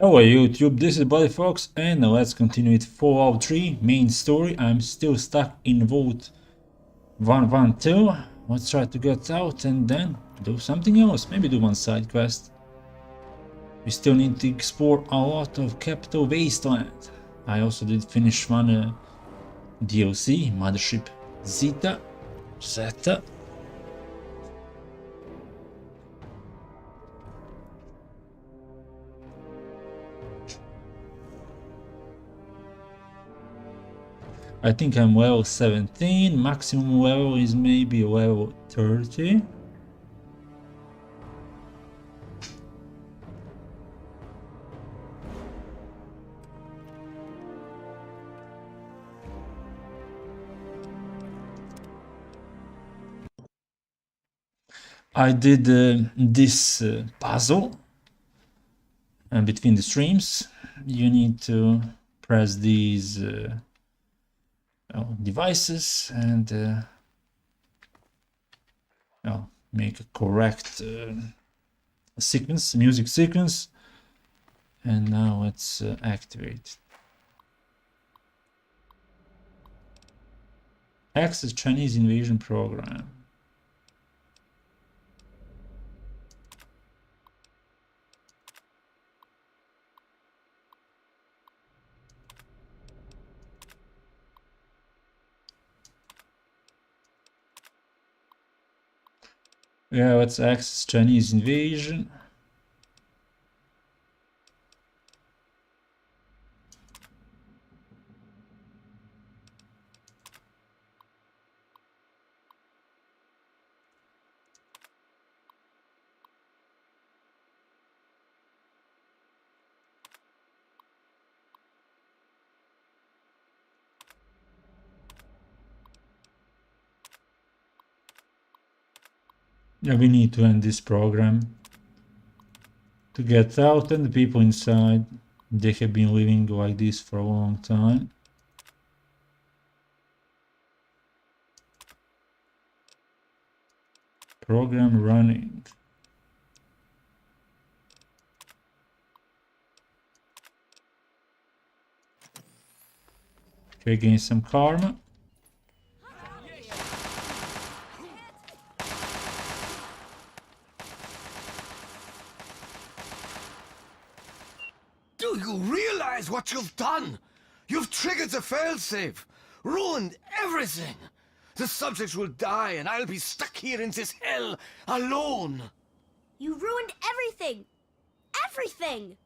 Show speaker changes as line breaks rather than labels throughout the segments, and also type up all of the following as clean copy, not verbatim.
Hello YouTube, this is Buddy Fox, and now let's continue with Fallout 3 main story. I'm still stuck in Vault 112. Let's try to get out and then do something else, maybe do one side quest. We still need to explore a lot of Capital Wasteland. I also did finish one DLC, Mothership Zeta. I think I'm level 17, maximum level is maybe level 30. I did this puzzle, and between the streams you need to press these devices and make a correct sequence, music sequence, and now let's activate. Access Chinese invasion program. Yeah, let's access Chinese invasion. Yeah, we need to end this program to get out, and the people inside, they have been living like this for a long time. Program running. Okay, gain some karma.
Do you realize what you've done? You've triggered the failsafe, ruined everything. The subjects will die and I'll be stuck here in this hell alone.
You ruined everything! Everything!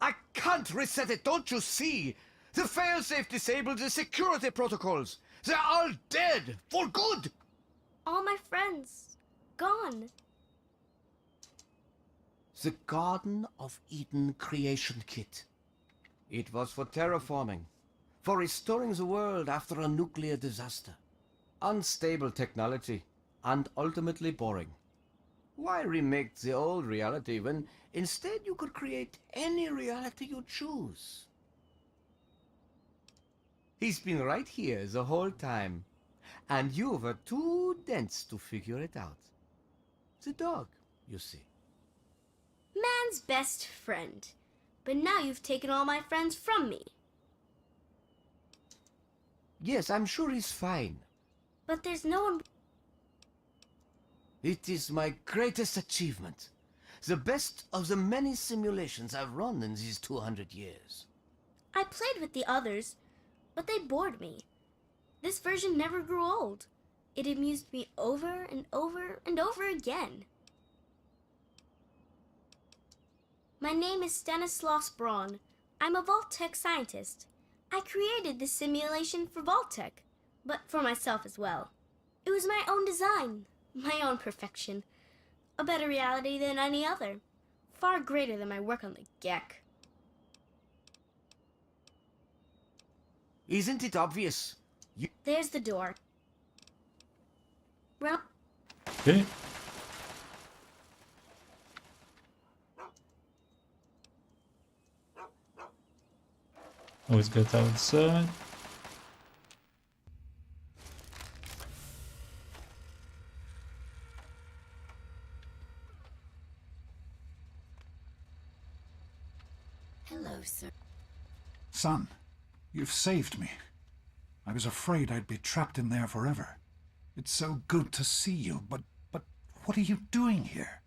I can't reset it, don't you see? The failsafe disabled the security protocols. They're all dead, for good.
All my friends, gone.
The Garden of Eden creation kit. It was for terraforming, for restoring the world after a nuclear disaster. Unstable technology, and ultimately boring. Why remake the old reality when instead you could create any reality you choose? He's been right here the whole time, and you were too dense to figure it out. The dog, you see.
Man's best friend. But now you've taken all my friends from me.
Yes, I'm sure he's fine.
But there's no one...
It is my greatest achievement. The best of the many simulations I've run in these 200 years.
I played with the others, but they bored me. This version never grew old. It amused me over and over and over again. My name is Stanislaus Braun. I'm a Vault-Tec scientist. I created this simulation for Vault-Tec, but for myself as well. It was my own design, my own perfection. A better reality than any other. Far greater than my work on the Gek.
Isn't it obvious?
There's the door. Well,
Okay. Always get outside.
Hello, sir.
Son, you've saved me. I was afraid I'd be trapped in there forever. It's so good to see you, but what are you doing here?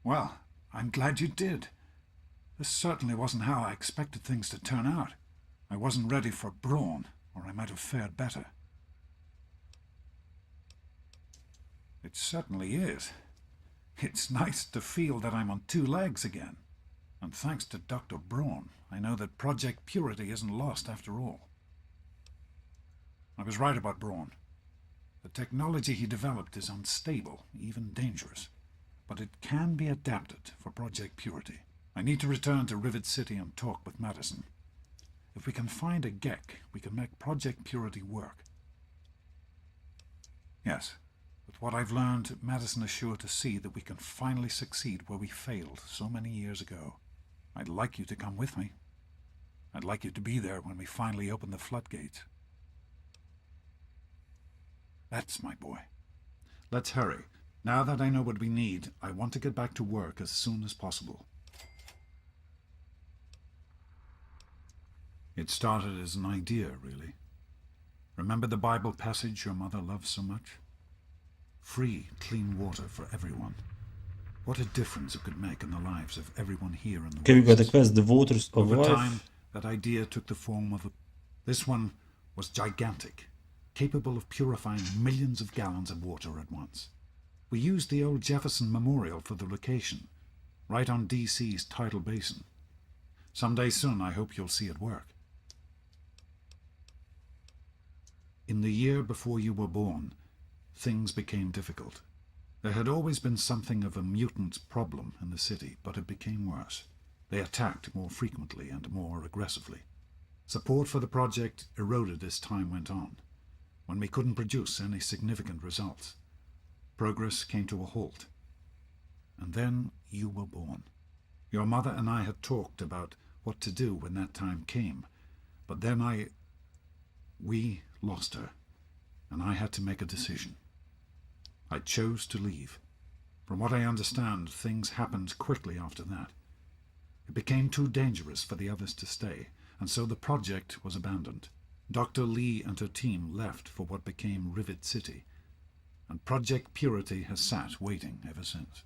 Well, I'm glad you did. This certainly wasn't how I expected things to turn out. I wasn't ready for brawn, or I might have fared better. It certainly is. It's nice to feel that I'm on two legs again. And thanks to Dr. Braun, I know that Project Purity isn't lost after all. I was right about Braun. The technology he developed is unstable, even dangerous. But it can be adapted for Project Purity. I need to return to Rivet City and talk with Madison. If we can find a GEC, we can make Project Purity work. Yes, with what I've learned, Madison is sure to see that we can finally succeed where we failed so many years ago. I'd like you to come with me. I'd like you to be there when we finally open the floodgates. That's my boy. Let's hurry. Now that I know what we need, I want to get back to work as soon as possible. It started as an idea, really. Remember the Bible passage your mother loves so much? Free, clean water for everyone. What a difference it could make in the lives of everyone here in the
Okay, we got the
West.
quest, the Waters of
Over
Life.
time, that idea took the form of a... This one was gigantic, capable of purifying millions of gallons of water at once. We used the old Jefferson Memorial for the location, right on DC's tidal basin. Someday soon, I hope you'll see it work. In the year before you were born, things became difficult. There had always been something of a mutant problem in the city, but it became worse. They attacked more frequently and more aggressively. Support for the project eroded as time went on. When we couldn't produce any significant results, progress came to a halt. And then you were born. Your mother and I had talked about what to do when that time came, but then we lost her, and I had to make a decision. I chose to leave. From what I understand, things happened quickly after that. It became too dangerous for the others to stay, and so the project was abandoned. Dr. Lee and her team left for what became Rivet City, and Project Purity has sat waiting ever since.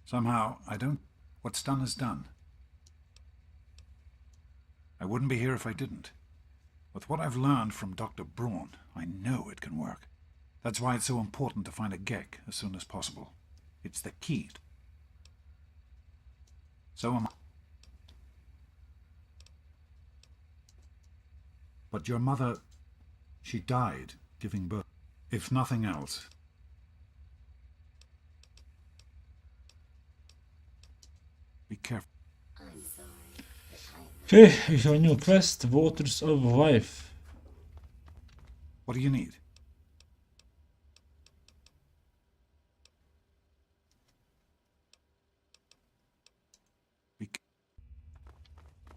Somehow, what's done is done. I wouldn't be here if I didn't. With what I've learned from Dr. Braun, I know it can work. That's why it's so important to find a GEC as soon as possible. It's the key. So am I. But your mother, she died giving birth. If nothing else, be careful.
I'm sorry, but
Okay, we have a new quest, Waters of Life.
What do you need?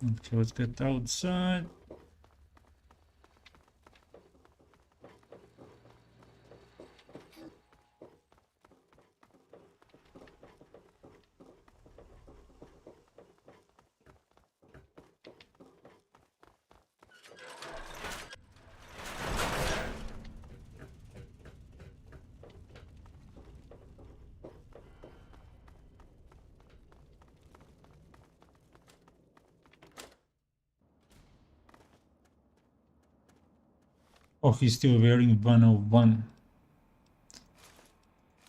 Okay, let's get outside. Oh, he's still wearing 101.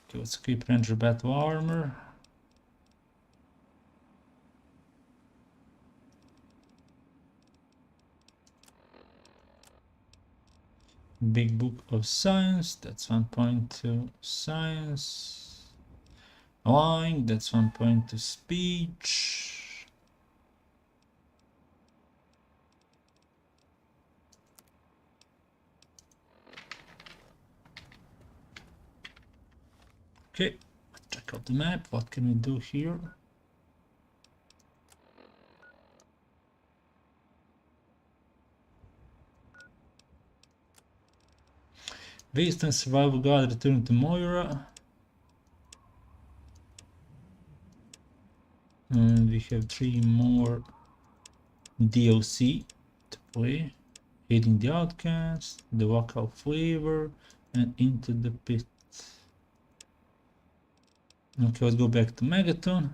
Okay, let's keep Ranger Battle Armor. Big Book of Science, that's 1 point to Science. Lying, that's 1 point to Speech. Okay, check out the map. What can we do here? Wasteland Survival Guide return to Moira. And we have 3 more DLC to play. Hating the Outcast, the Walkout Flavor, and Into the Pit. Okay, let's go back to Megaton.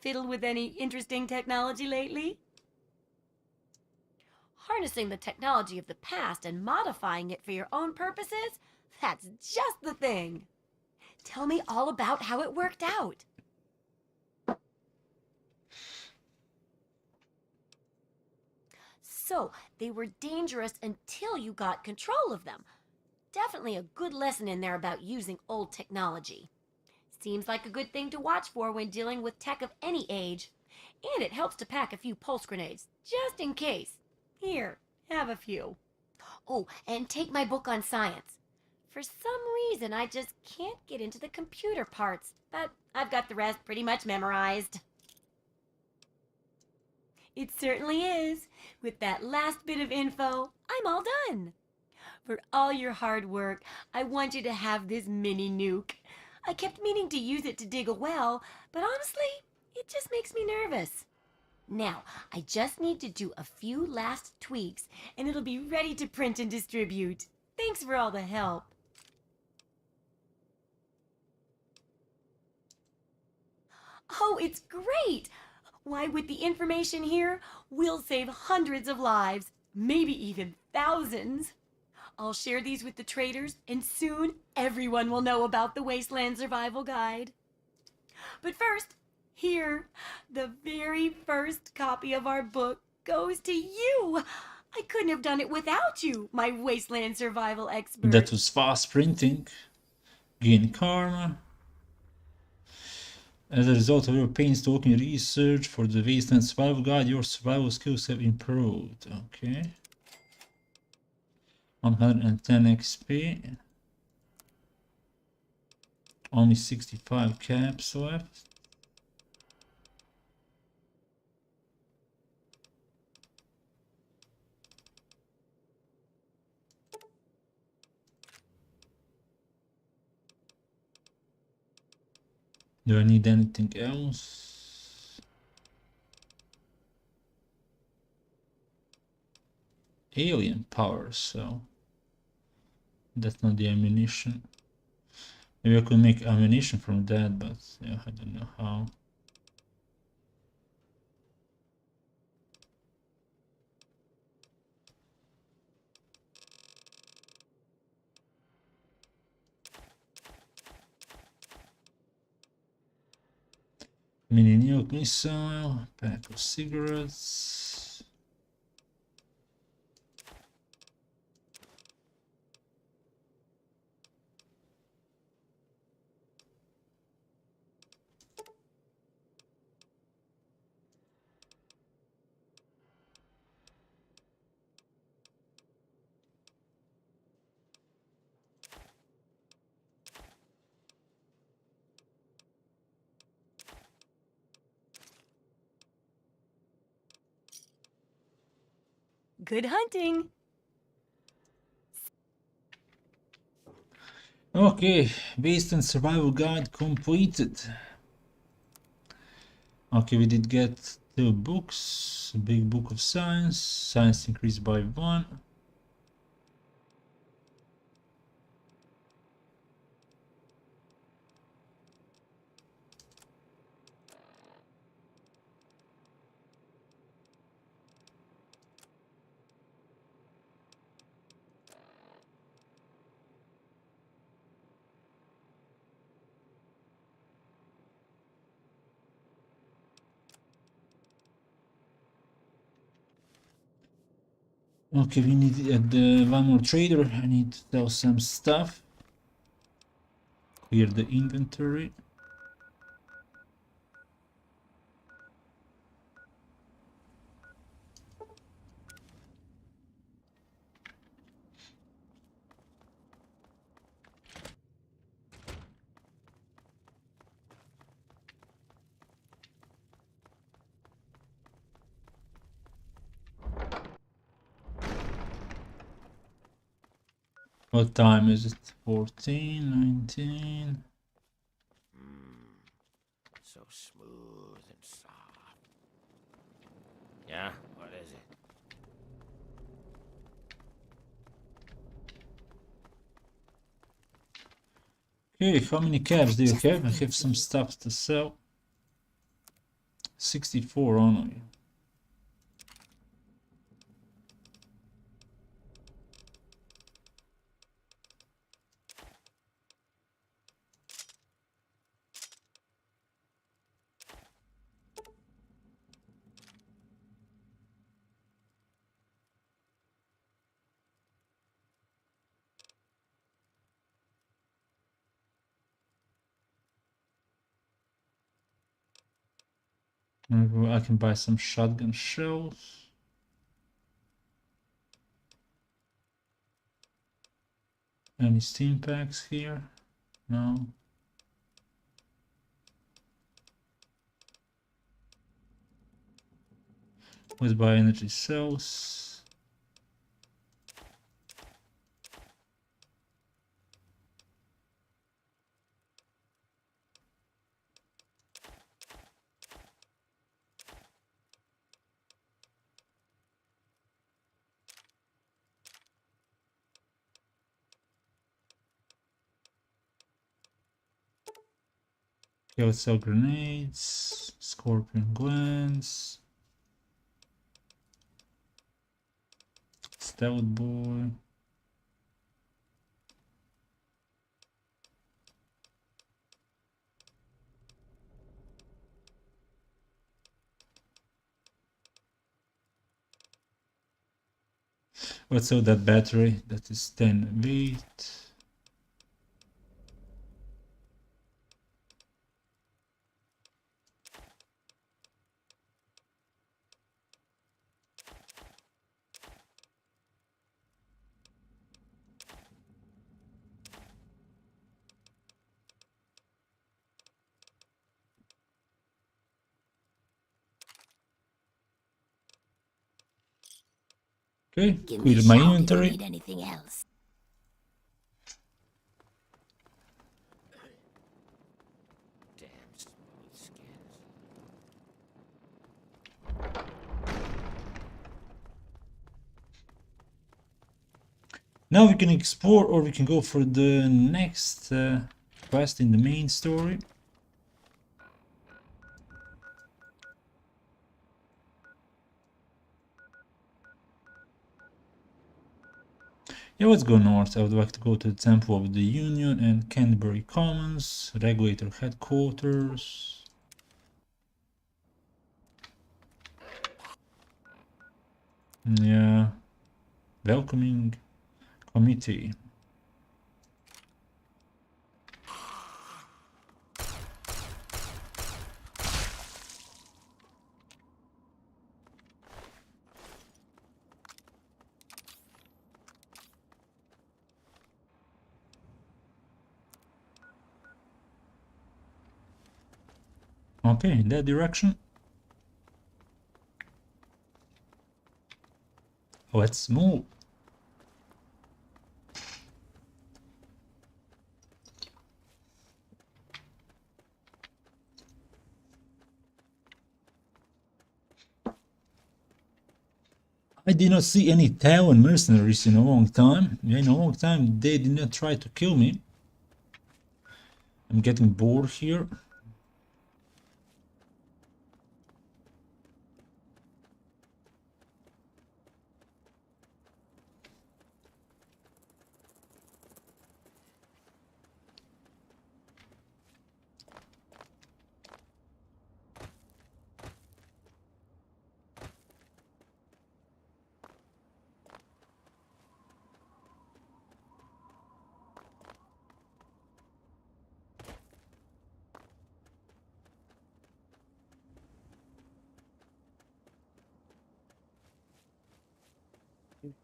Fiddled with any interesting technology lately? Harnessing the technology of the past and modifying it for your own purposes? That's just the thing. Tell me all about how it worked out. So, they were dangerous until you got control of them. Definitely a good lesson in there about using old technology. Seems like a good thing to watch for when dealing with tech of any age. And it helps to pack a few pulse grenades, just in case. Here, have a few. Oh, and take my book on science. For some reason, I just can't get into the computer parts, but I've got the rest pretty much memorized. It certainly is. With that last bit of info, I'm all done. For all your hard work, I want you to have this mini nuke. I kept meaning to use it to dig a well, but honestly, it just makes me nervous. Now, I just need to do a few last tweaks, and it'll be ready to print and distribute. Thanks for all the help. Oh, it's great! Why, with the information here, we'll save hundreds of lives, maybe even thousands. I'll share these with the traders, and soon everyone will know about the Wasteland Survival Guide. But first, here, the very first copy of our book goes to you. I couldn't have done it without you, my Wasteland Survival expert.
That was fast printing. Gain Karma. As a result of your painstaking research for the Wasteland Survival Guide, your survival skills have improved. Okay. 110 XP. Only 65 caps left. Do I need anything else? Alien power, so that's not the ammunition. Maybe I could make ammunition from that, but yeah, I don't know how. Mini nuke missile, pack of cigarettes.
Good hunting.
Okay, Wasteland Survival Guide completed. Okay, we did get 2 books. A big book of science. Science increased by 1. Okay, we need the one more trader. I need to sell some stuff. Clear the inventory. What time is it? 14, 19.
So smooth and soft. Yeah, what is it?
Okay, how many cabs do you have? I have some stuff to sell. 64 only. Maybe I can buy some shotgun shells. Any steam packs here? No. Let's buy energy cells. Okay, let's sell grenades, scorpion glands, stealth boy. Let's sell that battery, that is 10 weight. Okay,
Give me
clear
a
my
shout if you
inventory.
need anything else.
Damn smooth skins.
Now we can explore, or we can go for the next quest in the main story. Yeah, let's go north. I would like to go to the Temple of the Union and Canterbury Commons, Regulator Headquarters. Yeah, welcoming committee. Okay, in that direction. Let's move. I did not see any Talon mercenaries in a long time. Yeah, in a long time they did not try to kill me. I'm getting bored here.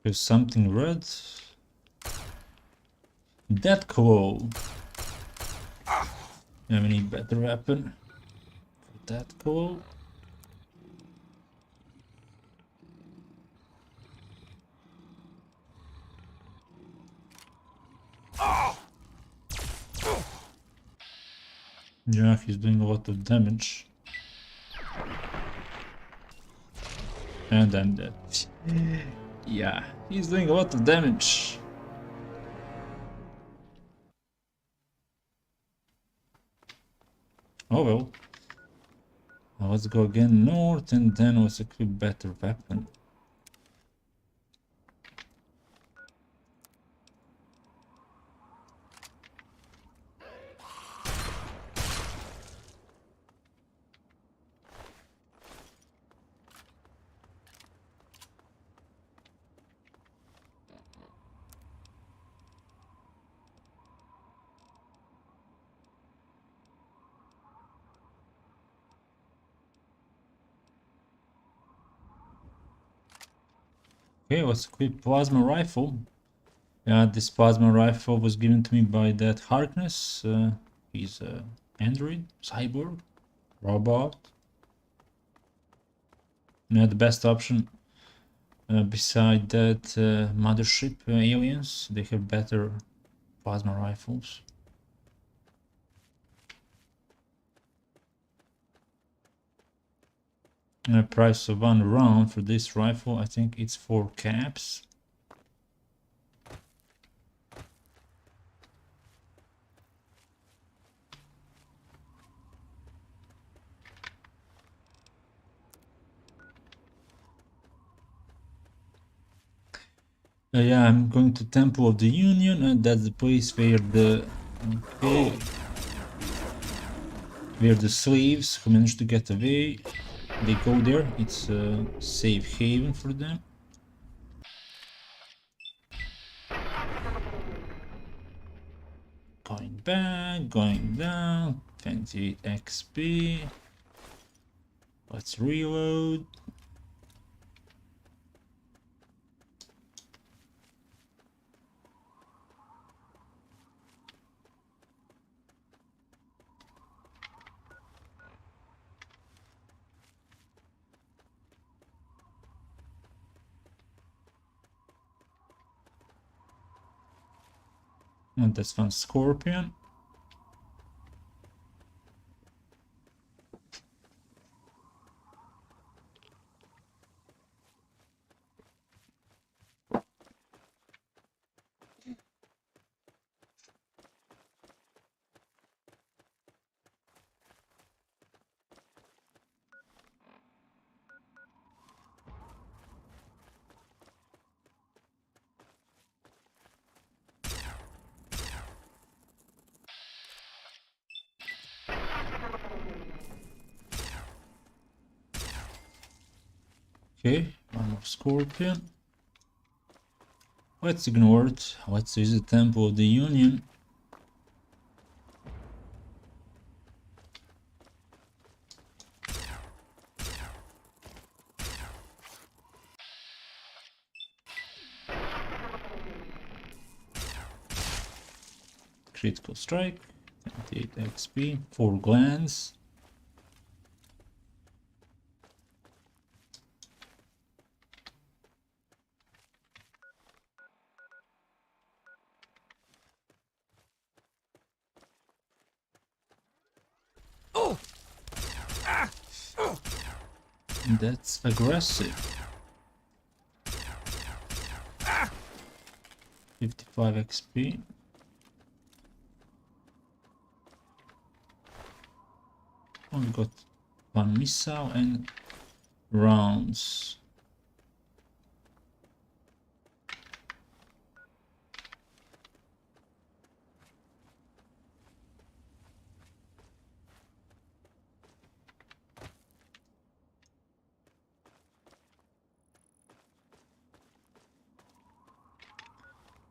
There's something red. That cool. You have any better weapon for that cool? Yeah, he's doing a lot of damage. And I'm dead. Yeah, he's doing a lot of damage. Oh well. Now let's go again north and then let's equip better weapon. Okay, let's equip plasma rifle. Yeah, this plasma rifle was given to me by that Harkness. He's a android, cyborg, robot. Yeah, the best option. Beside that mothership aliens, they have better plasma rifles. Price of one round for this rifle, I think it's 4 caps. Yeah, I'm going to Temple of the Union, and that's the place where the where the slaves who managed to get away, they go there. It's a safe haven for them. Going back, going down, 28 XP. Let's reload. And that's one Scorpion. Okay, one more Scorpion. Let's ignore it. Let's visit Temple of the Union. Critical strike, 28 XP, 4 glands. That's aggressive. 55 XP. Oh, we got one missile and rounds.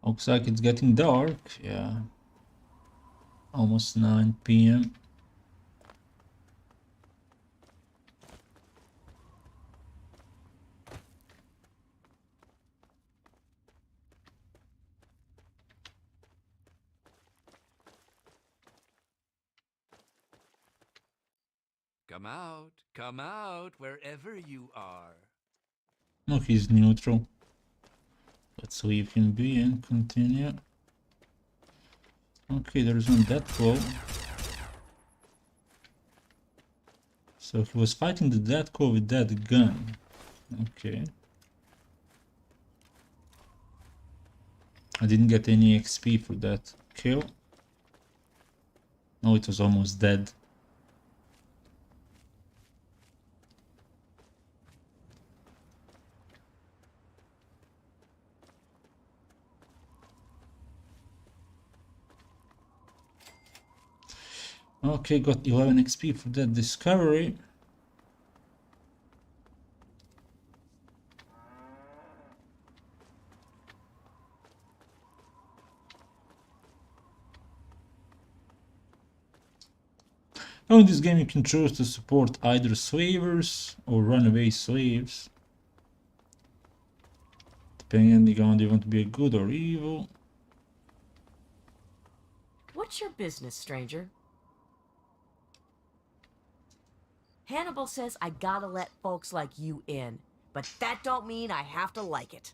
Looks like it's getting dark. Yeah, almost 9 p.m.
Come out, wherever you are.
No, he's neutral. Let's leave him be and continue. Okay, there's one death claw. So he was fighting the death claw with that gun. Okay. I didn't get any XP for that kill. No, it was almost dead. Okay, got 11 XP for that discovery. Now in this game you can choose to support either slavers or runaway slaves. Depending on do you want to be a good or evil.
What's your business, stranger? Hannibal says I gotta let folks like you in, but that don't mean I have to like it.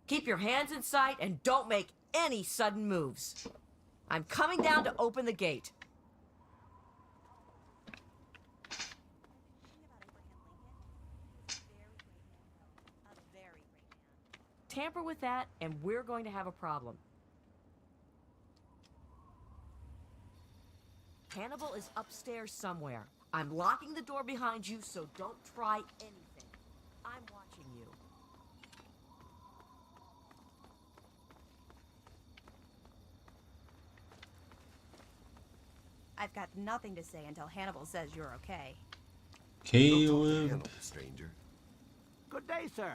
Keep your hands in sight and don't make any sudden moves. I'm coming down to open the gate. Tamper with that and we're going to have a problem. Hannibal is upstairs somewhere. I'm locking the door behind you, so don't try anything. I'm watching you.
I've got nothing to say until Hannibal says you're okay.
Caleb.
Stranger. Good day, sir.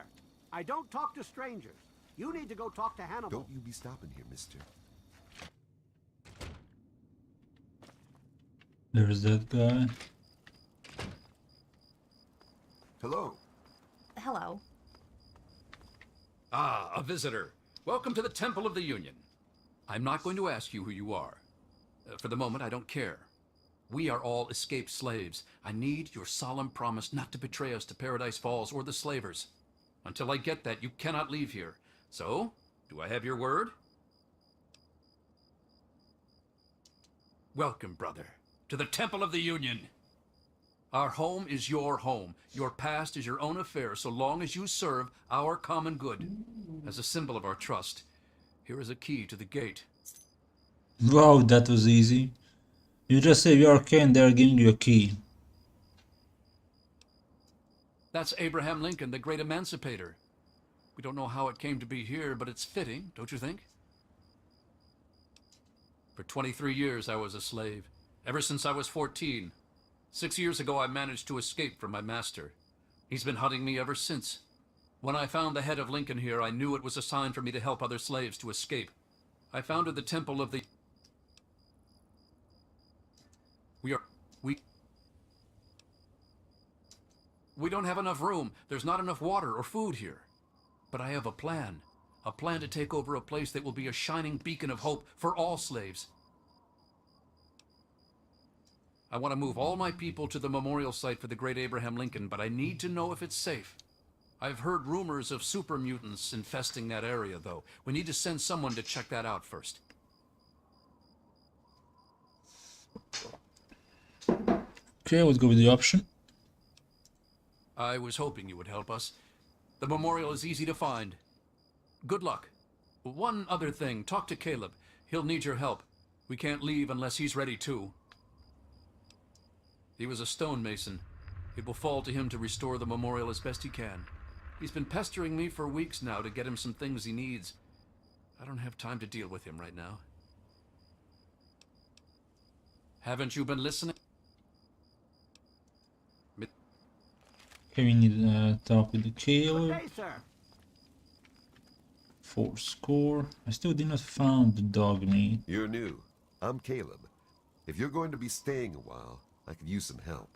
I don't talk to strangers. You need to go talk to Hannibal.
Don't you be stopping here, mister.
There's that guy.
Hello.
Hello.
Ah, a visitor. Welcome to the Temple of the Union. I'm not going to ask you who you are. For the moment, I don't care. We are all escaped slaves. I need your solemn promise not to betray us to Paradise Falls or the slavers. Until I get that, you cannot leave here. So, do I have your word? Welcome, brother, to the Temple of the Union. Our home is your home. Your past is your own affair so long as you serve our common good. As a symbol of our trust, here is a key to the gate.
Wow, that was easy. You just say you are okay and they're giving you a key.
That's Abraham Lincoln, the great emancipator. We don't know how it came to be here, but it's fitting, don't you think? For 23 years I was a slave, ever since I was 14. 6 years ago I managed to escape from my master. He's been hunting me ever since. When I found the head of Lincoln here, I knew it was a sign for me to help other slaves to escape. I founded the Temple of the... We don't have enough room. There's not enough water or food here. But I have a plan. A plan to take over a place that will be a shining beacon of hope for all slaves. I want to move all my people to the memorial site for the great Abraham Lincoln, but I need to know if it's safe. I've heard rumors of super mutants infesting that area, though. We need to send someone to check that out first.
Okay, let's go with the option.
I was hoping you would help us. The memorial is easy to find. Good luck. One other thing, talk to Caleb. He'll need your help. We can't leave unless he's ready too. He was a stonemason. It will fall to him to restore the memorial as best he can. He's been pestering me for weeks now to get him some things he needs. I don't have time to deal with him right now. Haven't you been listening?
Okay, we need to talk with the Caleb.
Good day, sir.
4 score. I still did not found the dog meat.
You're new. I'm Caleb. If you're going to be staying a while, I could use some help.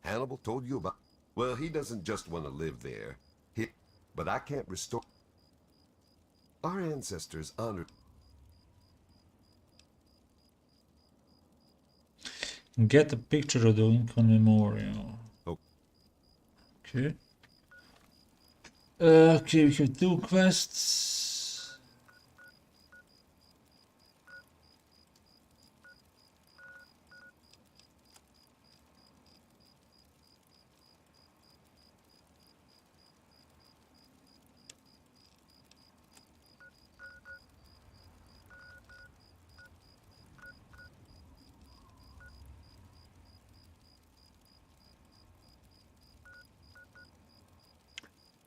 Hannibal told you about... Well, he doesn't just want to live there. But I can't restore... Our ancestors honored...
Get a picture of the Lincoln Memorial.
Oh.
Okay. Okay, we have 2 quests.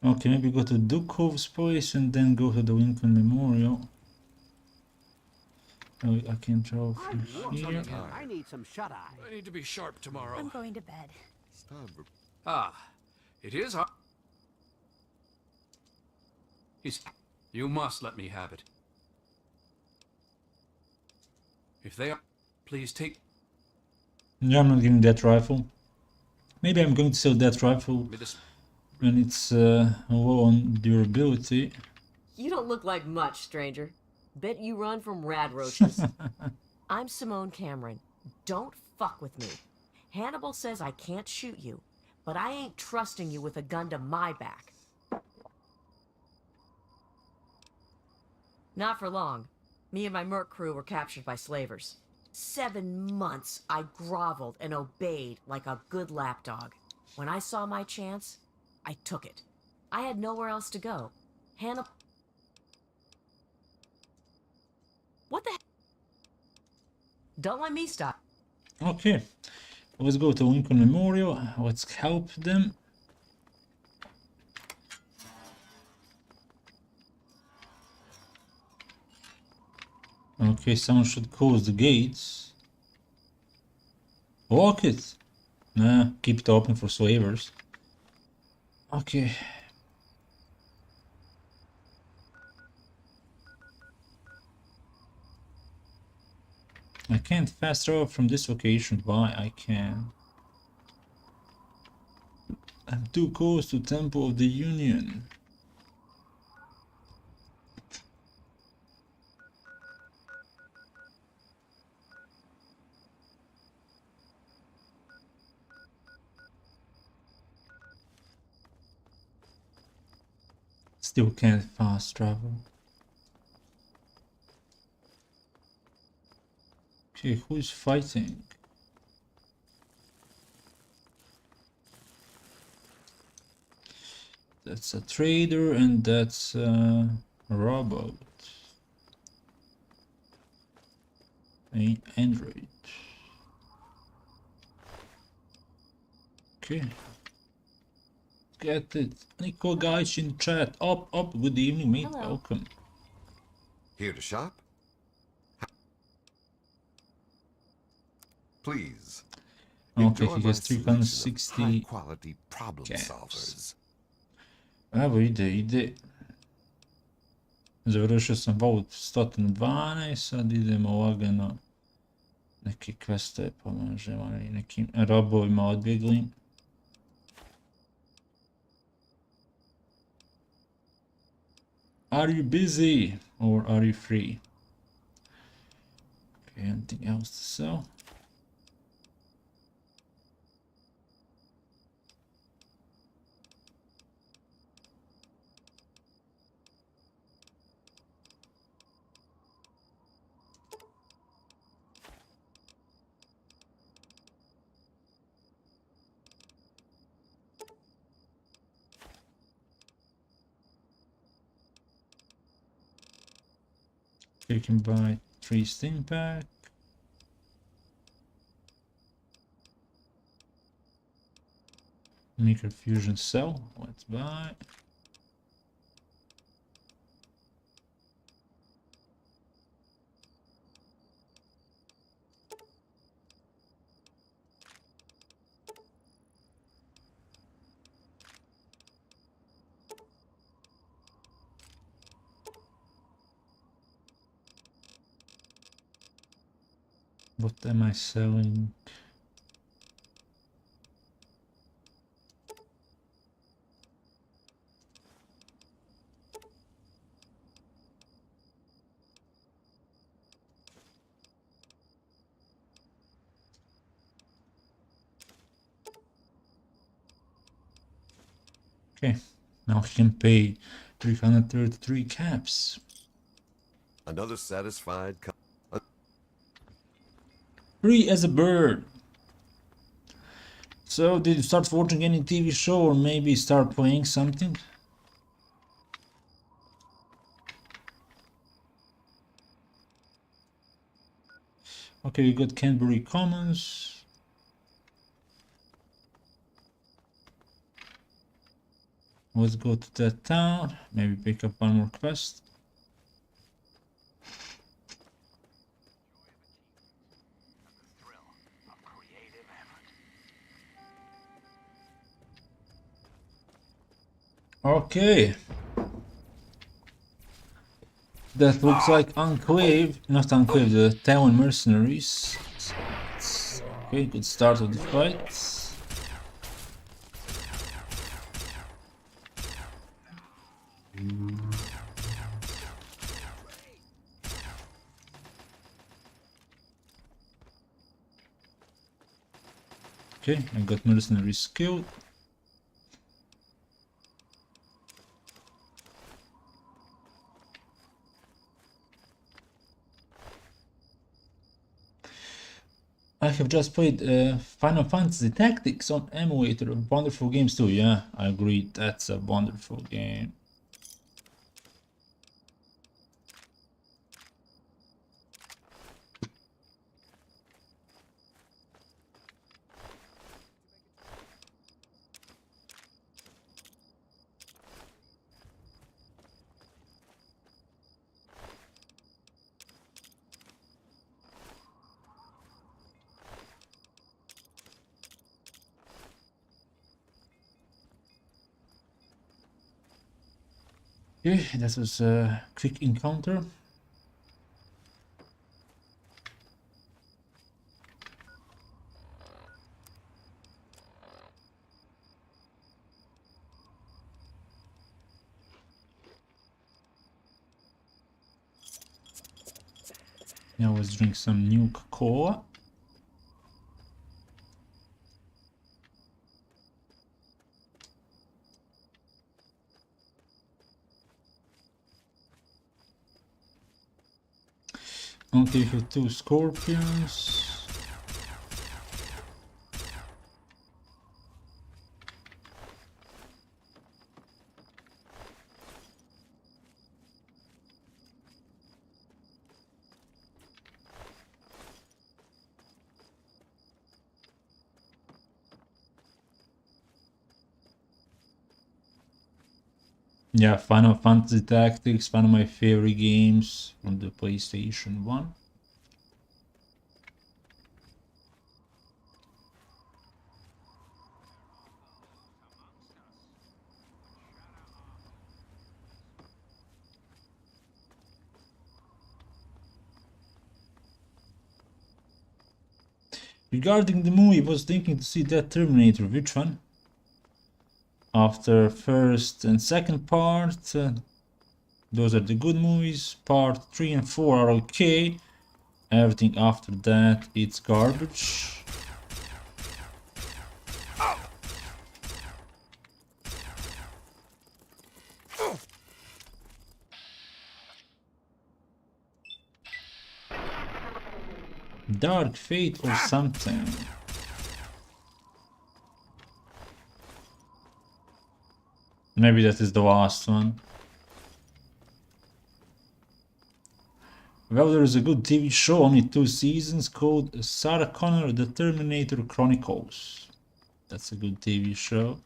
Okay, maybe go to Dukov's place and then go to the Lincoln Memorial. Oh, I can travel from here.
I need some shut-eye.
I need to be sharp tomorrow.
I'm going to bed.
It's time for...
Ah, it is hard. You must let me have it. If they are, please take.
Yeah, I'm not giving that rifle. Maybe I'm going to sell that rifle
me this.
when it's low on durability.
You don't look like much, stranger. Bet you run from rad roaches. I'm Simone Cameron. Don't fuck with me. Hannibal says I can't shoot you, but I ain't trusting you with a gun to my back. Not for long. Me and my merc crew were captured by slavers. 7 months I groveled and obeyed like a good lapdog. When I saw my chance, I took it. I had nowhere else to go. Hannibal... What the heck? Don't let me stop.
Okay, let's go to Lincoln Memorial. Let's help them. Okay, someone should close the gates. Lock it. Nah, keep it open for slavers. Okay. I can't fast travel from this location. Why I can? I'm too close to Temple of the Union. Still can't fast travel. Okay, who's fighting? That's a trader and that's a robot. An android. Okay. Get it. Nico guys in chat. Up. Good evening, mate.
Hello.
Welcome.
Here to shop? Please.
Okay,
Enjoy
he
my
has
selection of
360
high-quality problem
caps.
solvers.
Evo ide. Završio sam vault 112, sad idemo lagano neke queste pomažemo i nekim robovima odbjeglim. Are you busy or are you free? Okay, anything else to sell? You can buy 3 steam pack. Microfusion cell, let's buy. What am I selling? Okay, now he can pay 333 caps.
Another satisfied.
Free as a bird. So, did you start watching any TV show or maybe start playing something? Okay, we got Canterbury Commons. Let's go to that town. Maybe pick up one more quest. Okay. That looks like Enclave, not Enclave, the Talon Mercenaries. Okay, good start of the fight. Okay, I got Mercenaries killed. I have just played Final Fantasy Tactics on emulator. Wonderful games too. Yeah, I agree. That's a wonderful game. Okay, that was a quick encounter. Now let's drink some Nuke Cola. Okay, we have 2 Scorpions. Yeah, Final Fantasy Tactics, one of my favorite games from the PlayStation 1. Regarding the movie, I was thinking to see that Terminator. Which one? After first and second part, those are the good movies. Part 3 and 4 are okay. Everything after that, it's garbage. Dark Fate or something. Maybe that is the last one. Well, there is a good TV show, only 2 seasons, called Sarah Connor, The Terminator Chronicles. That's a good TV show.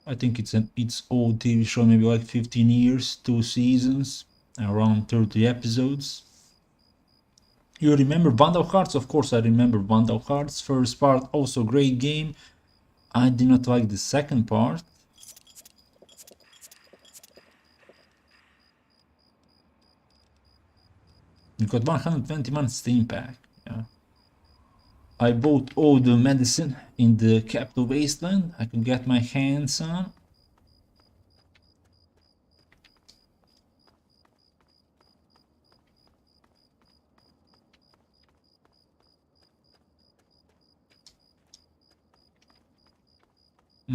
I think it's old TV show, maybe like 15 years, 2 seasons, around 30 episodes. You remember Vandal Hearts? Of course I remember Vandal Hearts. First part, also great game. I did not like the second part. You got 121 Steam pack. Yeah. I bought all the medicine in the Capital Wasteland I could get my hands on.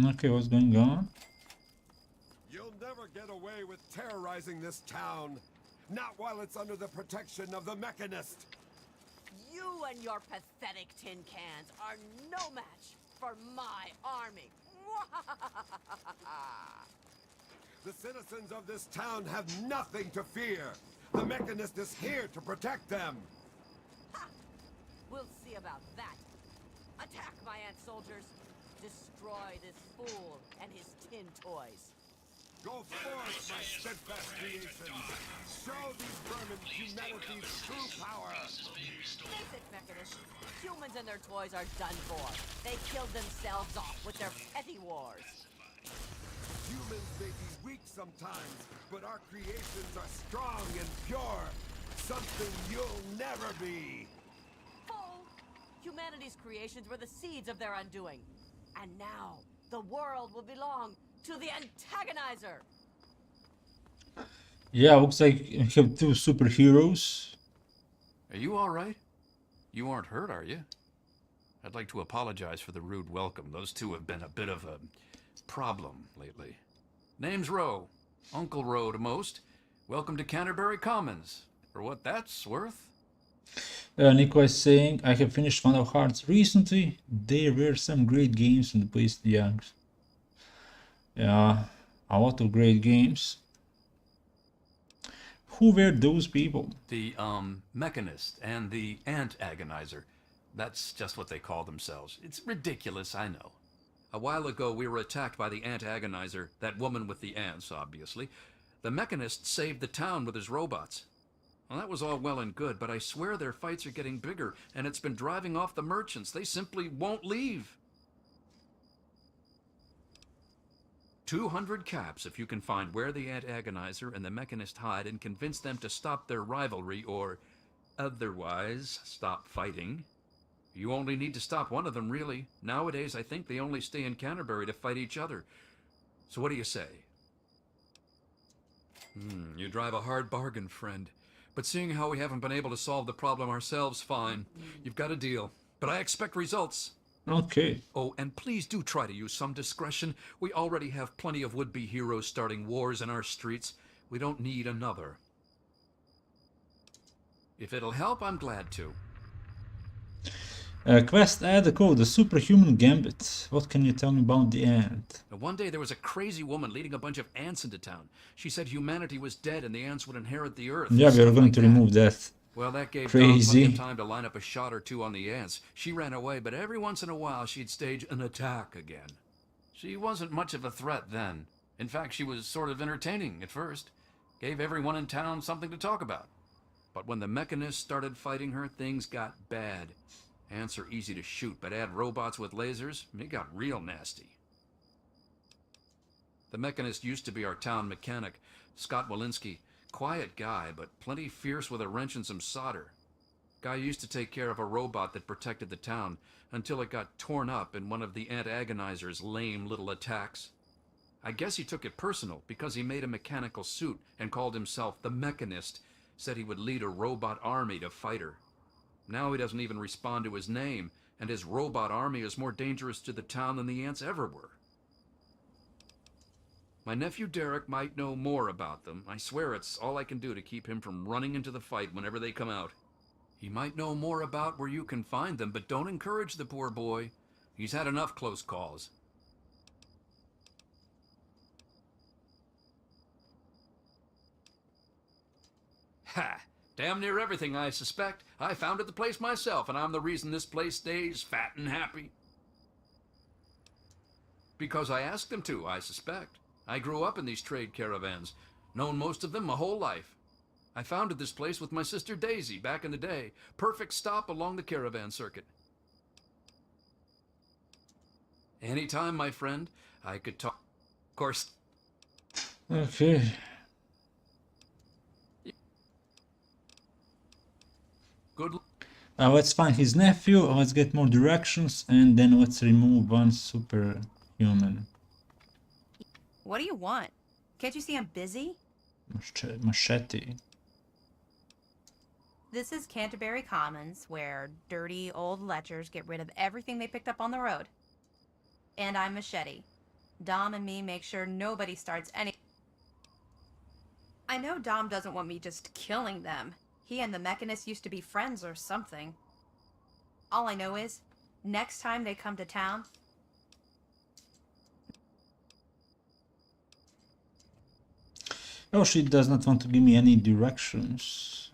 Okay, what's going on?
away with terrorizing this town. Not while it's under the protection of the Mechanist.
You and your pathetic tin cans are no match for my army.
The citizens of this town have nothing to fear. The Mechanist is here to protect them.
Ha! We'll see about that. Attack, my ant soldiers. Destroy this fool and his tin toys.
Go forth, my steadfast creations. Show these vermin humanity's true power.
Face it, Mechanist. Humans and their toys are done for. They killed themselves off with their petty wars.
Humans may be weak sometimes, but our creations are strong and pure. Something you'll never be.
Fool! Humanity's creations were the seeds of their undoing. And now, the world will belong to the antagonizer.
Yeah, looks like we have two superheroes.
Are you all right? You aren't hurt, are you? I'd like to apologize for the rude welcome. Those two have been a bit of a problem lately. Name's Roe. Uncle Roe to most. Welcome to Canterbury Commons. For what that's worth.
Nico is saying, I have finished Vandal Hearts recently. There were some great games on the PlayStation. Yeah, a lot of great games. Who were those people?
The, Mechanist and the Ant Agonizer. That's just what they call themselves. It's ridiculous, I know. A while ago, we were attacked by the Ant Agonizer, that woman with the ants, obviously. The Mechanist saved the town with his robots. Well, that was all well and good, but I swear their fights are getting bigger, and it's been driving off the merchants. They simply won't leave. 200 caps if you can find where the Ant Agonizer and the Mechanist hide and convince them to stop their rivalry or otherwise stop fighting. You only need to stop one of them, really. Nowadays, I think they only stay in Canterbury to fight each other. So what do you say? You drive a hard bargain, friend. But seeing how we haven't been able to solve the problem ourselves, fine. You've got a deal. But I expect results.
Okay.
Oh, and please do try to use some discretion. We already have plenty of would-be heroes starting wars in our streets. We don't need another. If it'll help, I'm glad to.
Quest add a code, the Superhuman Gambit. What can you tell me about the ant?
One day there was a crazy woman leading a bunch of ants into town. She said humanity was dead and the ants would inherit the earth.
Yeah, we are going to remove that.
Well, that gave Dawn
Crazy.
plenty of time to line up a shot or two on the ants. She ran away, but every once in a while she'd stage an attack again. She wasn't much of a threat then. In fact, she was sort of entertaining at first. Gave everyone in town something to talk about. But when the Mechanists started fighting her, things got bad. Ants are easy to shoot, but add robots with lasers, it got real nasty. The Mechanist used to be our town mechanic, Scott Walensky. Quiet guy, but plenty fierce with a wrench and some solder. Guy used to take care of a robot that protected the town until it got torn up in one of the Ant Agonizer's lame little attacks. I guess he took it personal because he made a mechanical suit and called himself the Mechanist, said he would lead a robot army to fight her. Now he doesn't even respond to his name, and his robot army is more dangerous to the town than the ants ever were. My nephew Derek might know more about them. I swear it's all I can do to keep him from running into the fight whenever they come out. He might know more about where you can find them, but don't encourage the poor boy. He's had enough close calls. Ha! Damn near everything, I suspect. I founded the place myself, and I'm the reason this place stays fat and happy. Because I asked them to, I suspect. I grew up in these trade caravans, known most of them my whole life. I founded this place with my sister Daisy back in the day. Perfect stop along the caravan circuit. Anytime, my friend, I could talk. Of course.
Okay.
Good.
Let's find his nephew, let's get more directions, and then let's remove one superhuman.
What do you want? Can't you see I'm busy?
Machete.
This is Canterbury Commons, where dirty old lechers get rid of everything they picked up on the road. And I'm Machete. Dom and me make sure nobody starts any... I know Dom doesn't want me just killing them. He and the Mechanist used to be friends or something. All I know is, next time they come to town...
Oh, she does not want to give me any directions.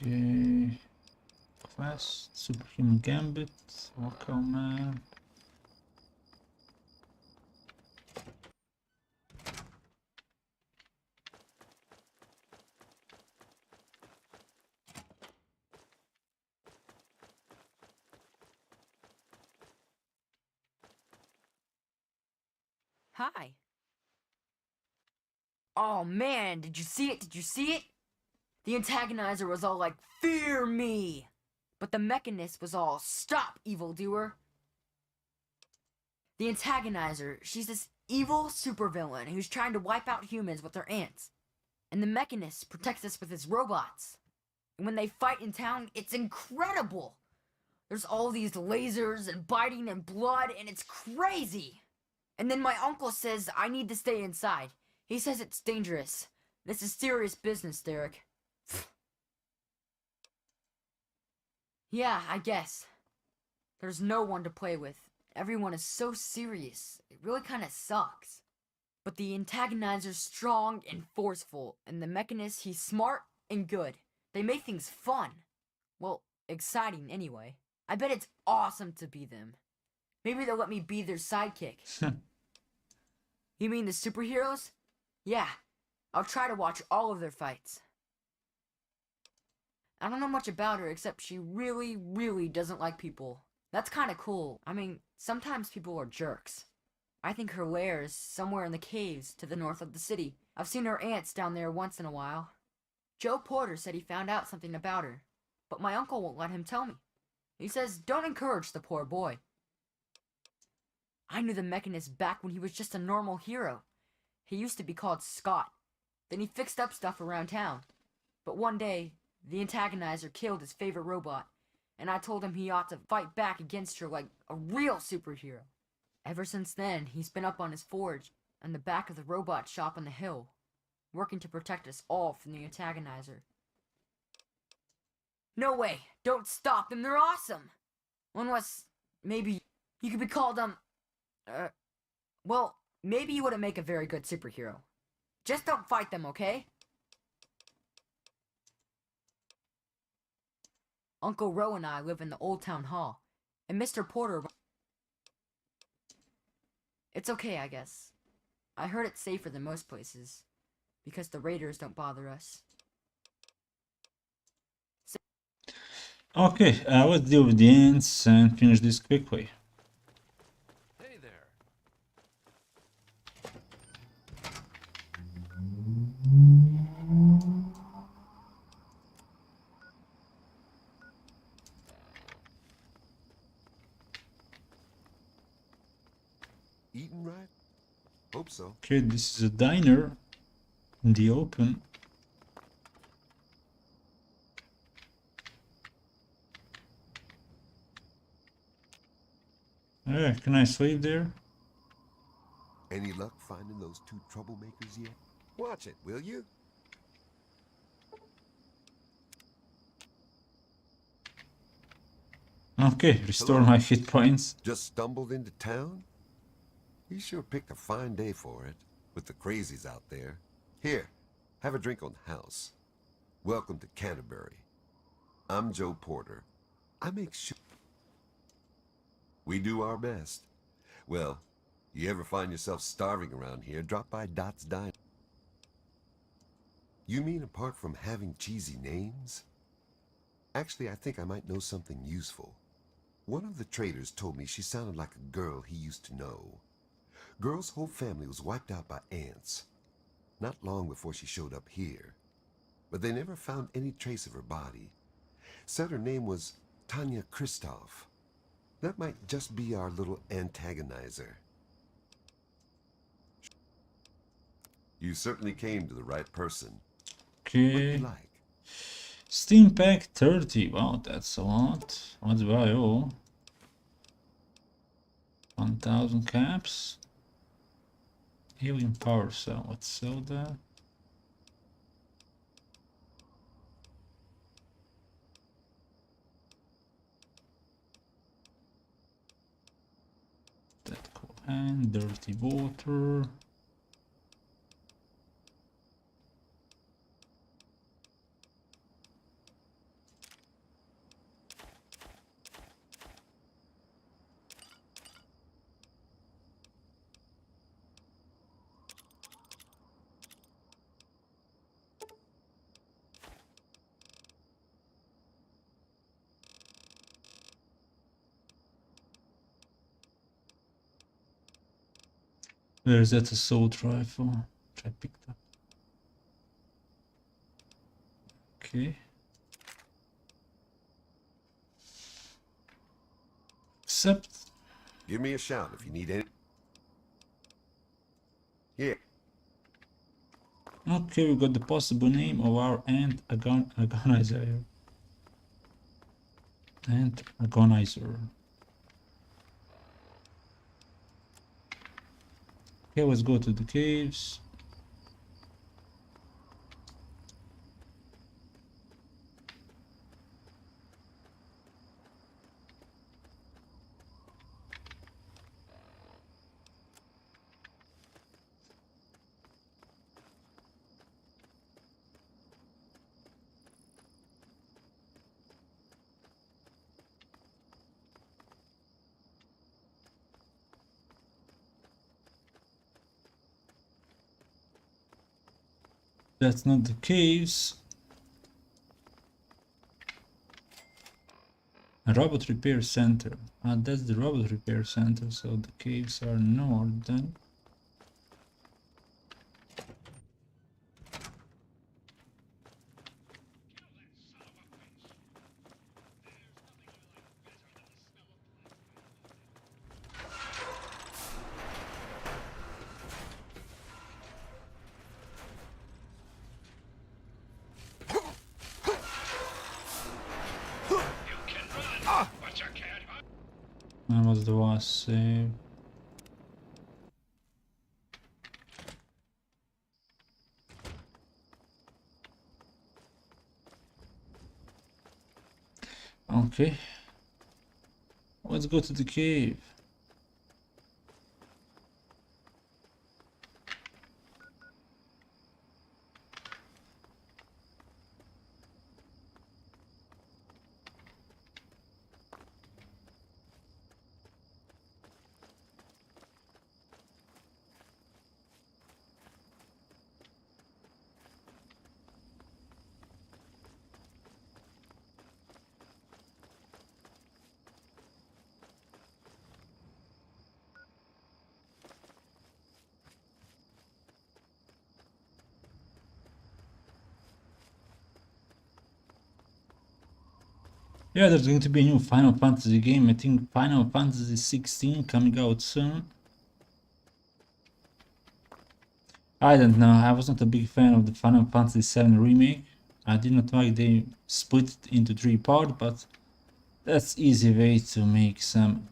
Okay. Quest, Superhuman Gambit, Walkout Man.
Hi. Oh man, did you see it? Did you see it? The antagonizer was all like, "Fear me!" But the Mechanist was all, "Stop, evildoer!" The antagonizer, she's this evil supervillain who's trying to wipe out humans with her ants. And the Mechanist protects us with his robots. And when they fight in town, it's incredible! There's all these lasers and biting and blood, and it's crazy! And then my uncle says I need to stay inside. He says it's dangerous. This is serious business, Derek. Yeah, I guess. There's no one to play with. Everyone is so serious. It really kind of sucks. But the antagonizer's strong and forceful, and the Mechanist, he's smart and good. They make things fun. Well, exciting anyway. I bet it's awesome to be them. Maybe they'll let me be their sidekick. You mean the superheroes? Yeah, I'll try to watch all of their fights. I don't know much about her except she really, really doesn't like people. That's kind of cool. I mean, sometimes people are jerks. I think her lair is somewhere in the caves to the north of the city. I've seen her ants down there once in a while. Joe Porter said he found out something about her, but my uncle won't let him tell me. He says don't encourage the poor boy. I knew the Mechanist back when he was just a normal hero. He used to be called Scott. Then he fixed up stuff around town. But one day, the antagonizer killed his favorite robot, and I told him he ought to fight back against her like a real superhero. Ever since then, he's been up on his forge and the back of the robot shop on the hill, working to protect us all from the antagonizer. No way! Don't stop them, they're awesome! Unless, maybe, you could be called, well, maybe you wouldn't make a very good superhero. Just don't fight them, okay? Uncle Ro and I live in the Old Town Hall, and Mr. Porter... It's okay, I guess. I heard it's safer than most places, because the raiders don't bother us.
Okay, let's deal with the ants and finish this quickly.
Hey there.
Eating right? Hope so.
Okay, this is a diner in the open. Can I sleep there?
Any luck finding those two troublemakers yet? Watch it, will you?
Okay, restore
Hello?
my hit points.
Just stumbled into town? You sure picked a fine day for it, with the crazies out there. Here, have a drink on the house. Welcome to Canterbury. I'm Joe Porter. I make sure we do our best. Well, you ever find yourself starving around here, drop by Dot's Diner. You mean apart from having cheesy names? Actually, I think I might know something useful. One of the traders told me she sounded like a girl he used to know. Girl's whole family was wiped out by ants. Not long before she showed up here. But they never found any trace of her body. Said her name was Tanya Kristoff. That might just be our little antagonizer. You certainly came to the right person. What do
Okay.
you like?
Steam Pack 30. Wow, that's a lot. Let's buy all. 1000 caps. Alien power cell. Let's sell that. That cool hand, dirty water. Where's that assault rifle? Which I picked up. Okay. Except.
Give me a shout if you need any. Yeah.
Okay, we got the possible name of our agonizer. Ant agonizer. Okay, let's go to the caves. That's not the caves. A robot repair center. Ah, that's the robot repair center, so the caves are north then. That was the last save. Okay. Let's go to the cave. Yeah, there's going to be a new Final Fantasy game. I think Final Fantasy 16 coming out soon. I don't know. I was not a big fan of the Final Fantasy 7 remake. I did not like they split it into 3 parts, but that's easy way to make some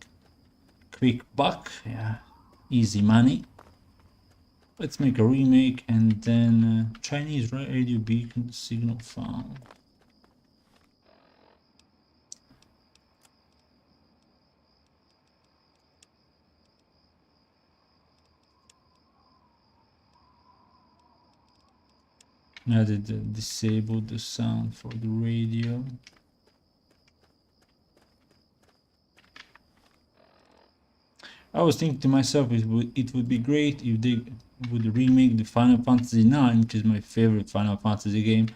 quick buck. Yeah, easy money. Let's make a remake and then Chinese radio beacon signal found. I did disable the sound for the radio. I was thinking to myself it would be great if they would remake the Final Fantasy 9, which is my favorite Final Fantasy game.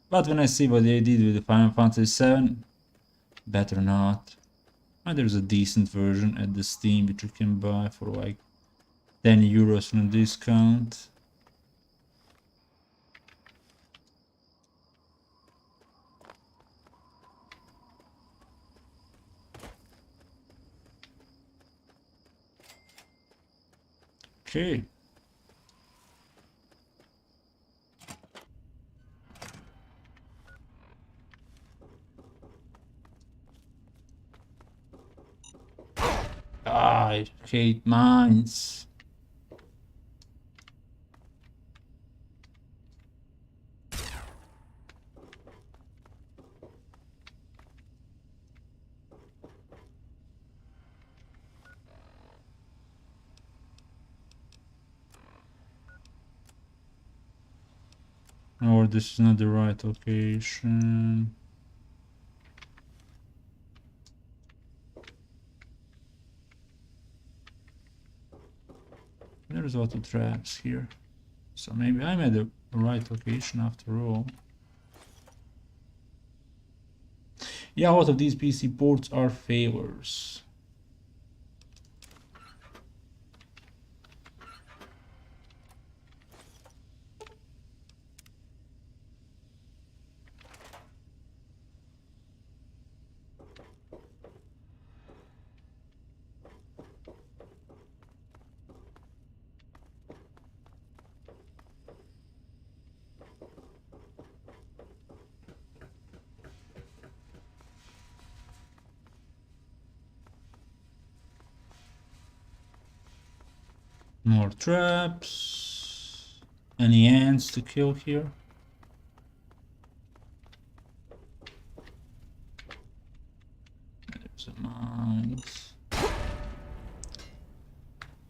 But when I see what they did with the Final Fantasy 7, better not. And there's a decent version at the Steam which you can buy for like 10 euros on a discount. Okay. I hate mines. Or this is not the right location. There's a lot of traps here. So maybe I'm at the right location after all. Yeah, a lot of these PC ports are failures. More traps. Any ants to kill here? There's a mines.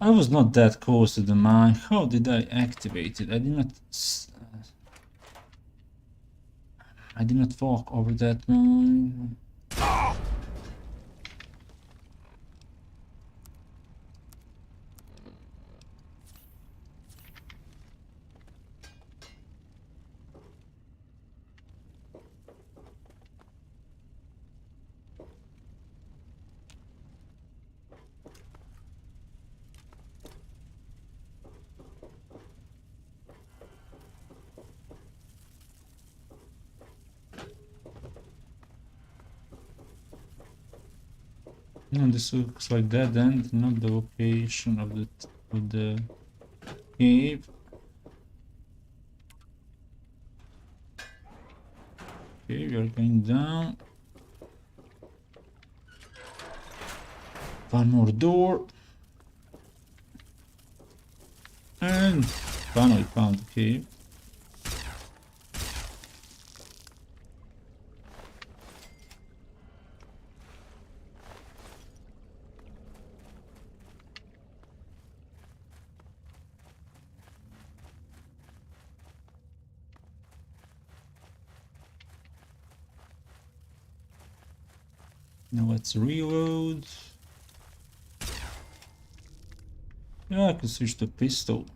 I was not that close to the mine. How did I activate it? I did not walk over that mine. No, this looks like dead end, not the location of the cave. Okay, we are going down. One more door. And finally found the cave. Now let's reload. Yeah, I can switch to pistol.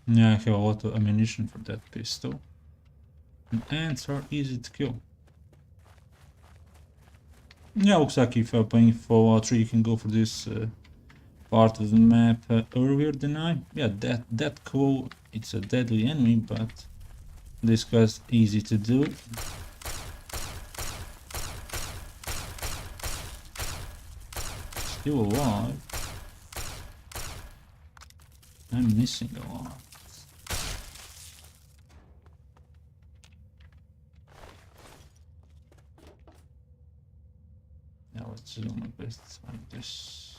Yeah, I have a lot of ammunition for that pistol. And ants are easy to kill. Yeah, looks like if you're playing Fallout 3, you can go for this part of the map earlier than I. Yeah, that claw, it's a deadly enemy, but this guy's easy to do. Still alive. I'm missing a lot. Now let's do my best like this.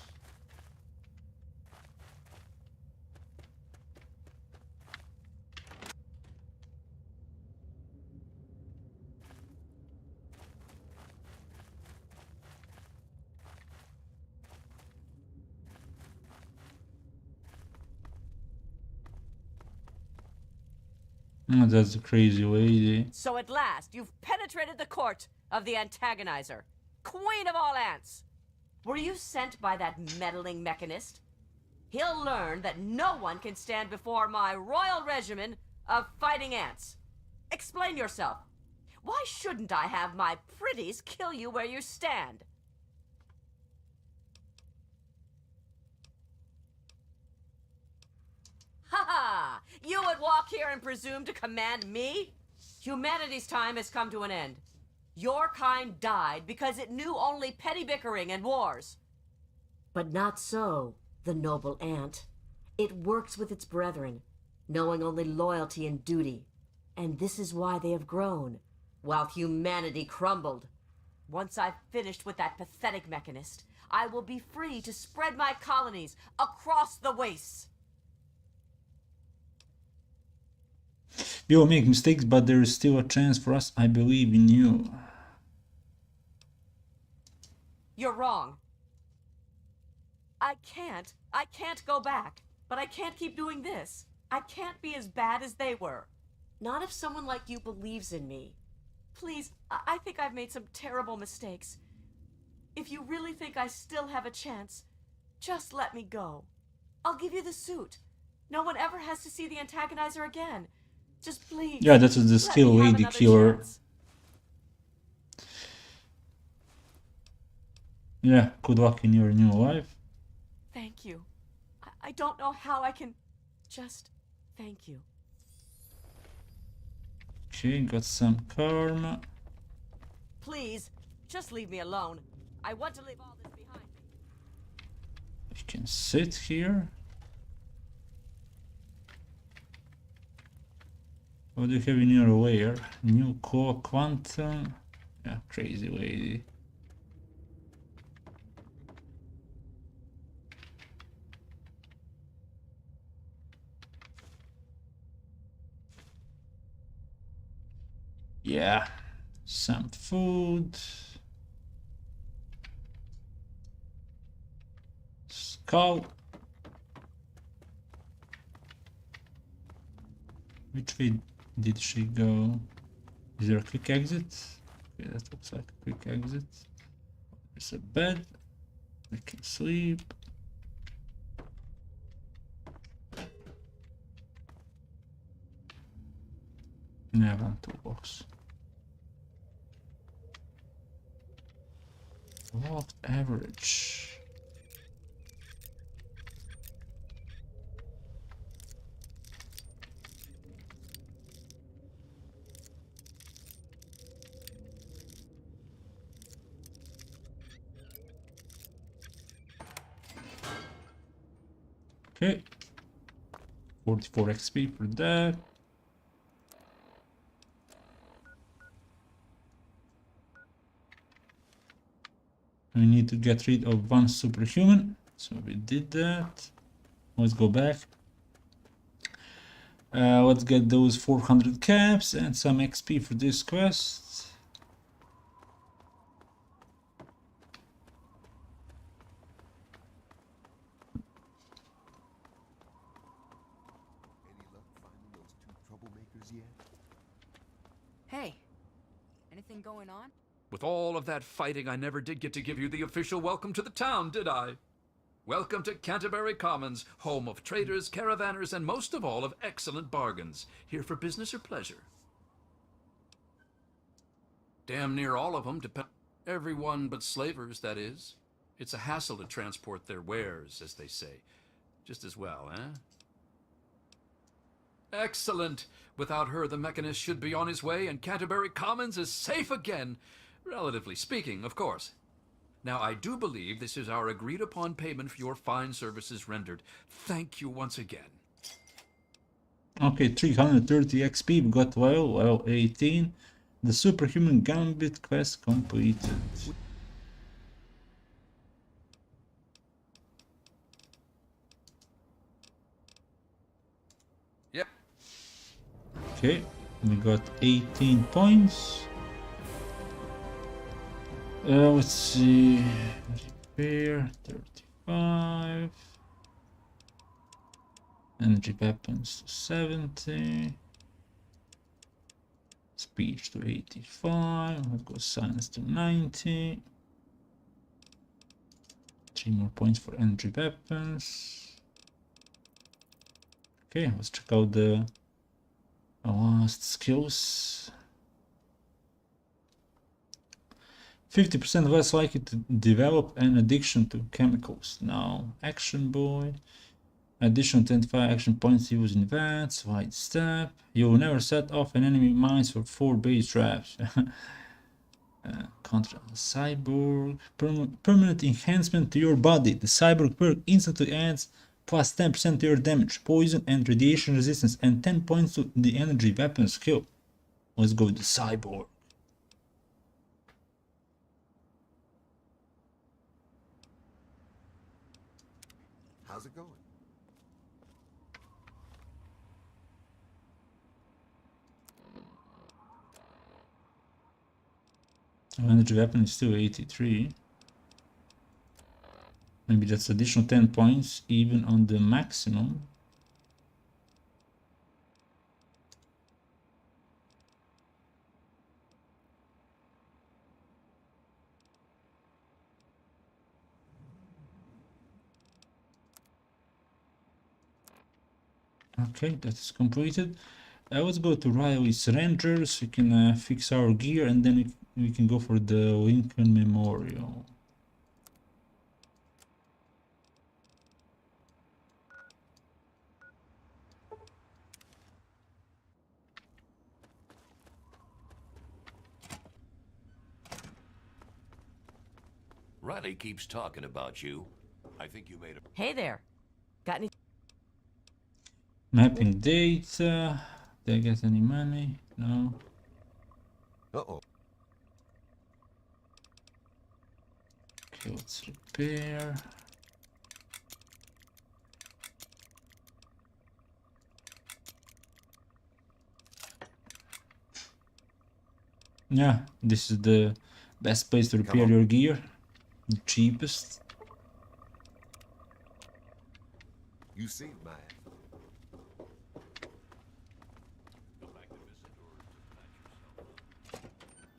Oh, that's a crazy lady.
So at last, you've penetrated the court of the antagonizer, queen of all ants. Were you sent by that meddling mechanist? He'll learn that no one can stand before my royal regimen of fighting ants. Explain yourself. Why shouldn't I have my pretties kill you where you stand? Ha ha! You would walk here and presume to command me? Humanity's time has come to an end. Your kind died because it knew only petty bickering and wars. But not so, the noble ant. It works with its brethren, knowing only loyalty and duty. And this is why they have grown, while humanity crumbled. Once I've finished with that pathetic mechanist, I will be free to spread my colonies across the wastes.
We will make mistakes, but there is still a chance for us. I believe in you.
You're wrong. I can't go back. But I can't keep doing this. I can't be as bad as they were. Not if someone like you believes in me. Please, I think I've made some terrible mistakes. If you really think I still have a chance, just let me go. I'll give you the suit. No one ever has to see the antagonizer again. Just please.
Yeah, that was the skill lady killer.
Chance.
Yeah, good luck in your new life.
Thank you. I don't know how I can just thank you.
Okay, got some karma.
Please, just leave me alone. I want to leave all this behind me.
You can sit here. What do you have in your layer? New core quantum. Yeah, crazy lady. Yeah, some food. Skull. Which way did she go? Is there a quick exit? Okay, that looks like a quick exit. There's a bed. We can sleep. And I have one toolbox. Loft average. Okay. 44 XP for that. We need to get rid of one superhuman, so we did that. Let's go back. Let's get those 400 caps and some XP for this quest.
Any luck finding those two troublemakers yet?
Hey, anything going on?
With all of that fighting, I never did get to give you the official welcome to the town, did I? Welcome to Canterbury Commons, home of traders, caravanners, and most of all of excellent bargains. Here for business or pleasure? Damn near all of them depend. Everyone but slavers, that is. It's a hassle to transport their wares, as they say. Just as well, eh? Excellent! Without her, the mechanist should be on his way, and Canterbury Commons is safe again. Relatively speaking, of course. Now, I do believe this is our agreed-upon payment for your fine services rendered. Thank you once again.
Okay, 330 XP, we got level 18. The Superhuman Gambit quest completed.
Yep.
Okay, we got 18 points. Let's see. Repair 35. Energy weapons to 70. Speech to 85. I've got science to 90. 3 more points for energy weapons. Okay, let's check out the last skills. 50% less likely to develop an addiction to chemicals. Now, Action Boy. Additional 25 action points used in advance. Wide step. You will never set off an enemy mines for 4 base traps. Contra Cyborg. Permanent enhancement to your body. The Cyborg perk instantly adds plus 10% to your damage, poison, and radiation resistance, and 10 points to the energy weapon skill. Let's go with the Cyborg.
How's it going?
Energy weapon is still 83. Maybe that's additional 10 points even on the maximum. Okay, that is completed. Let's go to Railway Surrender so we can fix our gear, and then we can go for the Lincoln Memorial.
Riley keeps talking about you. I think you made a...
Hey there. Got any?
Mapping data. Did I get any money? No.
Uh-oh.
Okay, let's repair. Yeah, this is the best place to repair your gear. The cheapest.
You saved my...
Go back to visit or to patch yourself.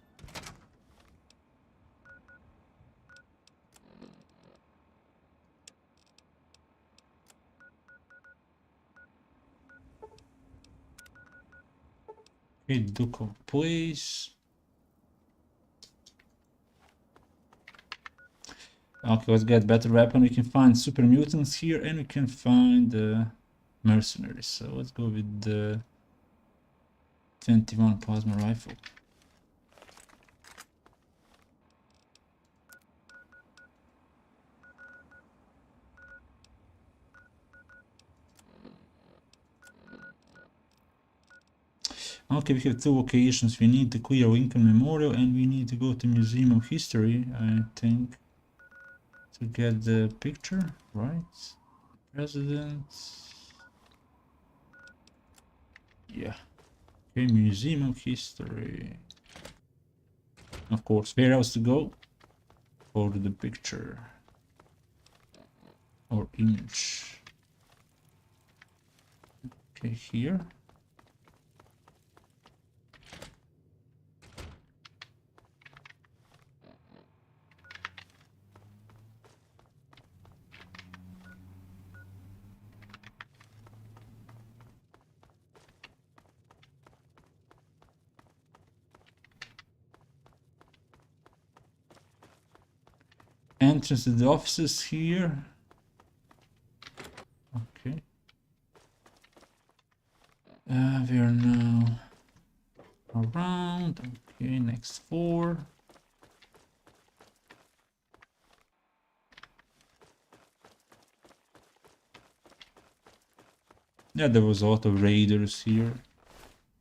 Okay, Duke of Place. Okay, let's get better weapon. We can find super mutants here, and we can find mercenaries. So let's go with the 21 plasma rifle. Okay, we have two locations. We need to clear Lincoln Memorial, and we need to go to Museum of History, I think, to get the picture, right? President. Yeah. Okay, Museum of History. Of course, where else to go? For the picture. Or image. Okay, here. Entrance to the offices here. Okay. We are now around. Okay, next floor. Yeah, there was a lot of raiders here.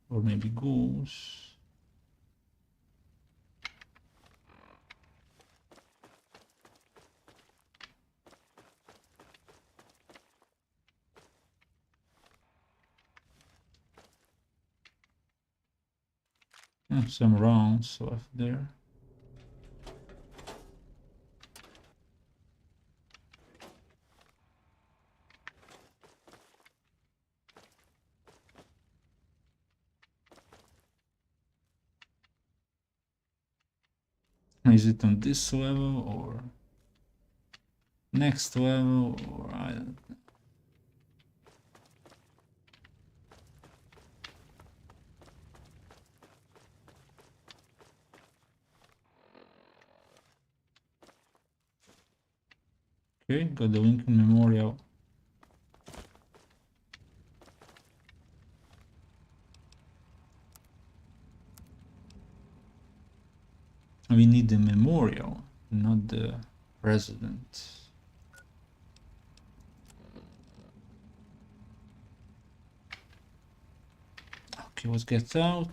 Or maybe ghouls. Some rounds left there. Is it on this level or next level, or I don't know. Okay, got the Lincoln Memorial. We need the memorial, not the president. Okay, let's get out.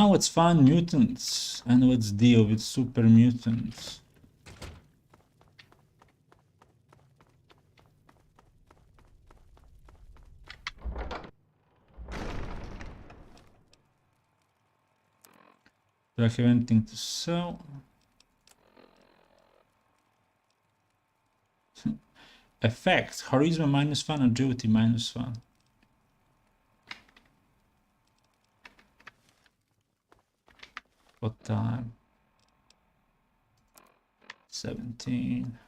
Now let's find mutants and let's deal with super mutants. Do I have anything to sell? Effect, charisma -1, agility -1. What time? 17.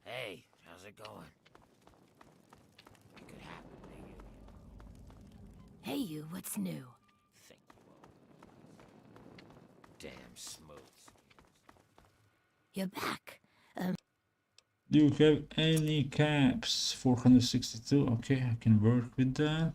Hey, how's it going? It could happen to you.
Hey, you, what's new?
Think you will. Damn smooth skins.
You're back.
Do you have any caps? 462. Okay, I can work with that.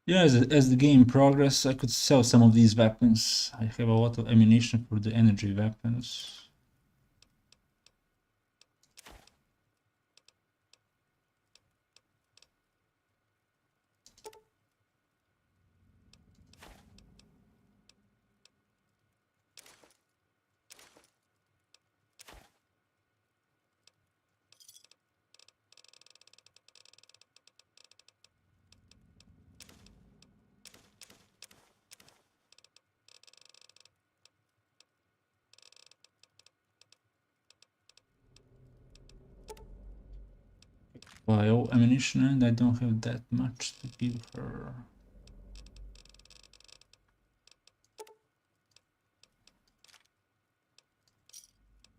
Yeah, as the game progresses, I could sell some of these weapons. I have a lot of ammunition for the energy weapons. Bio ammunition, and I don't have that much to give her.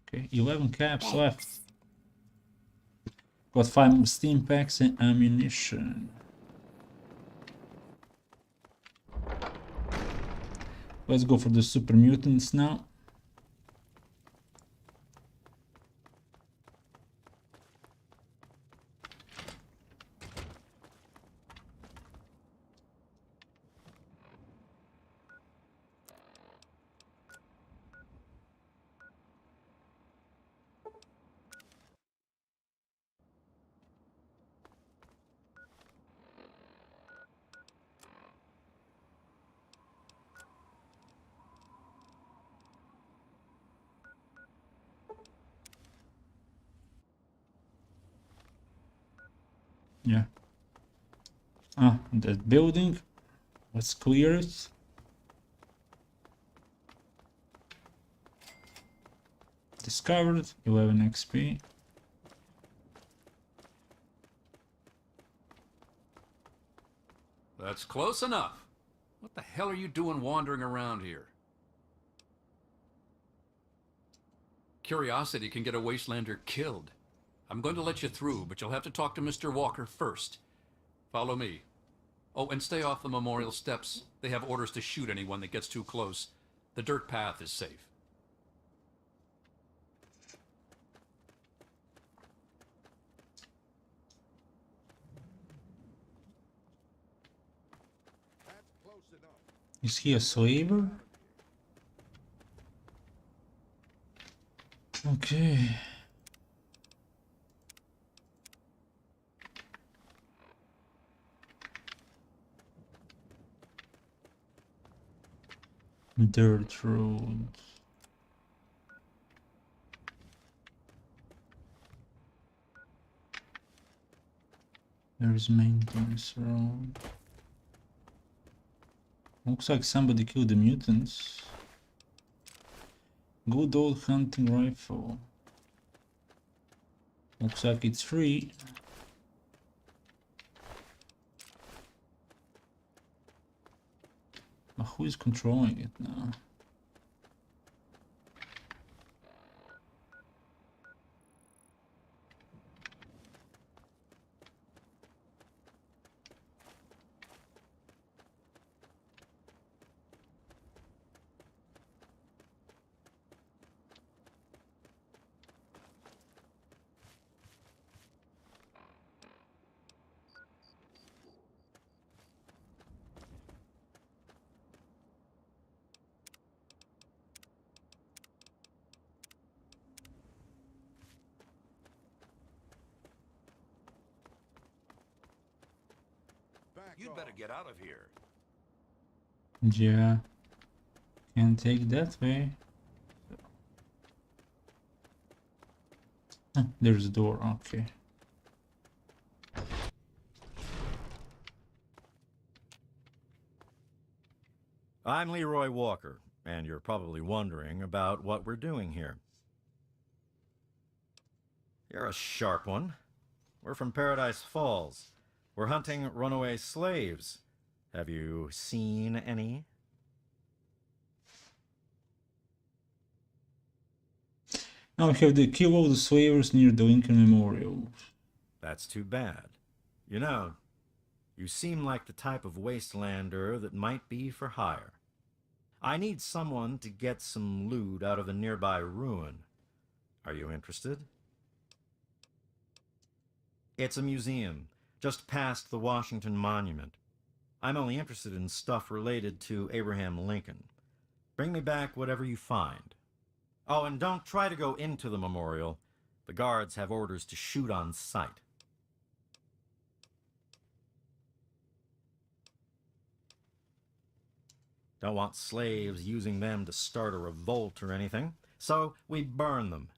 Okay, 11 caps left. Got 5 steam packs and ammunition. Let's go for the super mutants now. Yeah. Ah, that building. Let's clear it. Discovered 11 XP.
That's close enough. What the hell are you doing wandering around here? Curiosity can get a wastelander killed. I'm going to let you through, but you'll have to talk to Mr. Walker first. Follow me. Oh, and stay off the memorial steps. They have orders to shoot anyone that gets too close. The dirt path is safe.
Is he a slaver? Okay. Dirt road. There's maintenance road. Looks like somebody killed the mutants. Good old hunting rifle. Looks like it's free. But who is controlling it now?
You'd better get out of here.
Yeah. Can't take that way. Huh, there's a door, okay.
I'm Leroy Walker, and you're probably wondering about what we're doing here. You're a sharp one. We're from Paradise Falls. We're hunting runaway slaves. Have you seen any?
Now we have the kill all the slavers near the Lincoln Memorial.
That's too bad. You know, you seem like the type of wastelander that might be for hire. I need someone to get some loot out of a nearby ruin. Are you interested? It's a museum, just past the Washington Monument. I'm only interested in stuff related to Abraham Lincoln. Bring me back whatever you find. Oh, and don't try to go into the memorial. The guards have orders to shoot on sight. Don't want slaves using them to start a revolt or anything, so we burn them.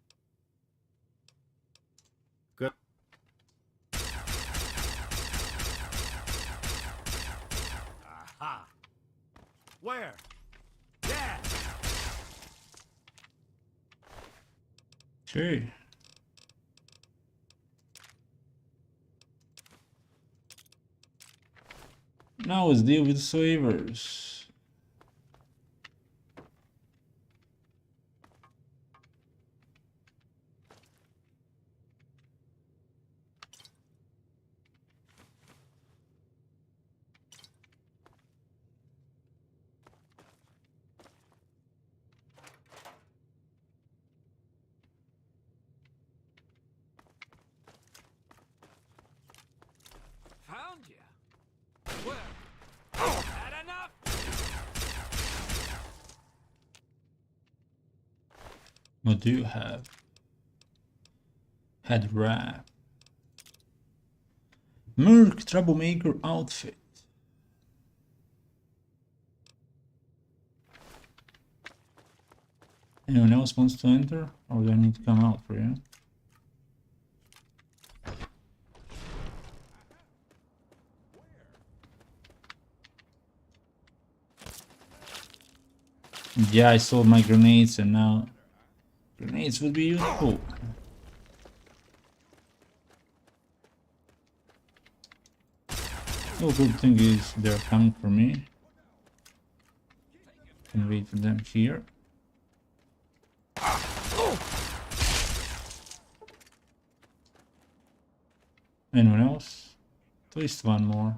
Good.
Aha! Where? Yeah!
Okay. Now let's deal with slavers.
Found you. Where? Had enough?
What do you have? Head wrap. Merc troublemaker outfit. Anyone else wants to enter? Or do I need to come out for you? Yeah, I sold my grenades and now grenades would be useful. The good thing is they're coming for me. Can wait for them here. Anyone else? At least one more.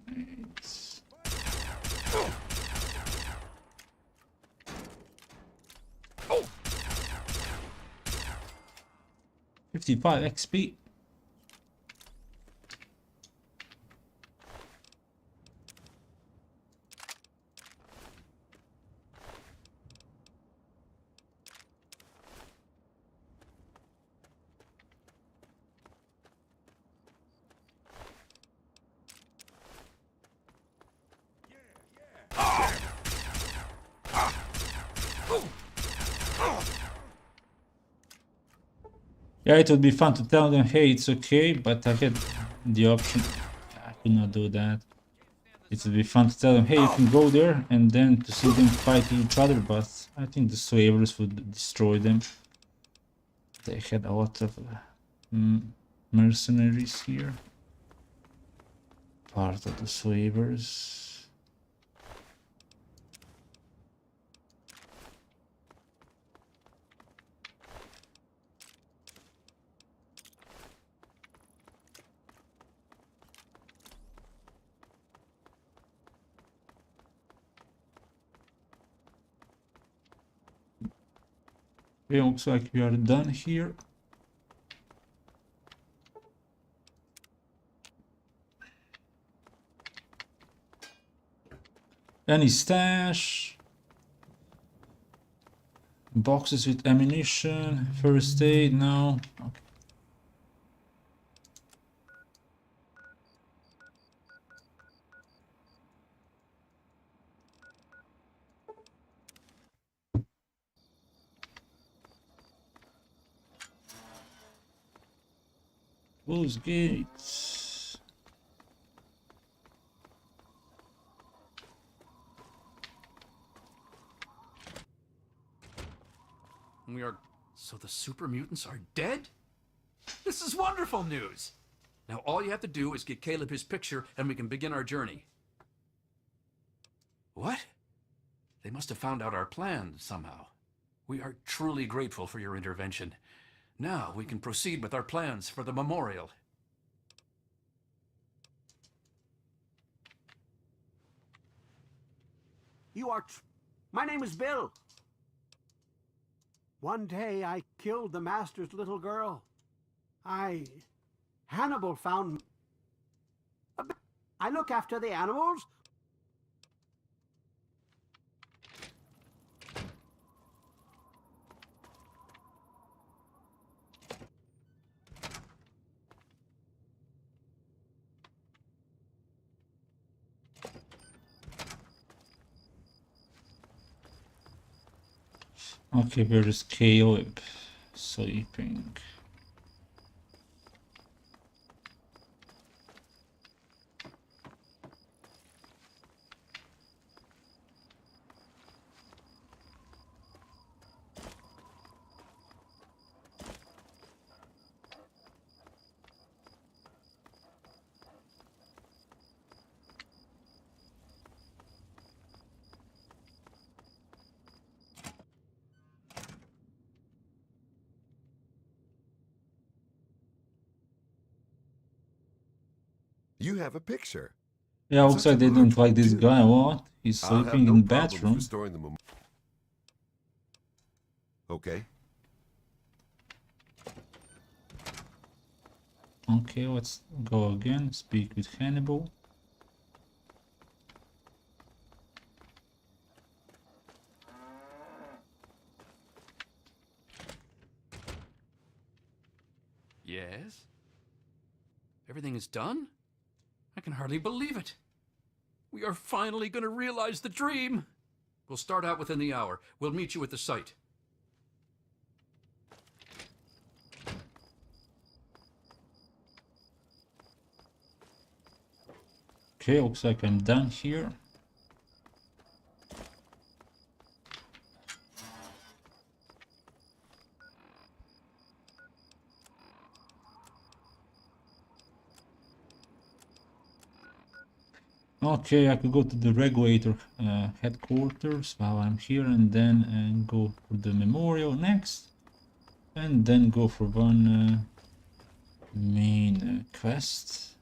Grenades. 55 XP. Yeah, it would be fun to tell them, hey, it's okay, but I had the option. I could not do that. It would be fun to tell them, hey, you can go there, and then to see them fight each other, but I think the slavers would destroy them. They had a lot of mercenaries here. Part of the slavers. It looks like we are done here. Any stash? Boxes with ammunition, first aid, no. Okay. Close gates.
We are... So the super mutants are dead? This is wonderful news! Now all you have to do is get Caleb his picture and we can begin our journey. What? They must have found out our plan somehow. We are truly grateful for your intervention. Now we can proceed with our plans for the memorial.
You are... My name is Bill. One day I killed the master's little girl. Hannibal found... I look after the animals.
Okay, where is Caleb? Sleeping.
You have a picture.
Yeah, looks like they don't like this guy a lot. He's
I'll have
sleeping
no
in the
problems
bathroom.
restoring the Okay.
Okay, let's go again. Speak with Hannibal.
Yes? Everything is done? I can hardly believe it. We are finally going to realize the dream. We'll start out within the hour. We'll meet you at the site.
Okay, looks like I'm done here. Okay, I could go to the regulator headquarters while I'm here and then go for the memorial next. And then go for one main quest.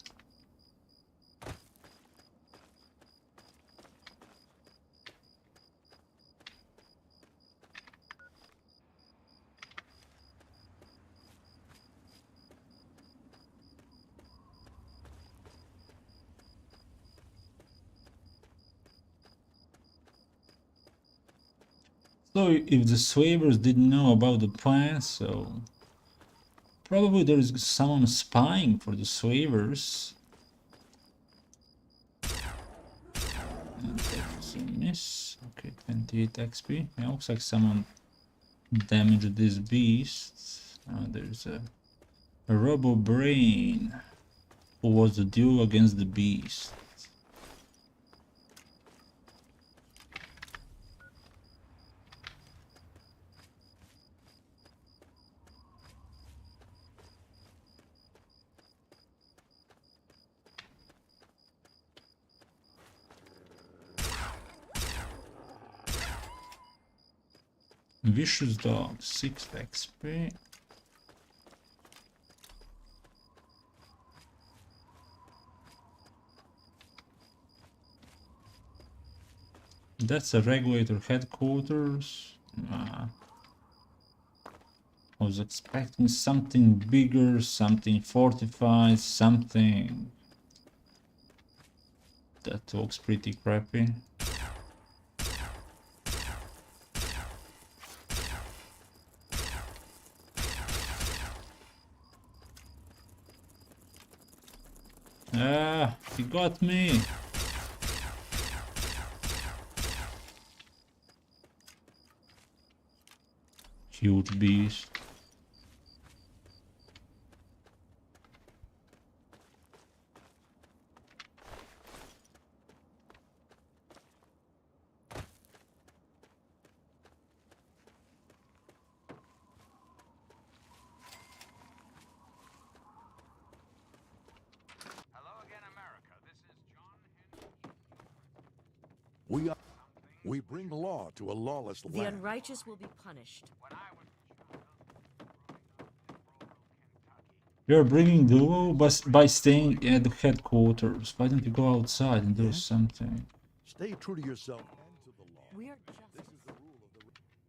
So if the slavers didn't know about the plan, so probably there is someone spying for the slavers. And that's a miss. Okay, 28 XP. It looks like someone damaged this beast. There's a Robo Brain who was the duel against the beast. Vicious Dog, 6 XP. That's a regulator headquarters. I was expecting something bigger, something fortified, something that looks pretty crappy. Ah, he got me. Huge beast.
We bring law to a lawless
The
land.
unrighteous will be punished.
You're bringing the law by staying at the headquarters. Why don't you go outside and do something?
Stay true to yourself and to the law.
We are justice.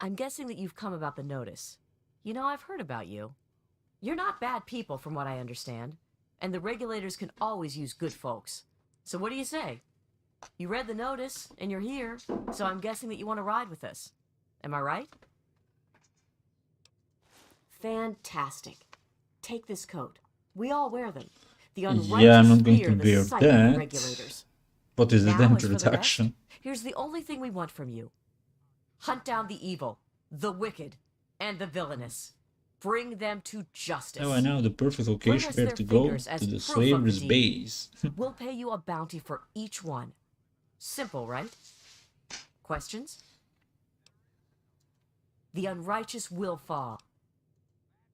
I'm guessing that you've come about the notice. You know, I've heard about you. You're not bad people from what I understand. And the regulators can always use good folks. So what do you say? You read the notice, and you're here, so I'm guessing that you want to ride with us. Am I right? Fantastic. Take this coat. We all wear them. The unrighteous
Yeah, I'm not going
fear
to
the
wear
sight of the
that.
regulators.
What is the
Now,
damn
as for the
introduction?
rest, here's the only thing we want from you. Hunt down the evil, the wicked, and the villainous. Bring them to justice.
Oh, I know the perfect
Bring
location
us
where
their
to go
fingers as
to the
proof of
slaver's
deed.
base.
We'll pay you a bounty for each one. Simple, right? Questions? The unrighteous will fall.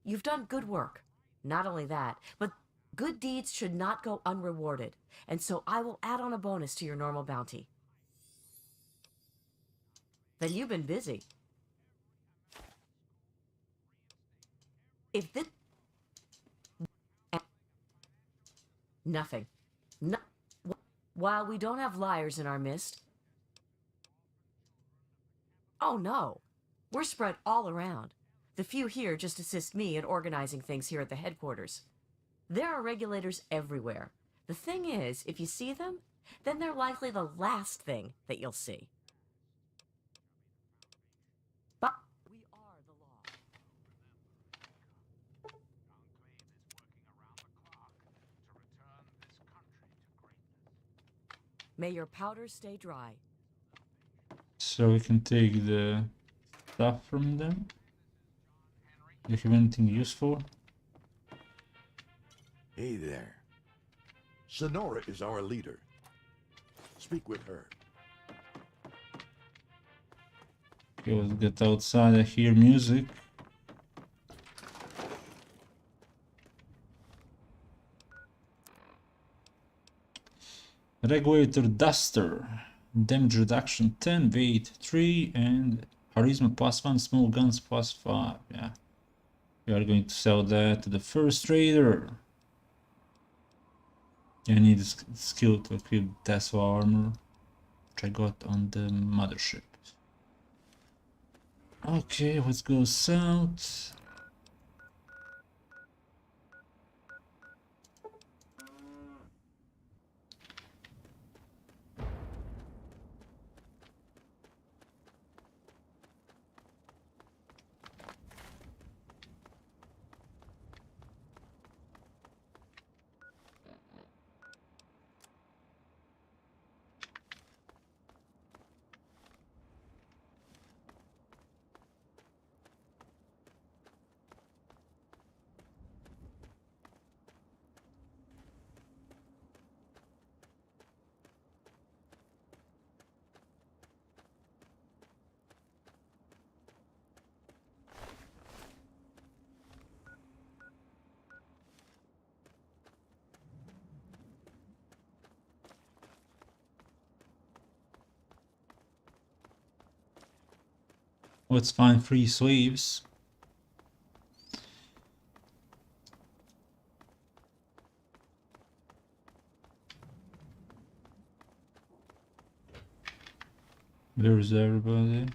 You've done good work. Not only that, but good deeds should not go unrewarded, and so I will add on a bonus to your normal bounty. Then you've been busy. If this... Nothing. No... While we don't have liars in our midst... Oh no, we're spread all around. The few here just assist me in organizing things here at the headquarters. There are regulators everywhere. The thing is, if you see them, then they're likely the last thing that you'll see. But we are the law. May your powder stay dry.
So we can take the stuff from them. Do you have anything useful?
Hey there. Sonora is our leader. Speak with her.
Okay, let's get outside. I hear music. Regulator Duster. Damage reduction 10, weight 3, and charisma +1, small guns +5. Yeah. We are going to sell that to the first trader. I need a skill to equip Tesla armor, which I got on the mothership. Okay, let's go south. Let's find 3 slaves. Where's everybody?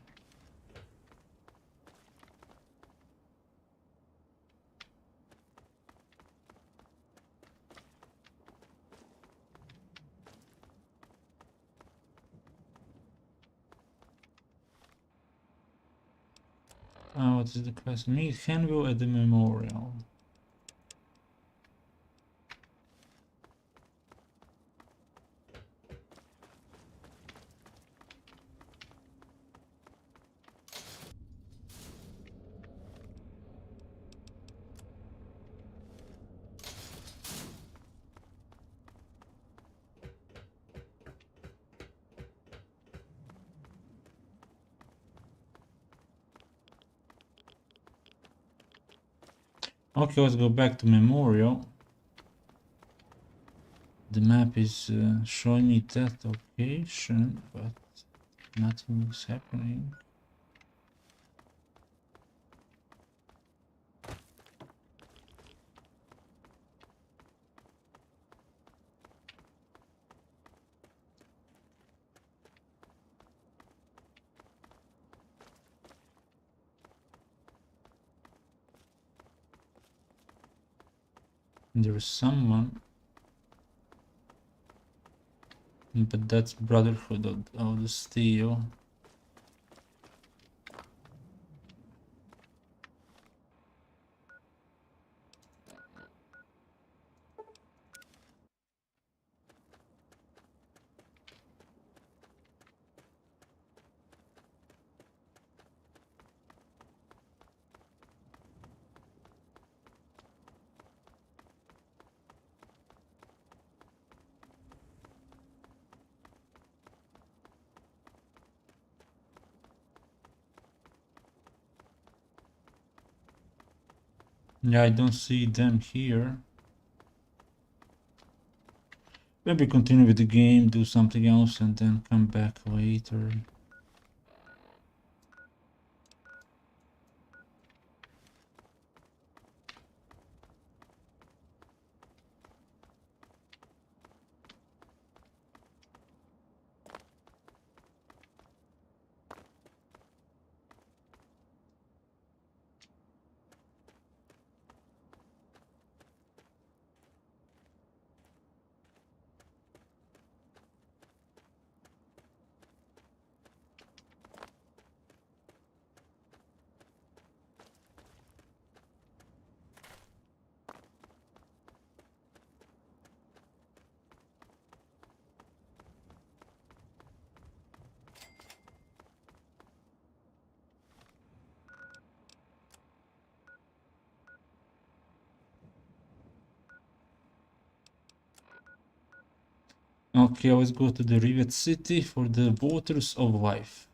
What is the quest? Meet Henville at the memorial. Okay, let's go back to memorial. The map is showing me that location, but Nothing is happening. There is someone, but that's Brotherhood of the Steel. Yeah, I don't see them here. Maybe continue with the game, do something else, and then come back later. Okay, let's go to the Rivet City for the Waters of Life.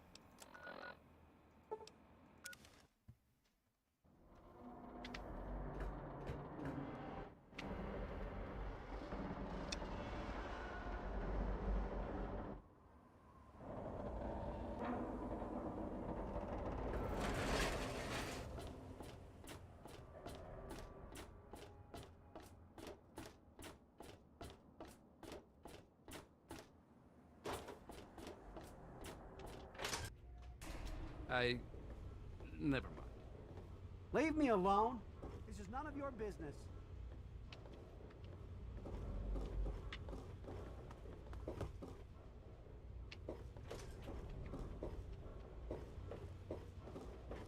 Never mind.
Leave me alone. This is none of your business.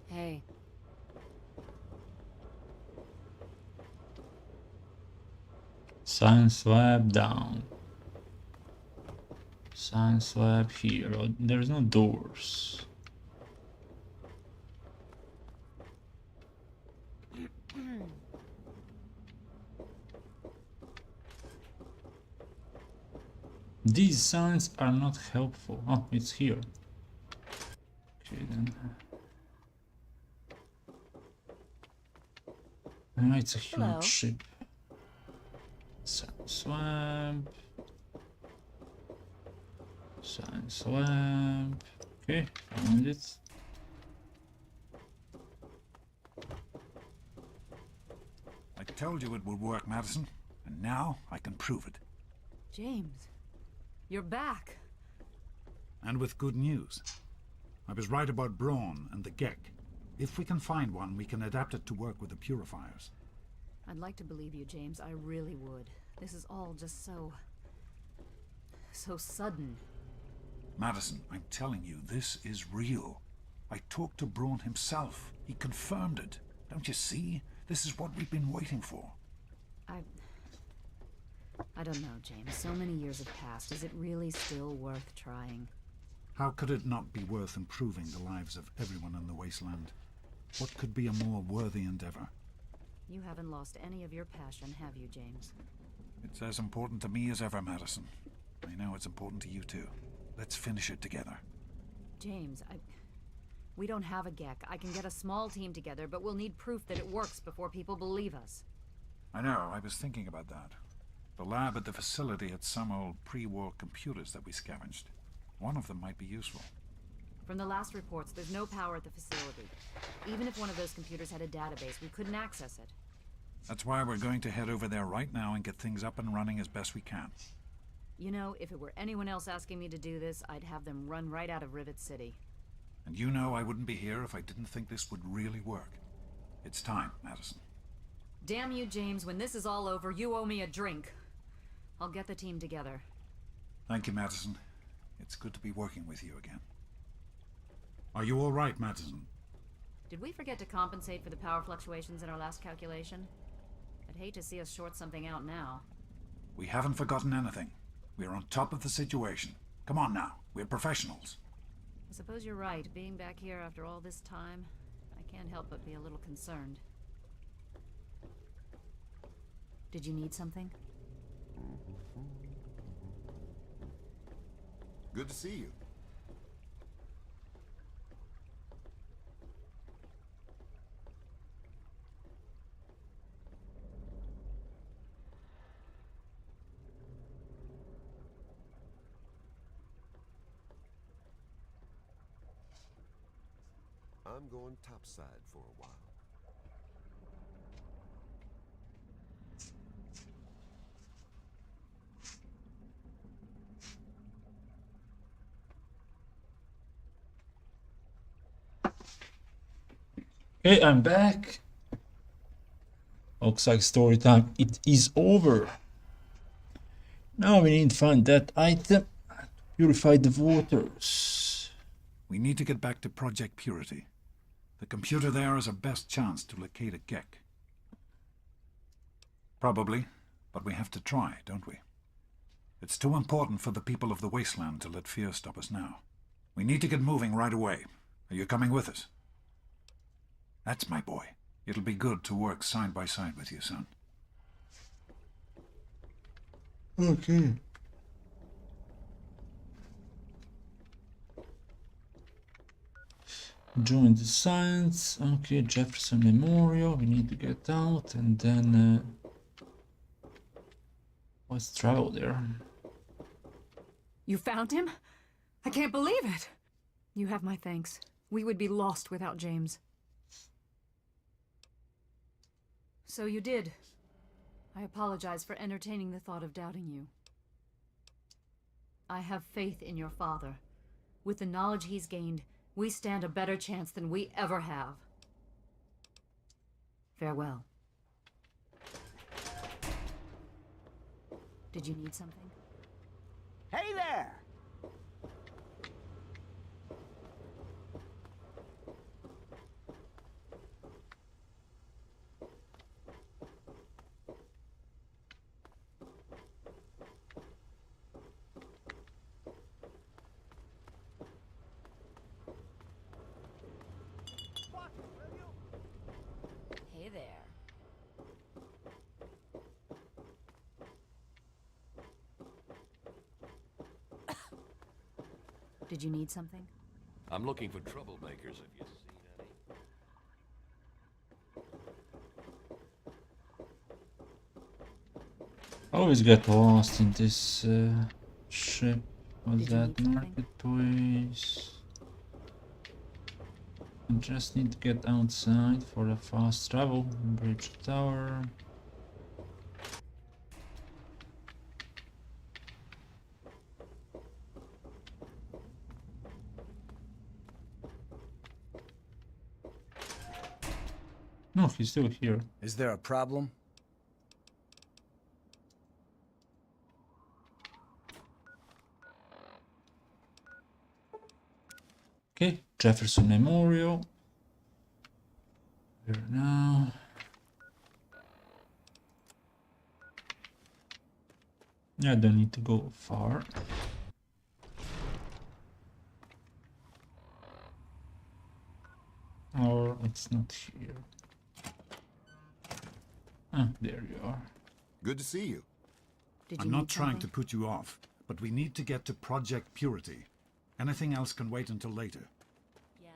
Hey.
Science lab down. Science lab here. Oh, there's no doors. These signs are not helpful. Oh, it's here. Okay then. It's a huge
Hello.
ship. Science lab. Science lab. Okay, found it.
I told you it would work, Madison, and now I can prove it.
James, you're back.
And with good news. I was right about Braun and the Gek. If we can find one, we can adapt it to work with the purifiers.
I'd like to believe you, James. I really would. This is all just so sudden.
Madison, I'm telling you, this is real. I talked to Braun himself. He confirmed it. Don't you see? This is what we've been waiting for.
I don't know, James. So many years have passed. Is it really still worth trying?
How could it not be worth improving the lives of everyone in the wasteland? What could be a more worthy endeavor?
You haven't lost any of your passion, have you, James?
It's as important to me as ever, Madison. I know it's important to you too. Let's finish it together.
James, we don't have a Gek. I can get a small team together, but we'll need proof that it works before people believe us.
I know, I was thinking about that. The lab at the facility had some old pre-war computers that we scavenged. One of them might be useful.
From the last reports, there's no power at the facility. Even if one of those computers had a database, we couldn't access it.
That's why we're going to head over there right now and get things up and running as best we can.
You know, if it were anyone else asking me to do this, I'd have them run right out of Rivet City.
And you know I wouldn't be here if I didn't think this would really work. It's time, Madison.
Damn you, James. When this is all over, you owe me a drink. I'll get the team together.
Thank you, Madison. It's good to be working with you again. Are you all right, Madison?
Did we forget to compensate for the power fluctuations in our last calculation? I'd hate to see us short something out now.
We haven't forgotten anything. We're on top of the situation. Come on now, we're professionals.
I suppose you're right. Being back here after all this time, I can't help but be a little concerned. Did you need something?
Good to see you. I'm going topside for a while.
Okay, I'm back. Looks like story time. It is over. Now we need to find that item. Purify the waters.
We need to get back to Project Purity. The computer there is our best chance to locate a Gek. Probably, but we have to try, don't we? It's too important for the people of the wasteland to let fear stop us now. We need to get moving right away. Are you coming with us? That's my boy. It'll be good to work side by side with you, son.
Okay. Join the science. Okay, Jefferson Memorial. We need to get out and then let's travel there.
You found him? I can't believe it. You have my thanks. We would be lost without James. So you did. I apologize for entertaining the thought of doubting you. I have faith in your father. With the knowledge he's gained, we stand a better chance than we ever have. Farewell. Did you need something?
Hey there!
Hey there.
Did you need something?
I'm looking for troublemakers. Have you seen any?
Always get lost in this ship. What's that? Marketplace. I just need to get outside for a fast travel. Bridge tower. No, he's still here.
Is there a problem?
Okay, Jefferson Memorial. Here now. Yeah, I don't need to go far. Or it's not here. Ah, there you are.
Good to see you.
I'm not trying to put you off, but we need to get to Project Purity. Anything else can wait until later.
Yes.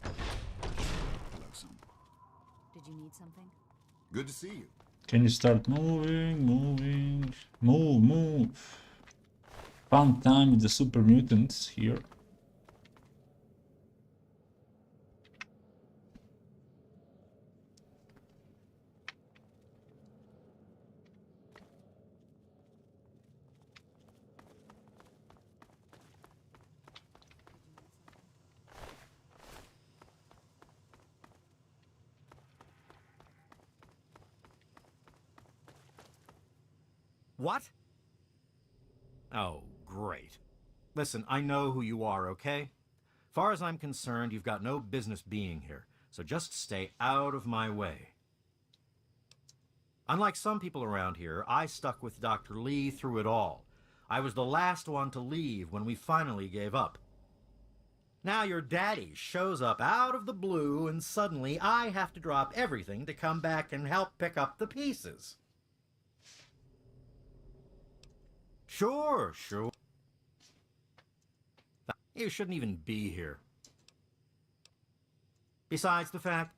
Hello, son.
Did you need something?
Good to see you.
Can you start moving? Move. fun time with the super mutants here.
What? Oh, great. Listen, I know who you are, okay? Far as I'm concerned, you've got no business being here, so just stay out of my way. Unlike some people around here, I stuck with Dr. Lee through it all. I was the last one to leave when we finally gave up. Now your daddy shows up out of the blue and suddenly I have to drop everything to come back and help pick up the pieces. Sure. You shouldn't even be here. Besides the fact,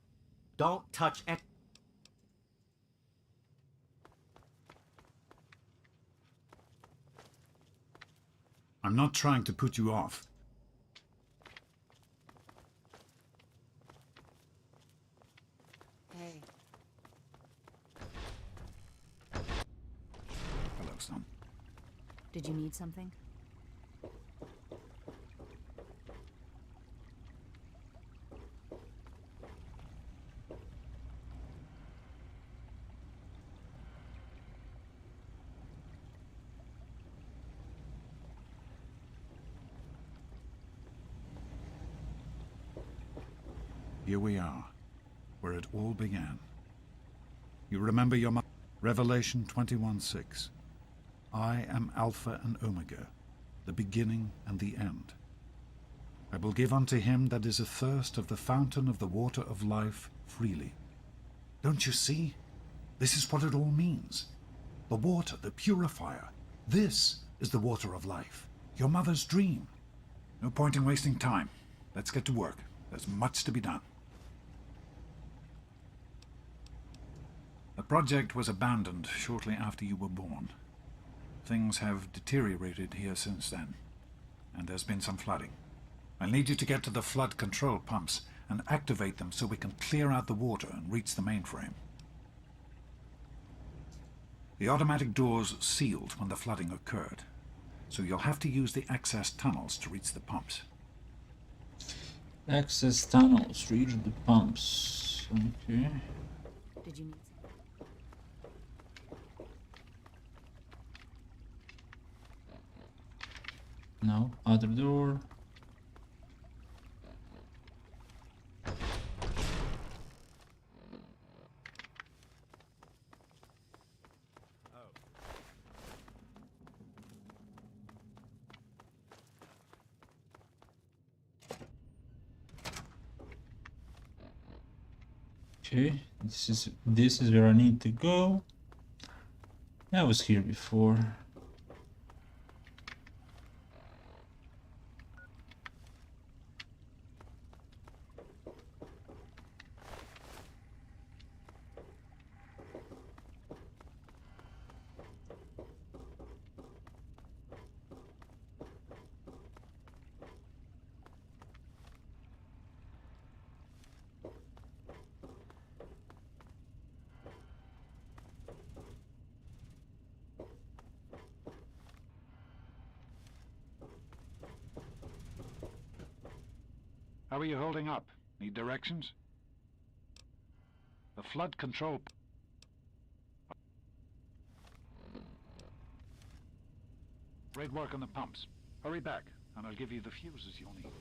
don't touch it.
I'm not trying to put you off.
Hey.
Hello, son.
Did you need something?
Here we are, where it all began. You remember your Revelation 21:6. I am Alpha and Omega, the beginning and the end. I will give unto him that is athirst of the fountain of the water of life freely. Don't you see? This is what it all means. The water, the purifier. This is the water of life. Your mother's dream. No point in wasting time. Let's get to work. There's much to be done. The project was abandoned shortly after you were born. Things have deteriorated here since then, and there's been some flooding. I'll need you to get to the flood control pumps and activate them so we can clear out the water and reach the mainframe. The automatic doors sealed when the flooding occurred, so you'll have to use the access tunnels to reach the pumps.
Access tunnels, reach the pumps. Okay.
Did you need
No, other door. Okay, this is where I need to go. I was here before.
How are you holding up? Need directions? The flood control... Great work on the pumps. Hurry back, and I'll give you the fuses you'll need.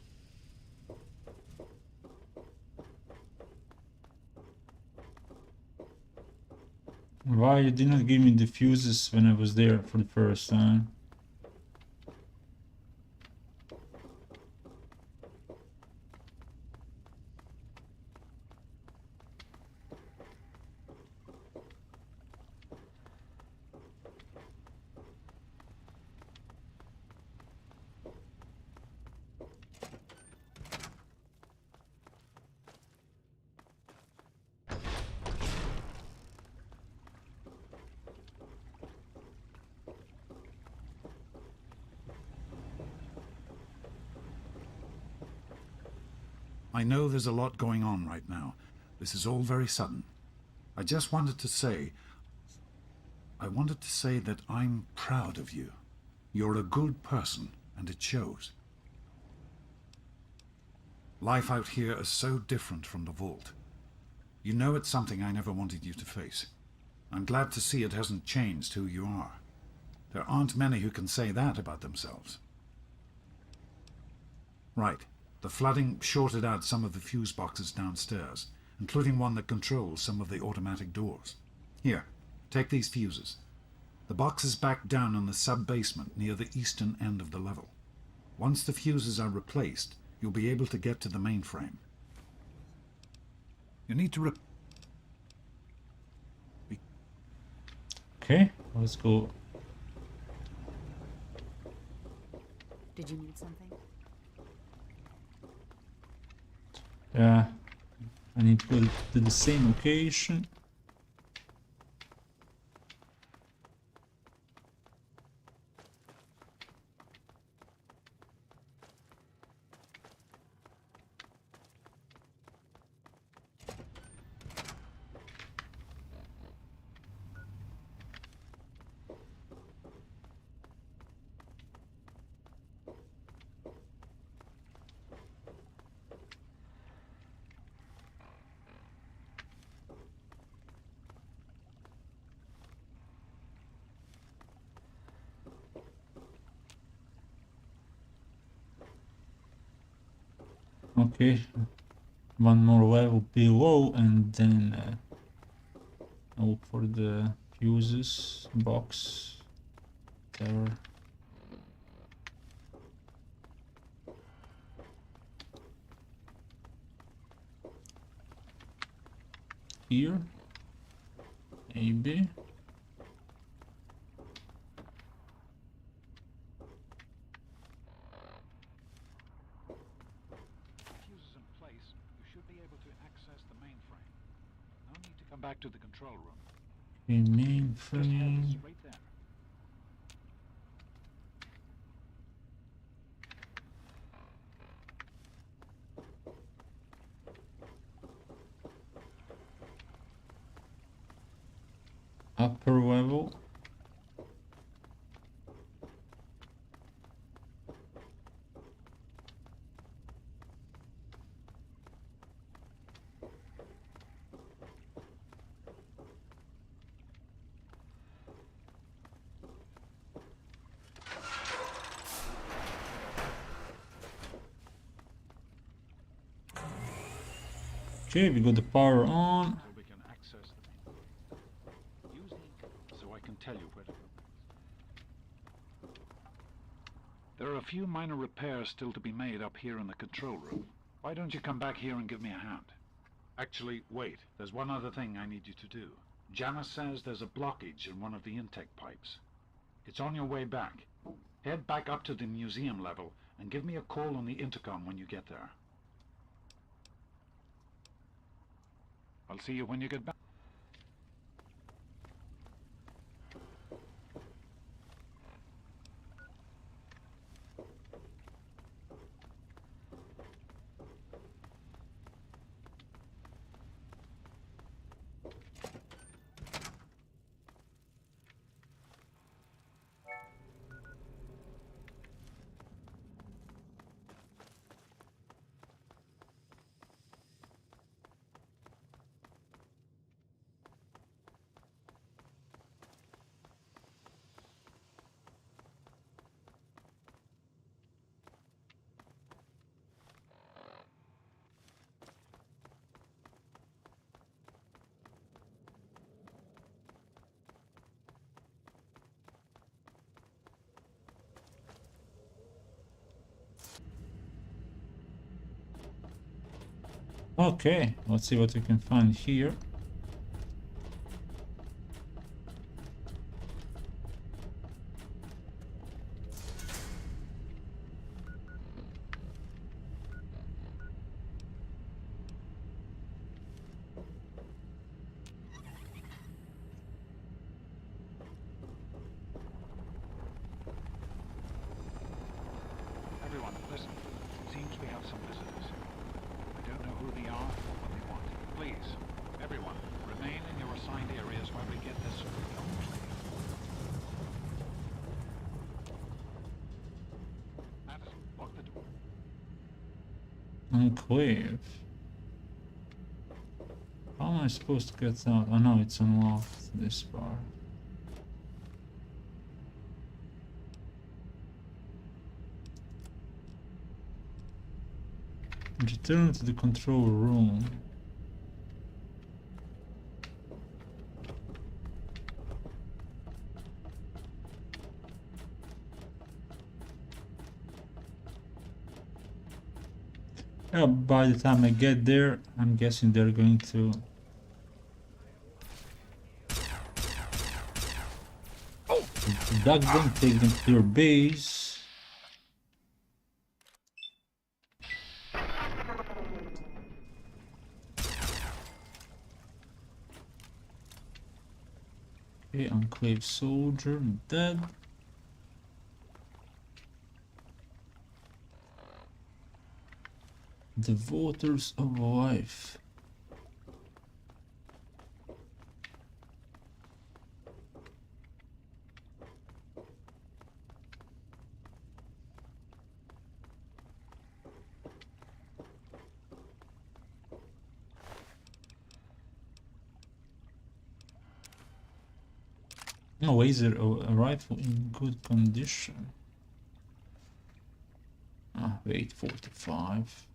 Why you did not give me the fuses when I was there for the first time?
I know there's a lot going on right now. This is all very sudden. I just wanted to say... I wanted to say that I'm proud of you. You're a good person, and it shows. Life out here is so different from the vault. You know it's something I never wanted you to face. I'm glad to see it hasn't changed who you are. There aren't many who can say that about themselves. Right. The flooding shorted out some of the fuse boxes downstairs, including one that controls some of the automatic doors. Here, take these fuses. The box is back down in the sub-basement near the eastern end of the level. Once the fuses are replaced, you'll be able to get to the mainframe. You need to
Okay, let's go.
Did you need something?
Yeah, I need to go to the same location. Okay, one more level below, and then I'll look for the fuses box there. Here, maybe.
back to the control room.
Mainframe.
Right there.
Upper level. Okay, we got the power on.
So we can access the main. Use ink so I can tell you where to go. There are a few minor repairs still to be made up here in the control room. Why don't you come back here and give me a hand? Actually, wait. There's one other thing I need you to do. Janice says there's a blockage in one of the intake pipes. It's on your way back. Head back up to the museum level and give me a call on the intercom when you get there. I'll see you when you get back.
Okay, let's see what we can find here.
Everyone, listen. Seems we have some visitors. I
Enclave. How am I supposed to get out? Oh no, it's unlocked, this part. Return to the control room. By the time I get there, I'm guessing they're going to abduct them, take them to their base. Okay, Enclave soldier dead. The Voters of Life. No, is it a rifle in good condition? Ah, wait, 45.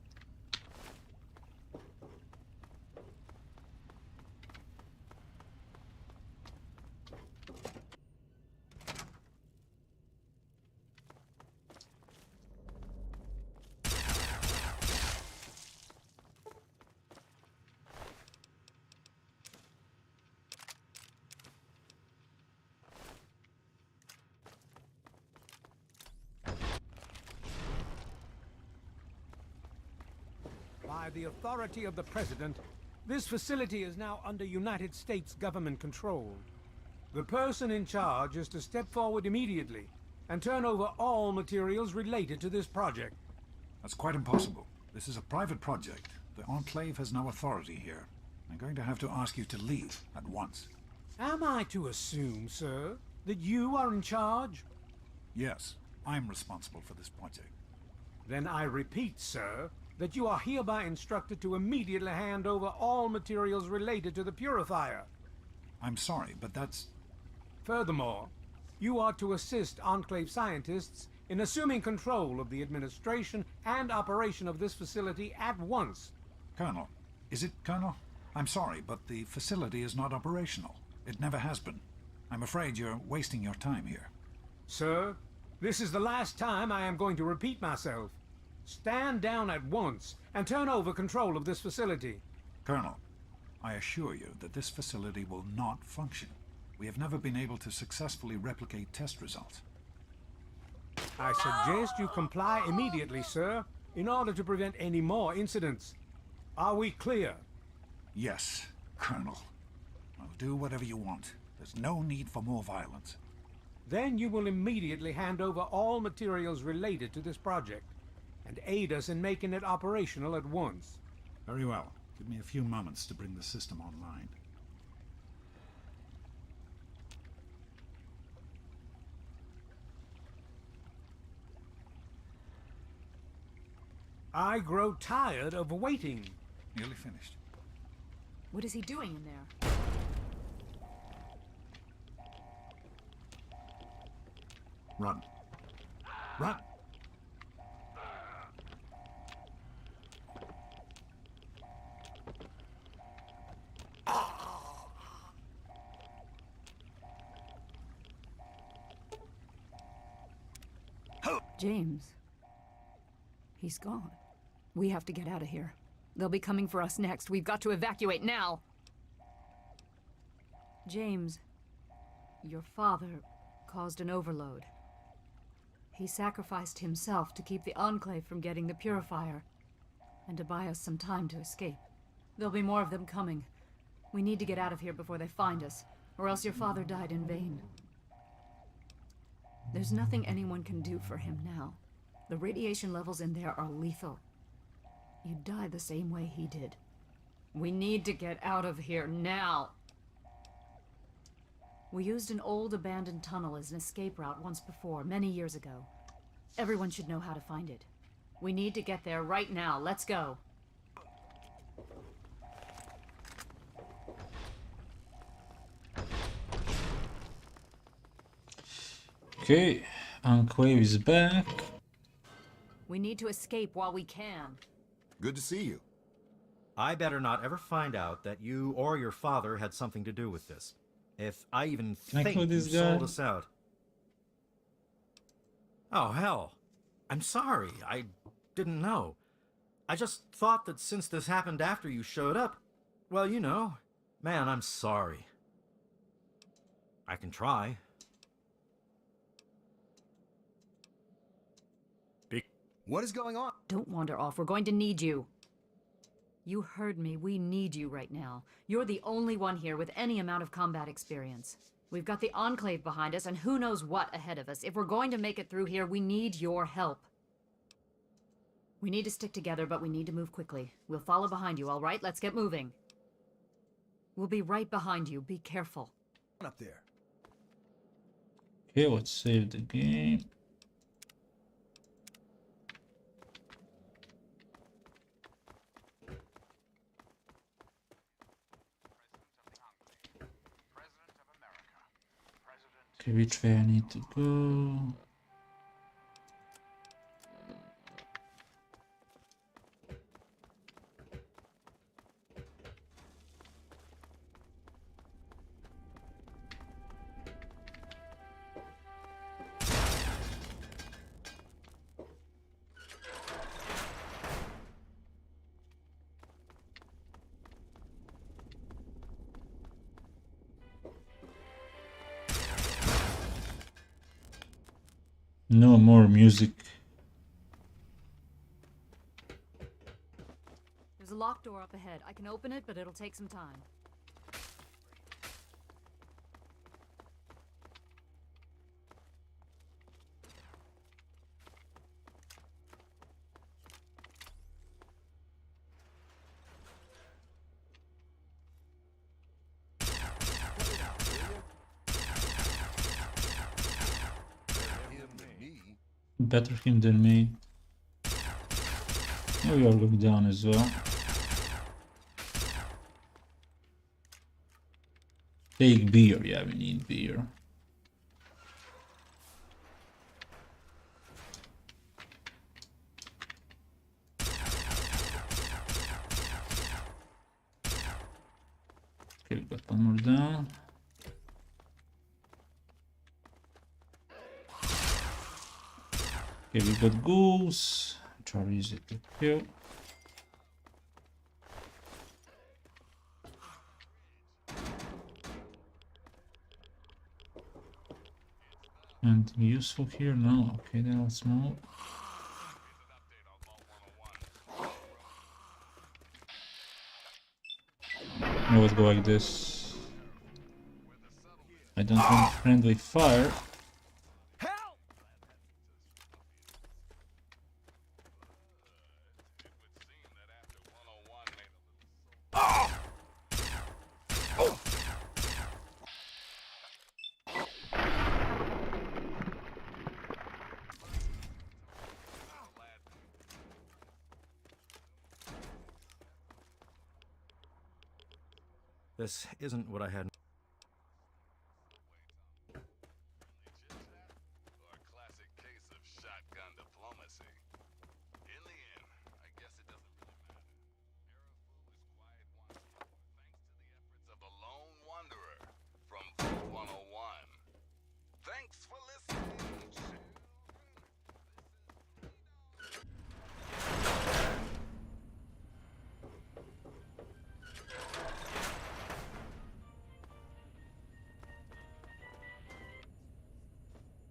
By the authority of the President, this facility is now under United States government control. The person in charge is to step forward immediately and turn over all materials related to this project.
That's quite impossible. This is a private project. The Enclave has no authority here. I'm going to have to ask you to leave at once.
Am I to assume, sir, that you are in charge?
Yes, I'm responsible for this project.
Then I repeat, sir, that you are hereby instructed to immediately hand over all materials related to the purifier.
I'm sorry, but that's...
Furthermore, you are to assist Enclave scientists in assuming control of the administration and operation of this facility at once.
Colonel, is it Colonel? I'm sorry, but the facility is not operational. It never has been. I'm afraid you're wasting your time here.
Sir, this is the last time I am going to repeat myself. Stand down at once and turn over control of this facility.
Colonel, I assure you that this facility will not function. We have never been able to successfully replicate test results.
I suggest you comply immediately, sir, in order to prevent any more incidents. Are we clear?
Yes, Colonel. I'll do whatever you want. There's no need for more violence.
Then you will immediately hand over all materials related to this project and aid us in making it operational at once.
Very well. Give me a few moments to bring the system online.
I grow tired of waiting.
Nearly finished.
What is he doing in there?
Run. Run!
James. He's gone. We have to get out of here. They'll be coming for us next. We've got to evacuate now. James, your father caused an overload. He sacrificed himself to keep the Enclave from getting the purifier and to buy us some time to escape. There'll be more of them coming. We need to get out of here before they find us, or else your father died in vain. There's nothing anyone can do for him now. The radiation levels in there are lethal. You'd die the same way he did. We need to get out of here now. We used an old abandoned tunnel as an escape route once before, many years ago. Everyone should know how to find it. We need to get there right now. Let's go.
Okay, Enclave is back.
We need to escape while we can.
Good to see you.
I better not ever find out that you or your father had something to do with this. If I even think you sold us out. Oh, hell. I'm sorry. I didn't know. I just thought that since this happened after you showed up, well, you know, man, I'm sorry. I can try.
What is going on?
Don't wander off. We're going to need you. You heard me. We need you right now. You're the only one here with any amount of combat experience. We've got the Enclave behind us, and who knows what ahead of us. If we're going to make it through here, we need your help. We need to stick together, but we need to move quickly. We'll follow behind you, all right? Let's get moving. We'll be right behind you. Be careful.
Up there.
Okay, let's save the game. Okay, which way I need to go? No more music.
There's a locked door up ahead. I can open it, but it'll take some time.
Better him than me. Oh, you're going down as well. Take beer. Yeah, we need beer. Okay, we got one more down. Okay, we got ghouls. Try to use it to kill. Anything useful here? No. Okay, then let's move. I would go like this. I don't want friendly fire.
This isn't what I had.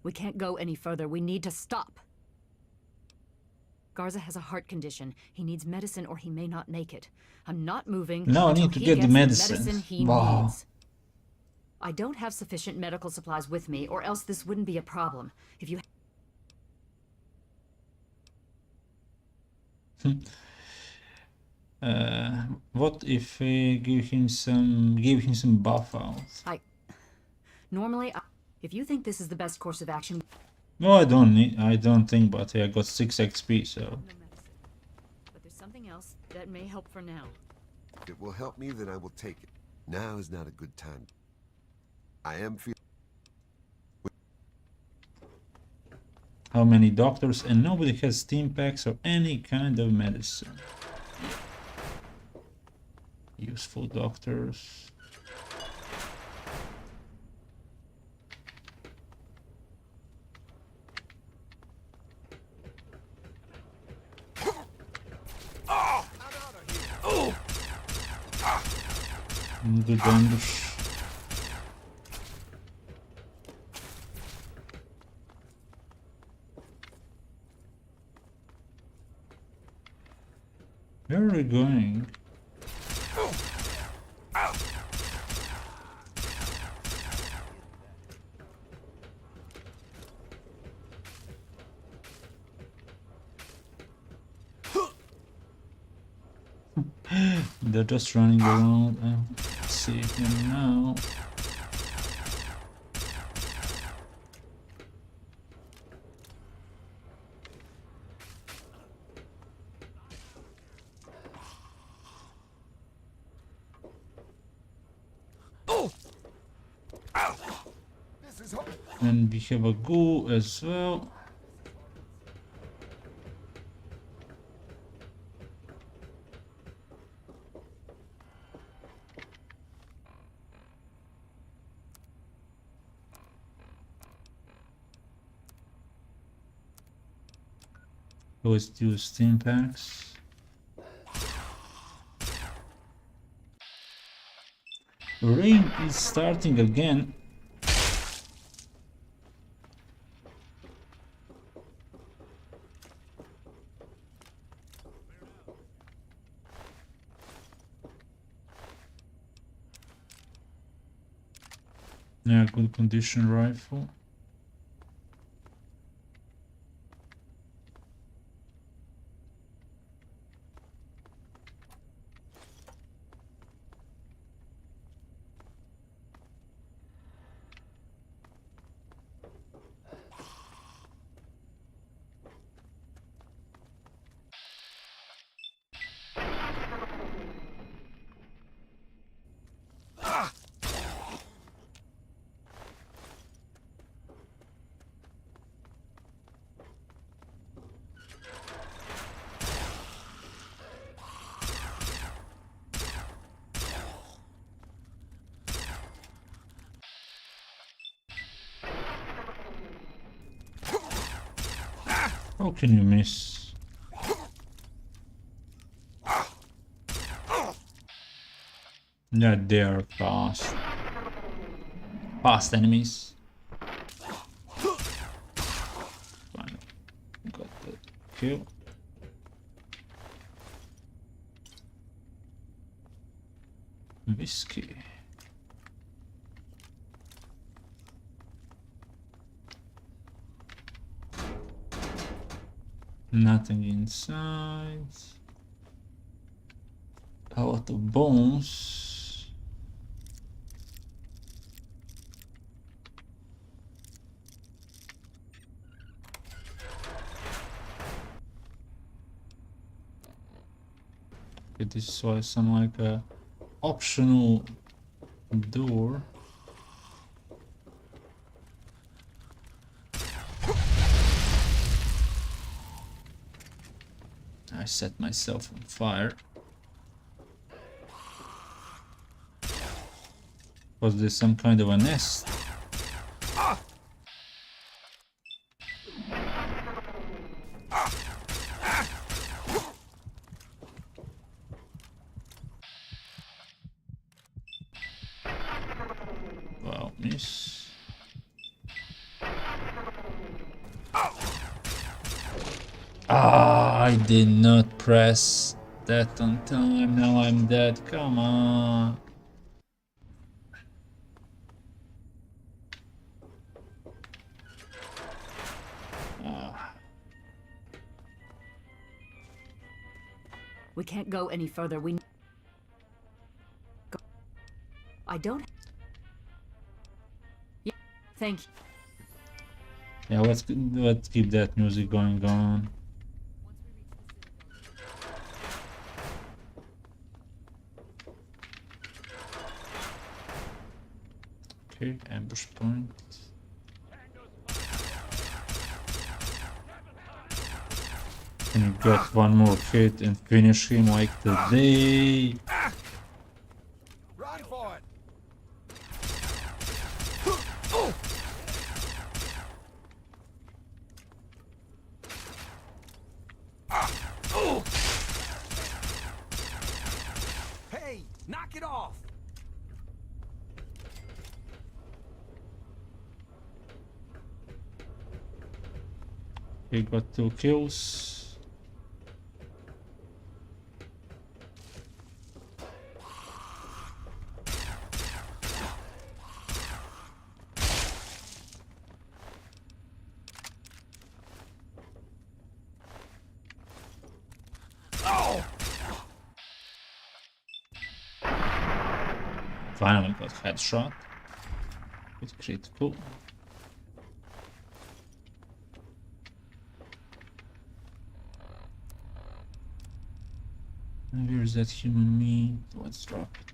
We can't go any further. We need to stop. Garza has a heart condition. He needs medicine or he may not make it. I'm not moving.
No, I need to get the medicine.
He needs. I don't have sufficient medical supplies with me, or else this wouldn't be a problem. If you
what if we give him some buff out?
Normally, if you think this is the best course of action...
No, I don't think, but I got 6 XP, so...
else that may help for now.
If it will help me, then I will take it. Now is not a good time. I am feeling...
How many doctors? And nobody has steam packs or any kind of medicine. Useful doctors. Good damage. Where are we going? They're just running around. Let's see him now. And we have a ghoul as well. Let's do steam packs. Rain is starting again. Yeah, good condition rifle. How can you miss? Yeah, they are fast. Fast enemies. Fine. Got the kill. Whiskey. Nothing inside. A lot of bones. Okay, this is why some like a optional door. I set myself on fire. Was there some kind of a nest? Wow, miss. Ah, I did not press that on time. Now I'm dead. Come on.
We can't go any further. We go. I don't. Yeah, thank you.
Yeah, let's keep that music going on. Okay, ambush point. Can you get one more hit and finish him like today?
Run for it! Hey, knock it off!
He got 2 kills. Finally got headshot. It's critical. And where's that human meat? Let's drop it.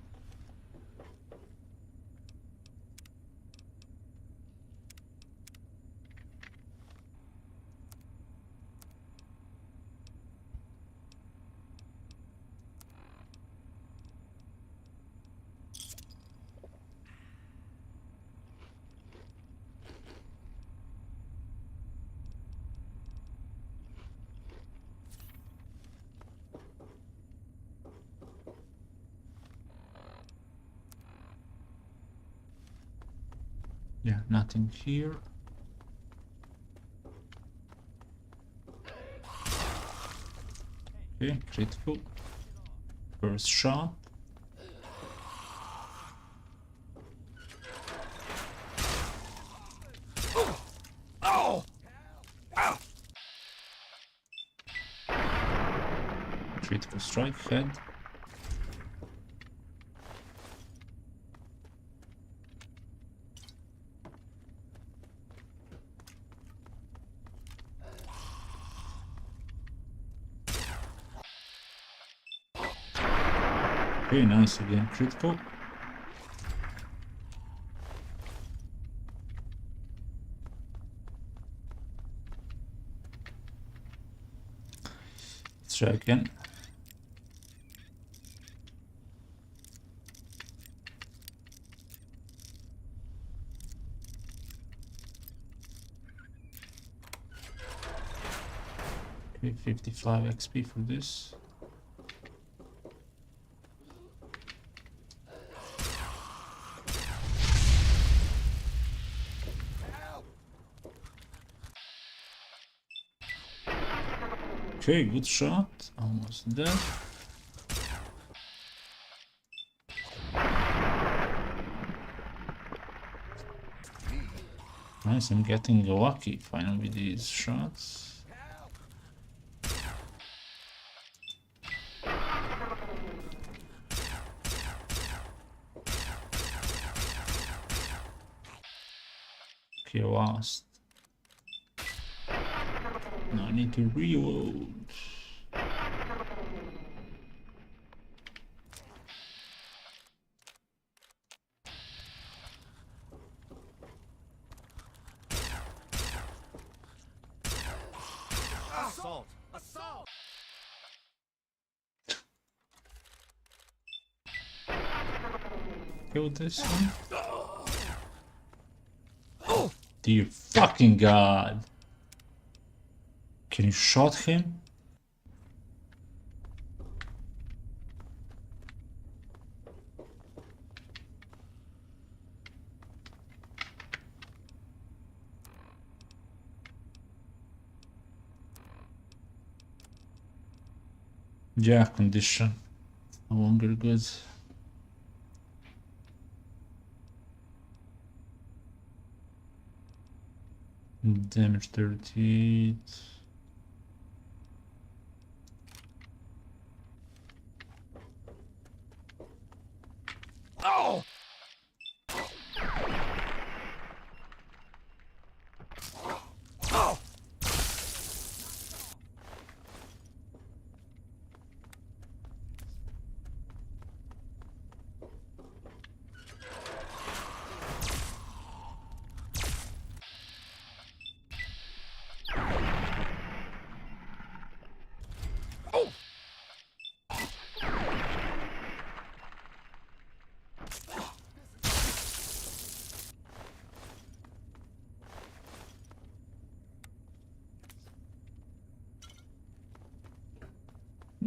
Yeah, nothing here. Okay, critical. First shot.
Oh! Ow!
Critical strike, head. Okay, nice again, critical. Let's try again. Okay, 55 XP for this. Okay, good shot. Almost dead. Nice, I'm getting lucky finally with these shots. Okay, last. Now I need to reload.
Assault! Assault!
Kill this one. Dear fucking god. Can you shot him? Yeah, condition no longer good. Damage 38.
Oh! Oh!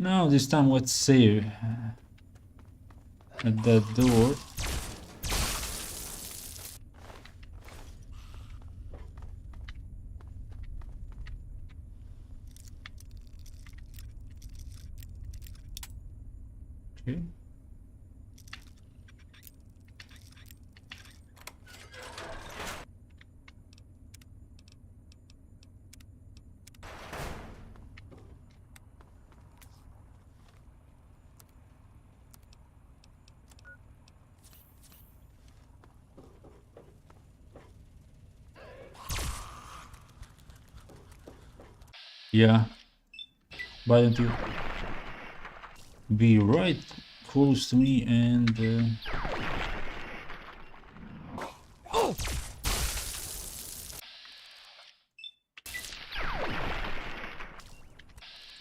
Now this time let's save at that door. Okay. Yeah. Why don't you be right close to me and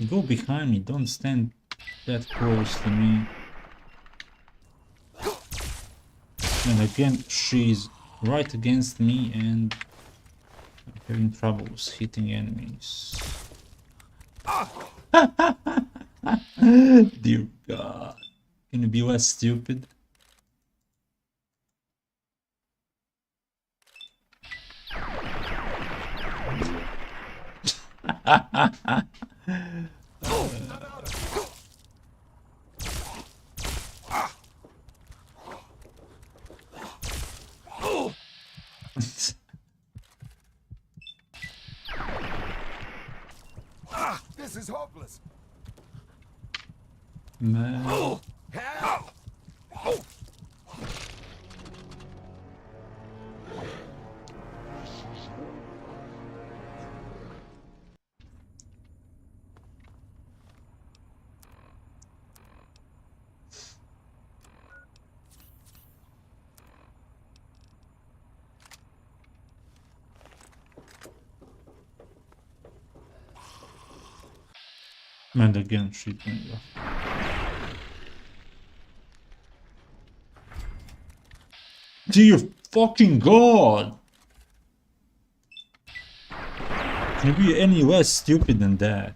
go behind me, don't stand that close to me. And again, she's right against me and I'm having troubles hitting enemies. Dear God, can you be less stupid?
This is hopeless.
Man.
Help!
And again, shit me. Dear fucking God! Can you be any less stupid than that?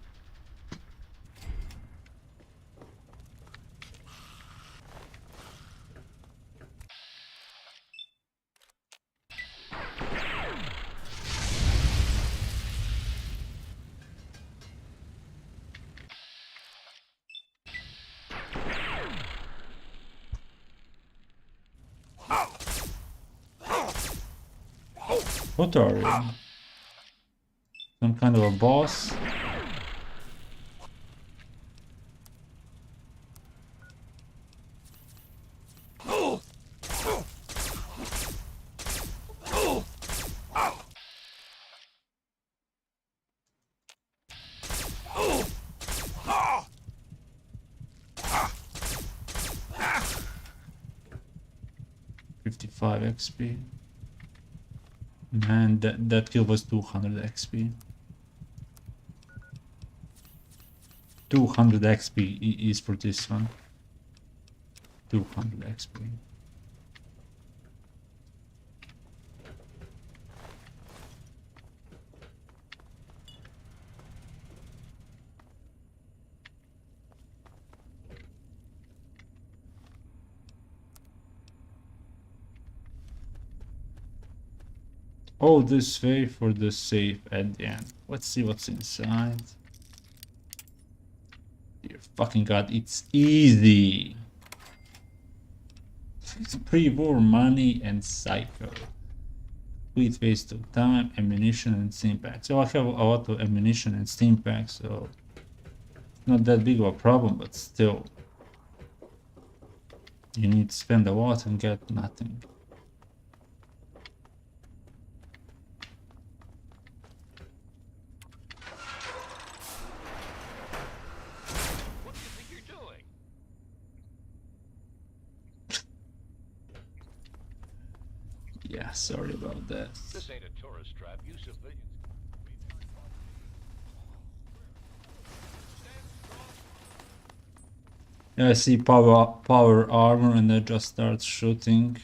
What are you? Some kind of a boss? $55 XP. Man, that kill was 200 XP. 200 XP is for this one. 200 XP. Oh, this way for the safe at the end. Let's see what's inside. Dear fucking God, it's easy. It's pre-war money and psycho. Complete waste of time, ammunition and steam packs. So I have a lot of ammunition and steam packs, so not that big of a problem, but still. You need to spend a lot and get nothing. Yeah, sorry about that.
This ain't a tourist trap. You civilians.
Yeah, I see power armor and I just start shooting.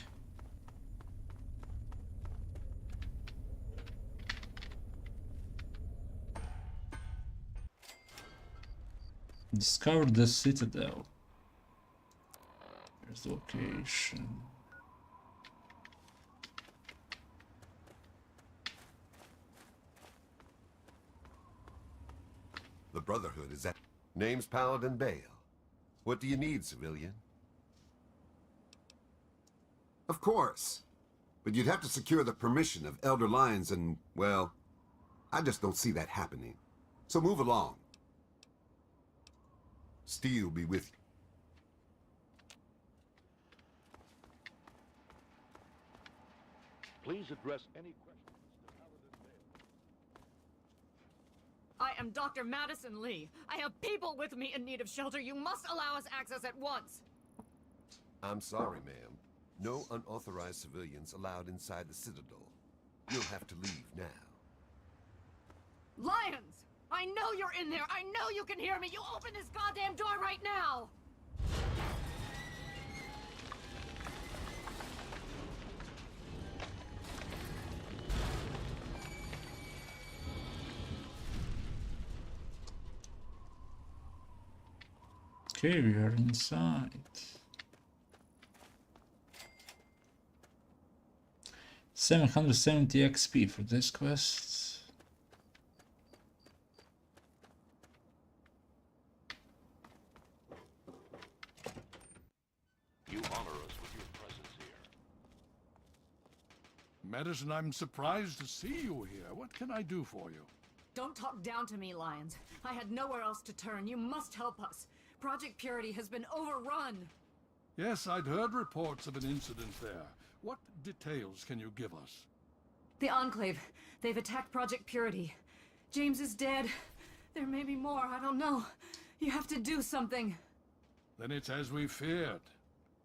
Discover the citadel. Here's the location.
The Brotherhood is at... Name's Paladin Bale. What do you need, civilian? Of course. But you'd have to secure the permission of Elder Lyons and, well, I just don't see that happening. So move along. Steel will be with you.
Please address any questions to Paladin Bale.
I am Dr. Madison Lee. I have people with me in need of shelter. You must allow us access at once.
I'm sorry, ma'am. No unauthorized civilians allowed inside the Citadel. You'll have to leave now.
Lions! I know you're in there! I know you can hear me! You open this goddamn door right now!
Okay, we are inside. 770 XP for this quest.
You honor us with your presence here.
Madison, I'm surprised to see you here. What can I do for you?
Don't talk down to me, Lions. I had nowhere else to turn. You must help us. Project Purity has been overrun.
Yes, I'd heard reports of an incident there. What details can you give us?
The Enclave. They've attacked Project Purity. James is dead. There may be more. I don't know. You have to do something.
Then it's as we feared.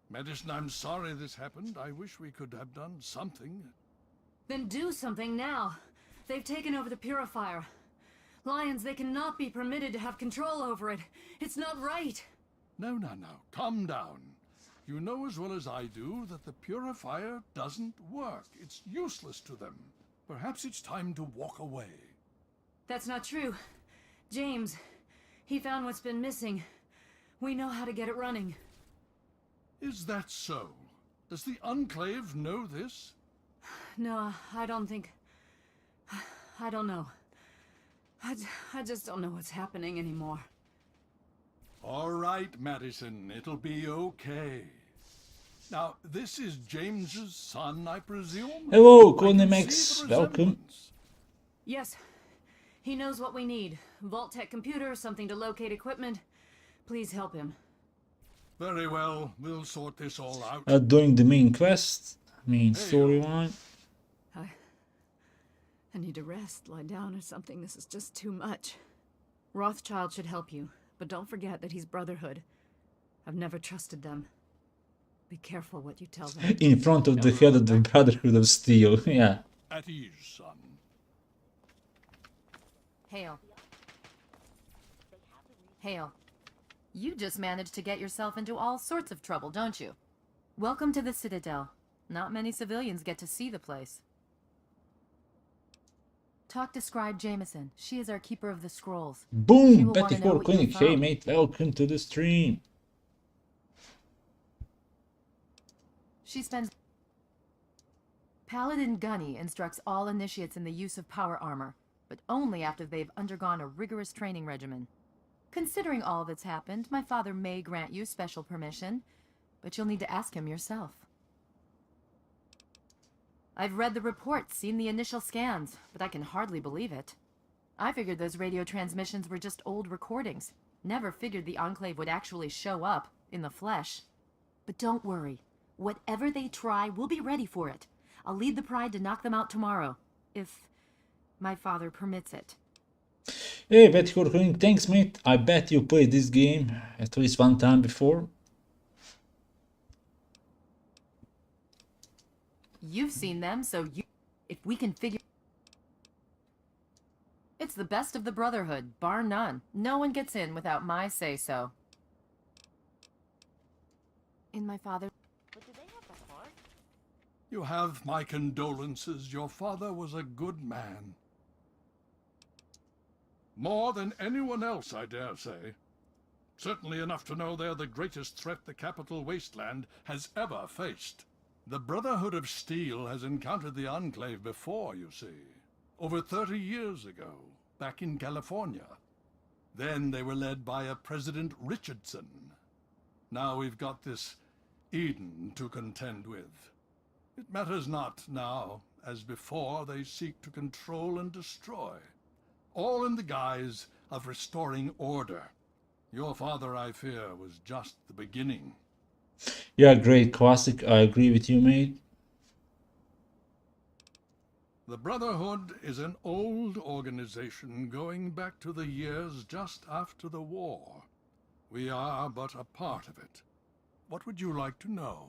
Madison, I'm sorry this happened. I wish we could have done something.
Then do something now. They've taken over the Purifier. Lions, they cannot be permitted to have control over it. It's not right.
No. Calm down. You know as well as I do that the Purifier doesn't work. It's useless to them. Perhaps it's time to walk away.
That's not true. James, he found what's been missing. We know how to get it running.
Is that so? Does the Enclave know this?
No, I don't think... I don't know. I just don't know what's happening anymore.
All right, Madison, it'll be okay. Now, this is James's son, I presume?
Hello, Codemex. Welcome.
Yes. He knows what we need. Vault-Tec computer, something to locate equipment. Please help him.
Very well. We'll sort this all out.
Doing the main quest, main storyline.
I need to rest, lie down or something. This is just too much. Rothschild should help you, but don't forget that he's Brotherhood. I've never trusted them. Be careful what you tell them.
In front of the head of the Brotherhood of Steel, yeah.
At ease, son.
Hale. Hale. You just managed to get yourself into all sorts of trouble, don't you? Welcome to the Citadel. Not many civilians get to see the place. Talk to Scribe Jameson. She is our keeper of the scrolls.
Boom! Betty for Clinic. Hey mate, welcome to the stream.
She spends... Paladin Gunny instructs all initiates in the use of power armor, but only after they've undergone a rigorous training regimen. Considering all that's happened, my father may grant you special permission, but you'll need to ask him yourself. I've read the reports, seen the initial scans, but I can hardly believe it. I figured those radio transmissions were just old recordings. Never figured the Enclave would actually show up, in the flesh. But don't worry. Whatever they try, we'll be ready for it. I'll lead the Pride to knock them out tomorrow, if my father permits it.
Hey, Betty for Clinic, thanks mate. I bet you played this game at least one time before.
You've seen them, so you... If we can figure... It's the best of the Brotherhood, bar none. No one gets in without my say-so. In my father...
But do they have the heart?
You have my condolences. Your father was a good man. More than anyone else, I dare say. Certainly enough to know they're the greatest threat the capital wasteland has ever faced. The Brotherhood of Steel has encountered the Enclave before, you see. Over 30 years ago, back in California. Then they were led by a President Richardson. Now we've got this Eden to contend with. It matters not now, as before they seek to control and destroy. All in the guise of restoring order. Your father, I fear, was just the beginning.
Yeah, great classic. I agree with you, mate.
The Brotherhood is an old organization going back to the years just after the war. We are but a part of it. What would you like to know?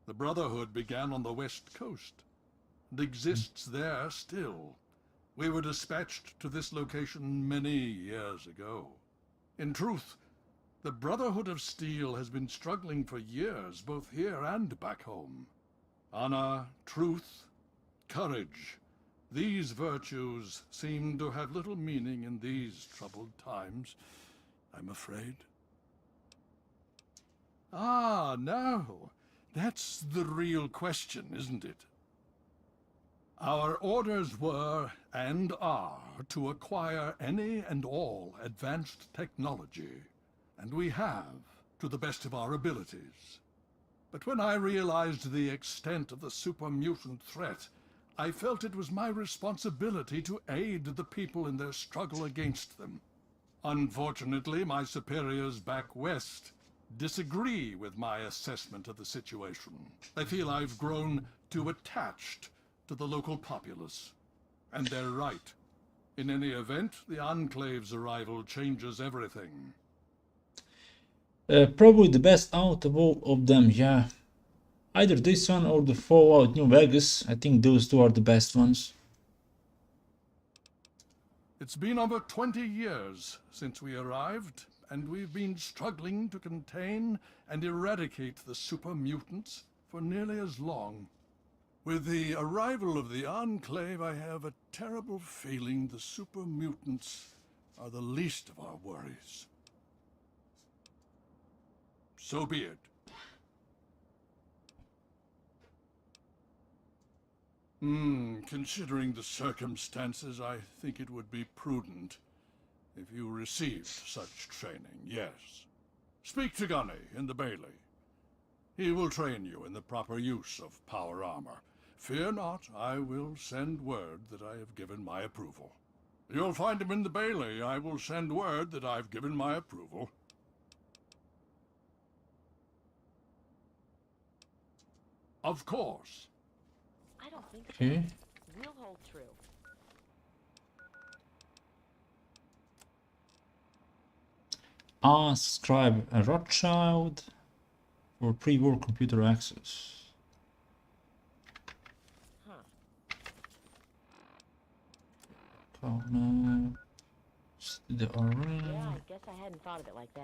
The Brotherhood began on the West Coast and exists there still. We were dispatched to this location many years ago. In truth, the Brotherhood of Steel has been struggling for years, both here and back home. Honor, truth, courage. These virtues seem to have little meaning in these troubled times, I'm afraid. Ah, no. That's the real question, isn't it? Our orders were, and are, to acquire any and all advanced technology, and we have, to the best of our abilities. But when I realized the extent of the super-mutant threat, I felt it was my responsibility to aid the people in their struggle against them. Unfortunately, my superiors back west disagree with my assessment of the situation. They feel I've grown too attached to the local populace. And they're right. In any event, the Enclave's arrival changes everything.
Probably the best out of all of them, yeah. Either this one or the Fallout New Vegas. I think those two are the best ones.
It's been over 20 years since we arrived, and we've been struggling to contain and eradicate the super mutants for nearly as long. With the arrival of the Enclave, I have a terrible feeling the super mutants are the least of our worries. So be it. Considering the circumstances, I think it would be prudent if you received such training, yes. Speak to Gunny in the Bailey. He will train you in the proper use of power armor. Fear not, I will send word that I have given my approval. You'll find him in the Bailey. I will send word that I've given my approval. Of course.
I don't think
Okay.
so. We'll hold true.
Ask Scribe Rothschild for pre-war computer access. Karna, the array.
Yeah, I guess I hadn't thought of it like that.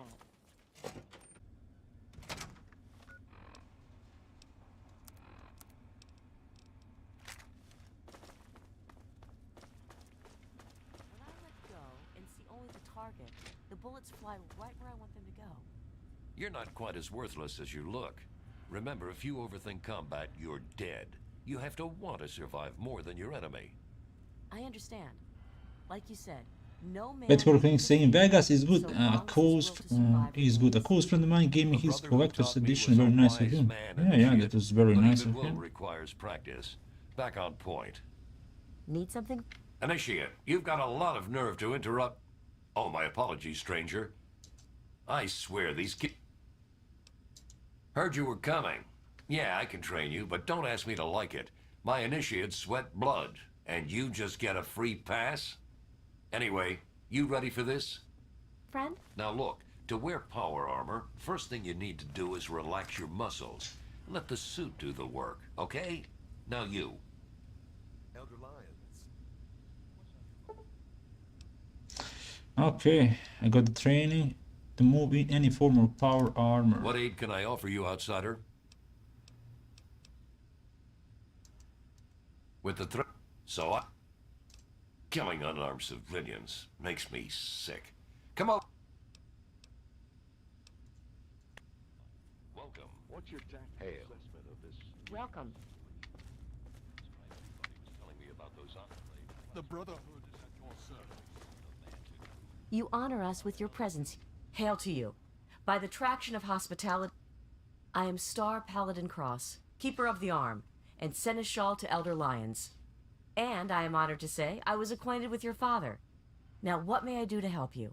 When I let go and see only the target, the bullets fly right where I want them to go.
You're not quite as worthless as you look. Remember, if you overthink combat, you're dead. You have to want to survive more than your enemy.
I understand. Like you said, no man...
Networking saying Vegas is good. Is good. A close friend of mine gave me his collector's edition. Very nice of him. Yeah, that was very nice of him.
Requires practice. Back on point.
Need something?
Initiate, you've got a lot of nerve to interrupt. Oh, my apologies, stranger. I swear these kids... Heard you were coming. Yeah, I can train you, but don't ask me to like it. My initiates sweat blood, and you just get a free pass? Anyway, you ready for this?
Friend?
Now look, to wear power armor, first thing you need to do is relax your muscles. Let the suit do the work, okay? Now you.
Elder Lyons.
Okay, I got the training to move in any form of power armor.
What aid can I offer you, outsider? With the killing unarmed civilians makes me sick. Come on.
Welcome. What's your tactical
Hail.
assessment of this?
Welcome.
Telling me about those The Brotherhood is at your service.
You honor us with your presence. Hail to you. By the traction of hospitality, I am Star Paladin Cross, Keeper of the Arm, and Seneschal to Elder Lions. And I am honored to say I was acquainted with your father. Now what may I do to help you?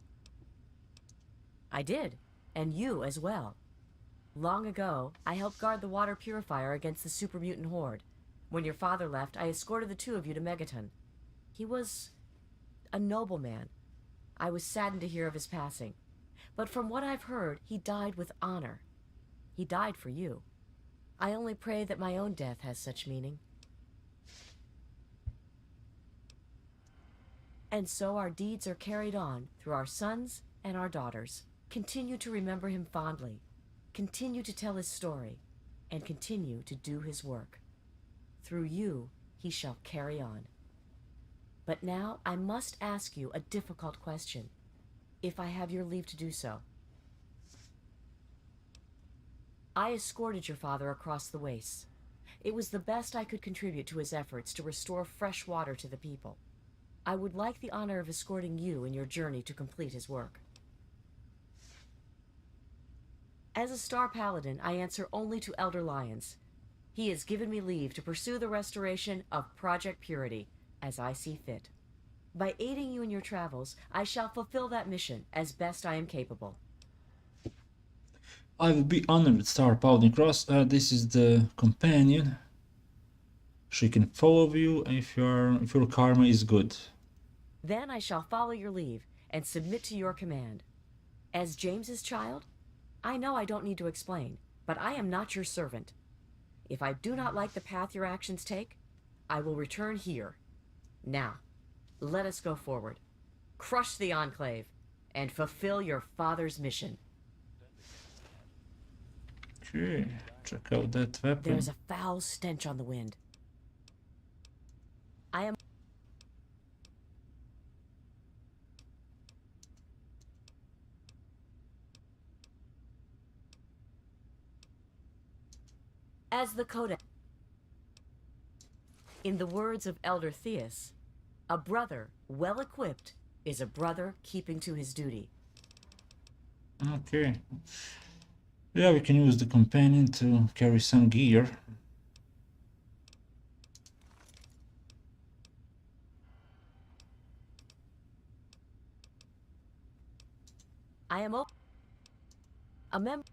I did, and you as well. Long ago, I helped guard the water purifier against the super mutant horde. When your father left, I escorted the two of you to Megaton. He was a nobleman. I was saddened to hear of his passing. But from what I've heard, he died with honor. He died for you. I only pray that my own death has such meaning. And so our deeds are carried on through our sons and our daughters. Continue to remember him fondly. Continue to tell his story. And continue to do his work. Through you, he shall carry on. But now I must ask you a difficult question, if I have your leave to do so. I escorted your father across the wastes. It was the best I could contribute to his efforts to restore fresh water to the people. I would like the honor of escorting you in your journey to complete his work. As a Star Paladin, I answer only to Elder Lions. He has given me leave to pursue the restoration of Project Purity, as I see fit. By aiding you in your travels, I shall fulfill that mission as best I am capable.
I will be honored, Star Paladin Cross. This is the companion. She can follow you if your karma is good.
Then I shall follow your leave and submit to your command. As James's child, I know I don't need to explain, but I am not your servant. If I do not like the path your actions take, I will return here. Now, let us go forward. Crush the Enclave and fulfill your father's mission.
Okay, check out that weapon.
There's a foul stench on the wind. I am... As the Codex... In the words of Elder Theus, a brother well equipped is a brother keeping to his duty.
Okay. Yeah, we can use the companion to carry some gear.
I am a member.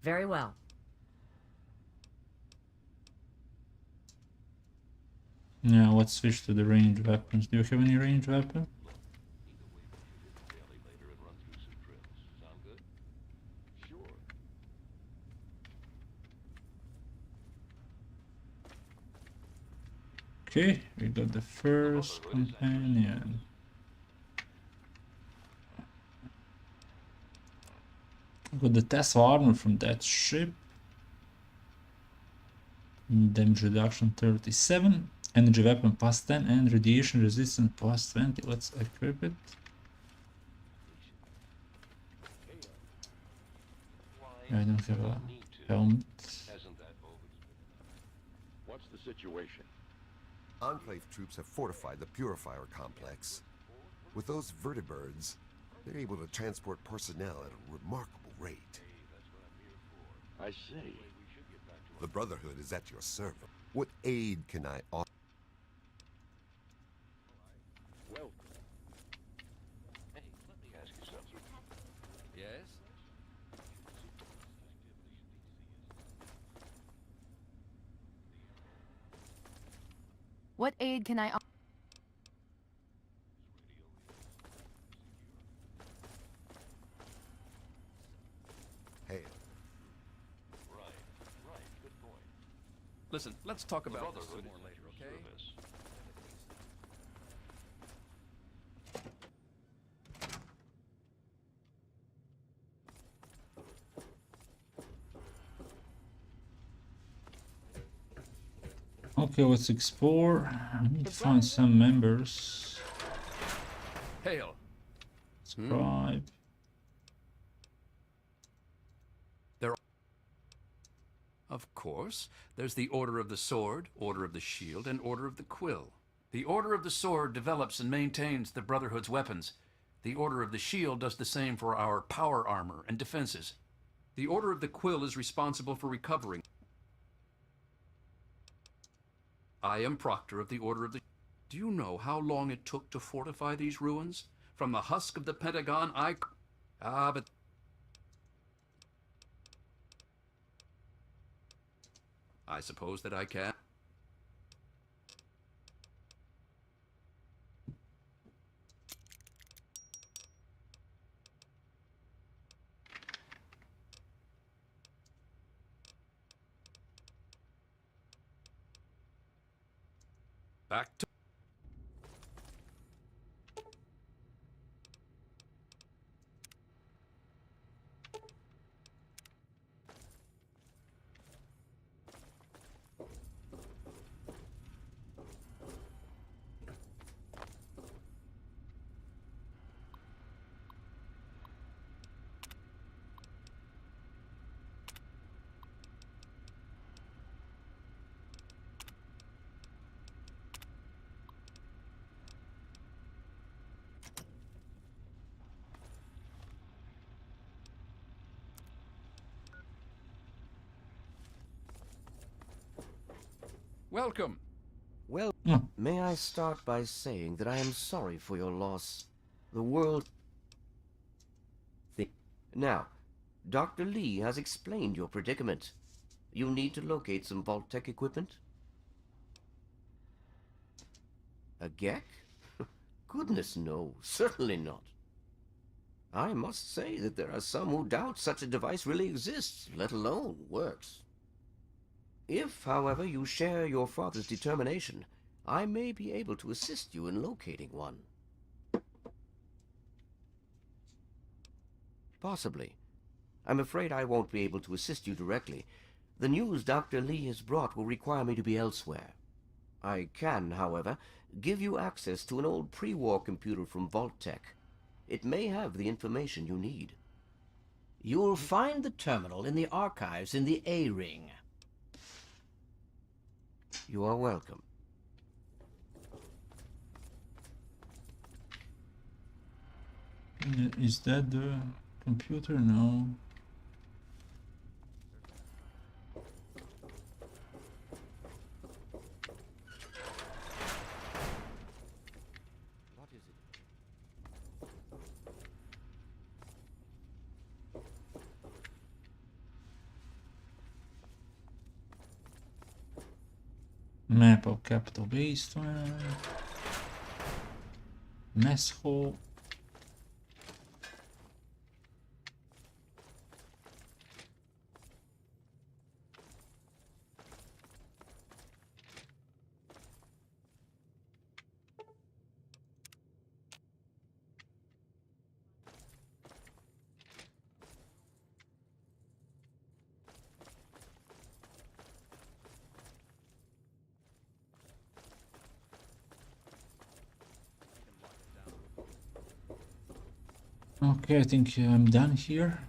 Very well.
Now let's switch to the ranged weapons. Do you have any ranged weapon? Okay, we got the first companion. Got the Tesla armor from that ship. Damage reduction 37. Energy weapon plus 10 and radiation resistance plus 20. Let's equip it. I don't have a helmet.
What's the situation?
Enclave troops have fortified the Purifier complex. With those vertibirds, they're able to transport personnel at a remarkable rate.
I see.
The Brotherhood is at your service. What aid can I offer?
Well,
Hey, let me ask you something. Yes?
What aid can I offer?
Hey.
Right, good point.
Listen, let's talk about this some more later, okay?
Okay, let's explore. I need to find some members.
Hail.
Let's Subscribe.
Of course, there's the Order of the Sword, Order of the Shield, and Order of the Quill. The Order of the Sword develops and maintains the Brotherhood's weapons. The Order of the Shield does the same for our power armor and defenses. The Order of the Quill is responsible for recovering. I am Proctor of the Order of the... Do you know how long it took to fortify these ruins? From the husk of the Pentagon, but... I suppose that I can. Back to... Welcome.
Well, may I start by saying that I am sorry for your loss. The world... Now, Dr. Lee has explained your predicament. You need to locate some Vault-Tec equipment? A Gek? Goodness no, certainly not. I must say that there are some who doubt such a device really exists, let alone works. If, however, you share your father's determination, I may be able to assist you in locating one. Possibly. I'm afraid I won't be able to assist you directly. The news Dr. Lee has brought will require me to be elsewhere. I can, however, give you access to an old pre-war computer from Vault-Tec. It may have the information you need.
You'll find the terminal in the archives in the A-Ring.
You are welcome.
Is that the computer? No.
What is it?
Map of capital wasteland. Mess hall. Okay, I think I'm done here.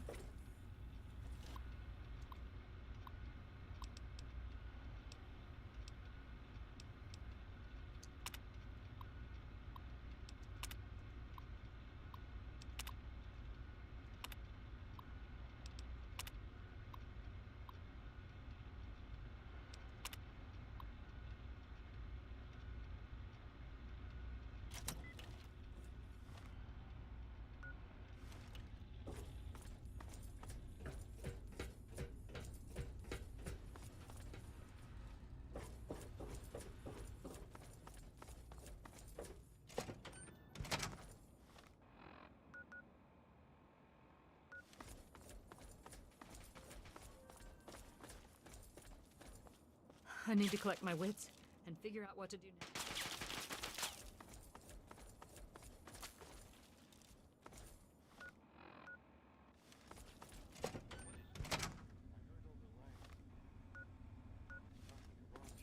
I need to collect my wits and figure out what to do next.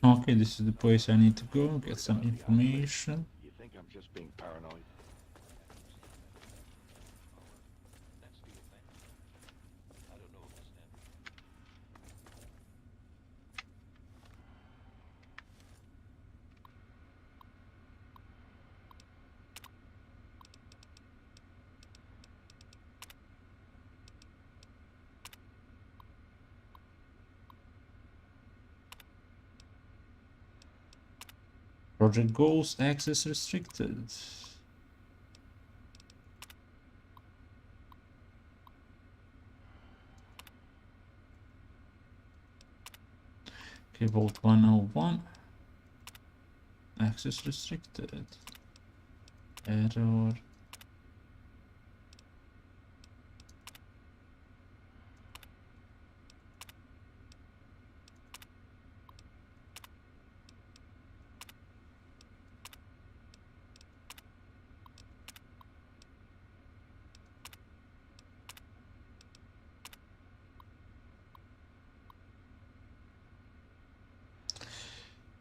Okay, this is the place I need to go, get some information.
You think I'm just being paranoid?
Project goals, access restricted. Okay, Vault 101. Access restricted. Error.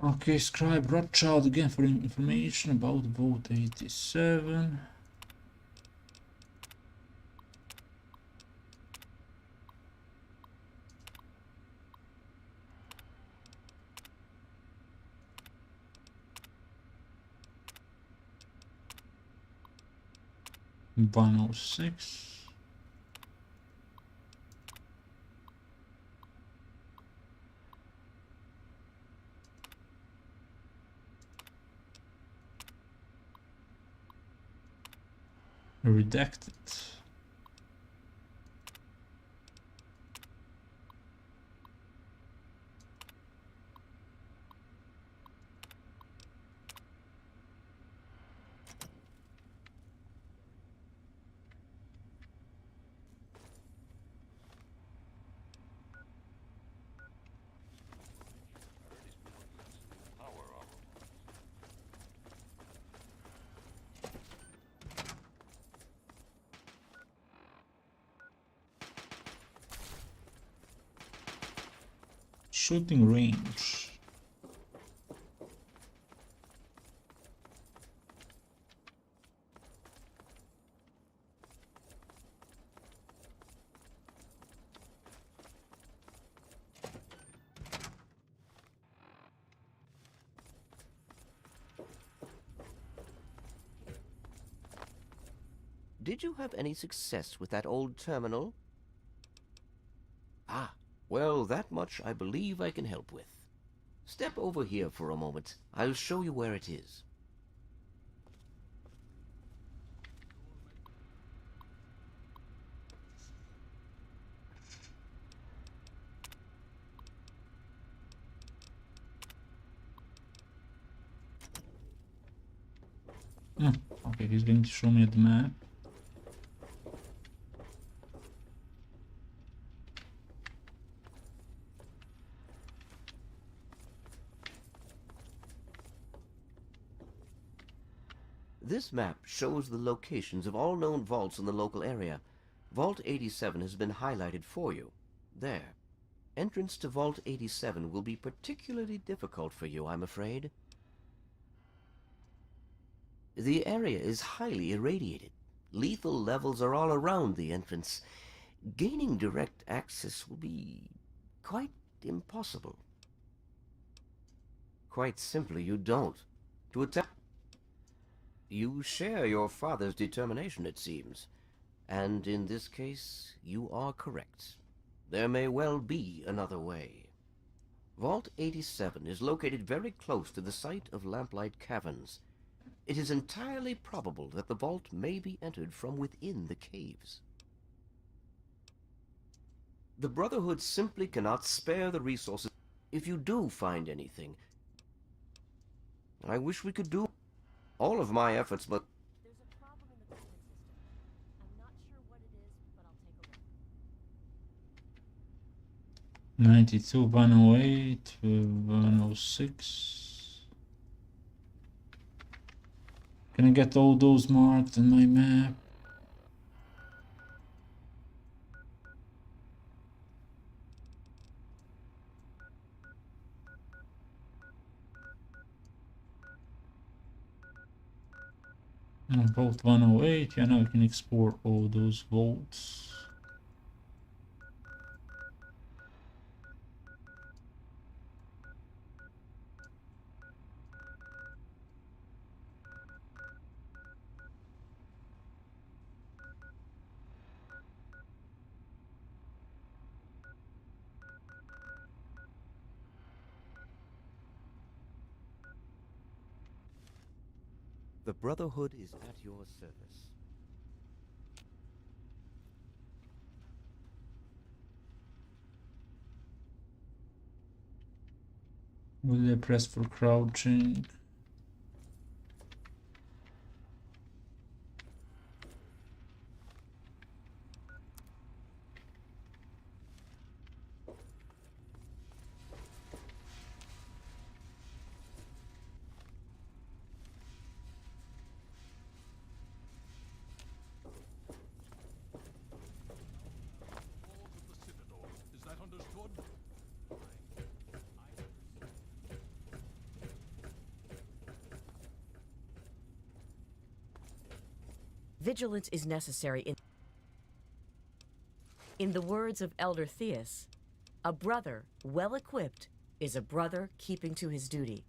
Okay, scribe Rothschild again for information about vote 87. $106. Redacted. Shooting range.
Did you have any success with that old terminal? Ah, well, that much I believe I can help with. Step over here for a moment. I'll show you where it is.
Okay, he's going to show me the map.
This map shows the locations of all known vaults in the local area. Vault 87 has been highlighted for you. There. Entrance to Vault 87 will be particularly difficult for you, I'm afraid. The area is highly irradiated. Lethal levels are all around the entrance. Gaining direct access will be quite impossible. Quite simply, you don't. To attempt... You share your father's determination, it seems. And in this case, you are correct. There may well be another way. Vault 87 is located very close to the site of Lamplight Caverns. It is entirely probable that the vault may be entered from within the caves. The Brotherhood simply cannot spare the resources. If you do find anything, I wish we could do all of my efforts, but...
There's a problem in the coordinate system. I'm not sure what it is, but I'll take a look.
92, 108, 106. Can I get all those marked on my map? Vault 108, yeah, now we can export all those vaults.
The Brotherhood is at your service.
Will I press for crouching?
Is that understood?
Vigilance is necessary in the words of Elder Theus, a brother well equipped is a brother keeping to his duty.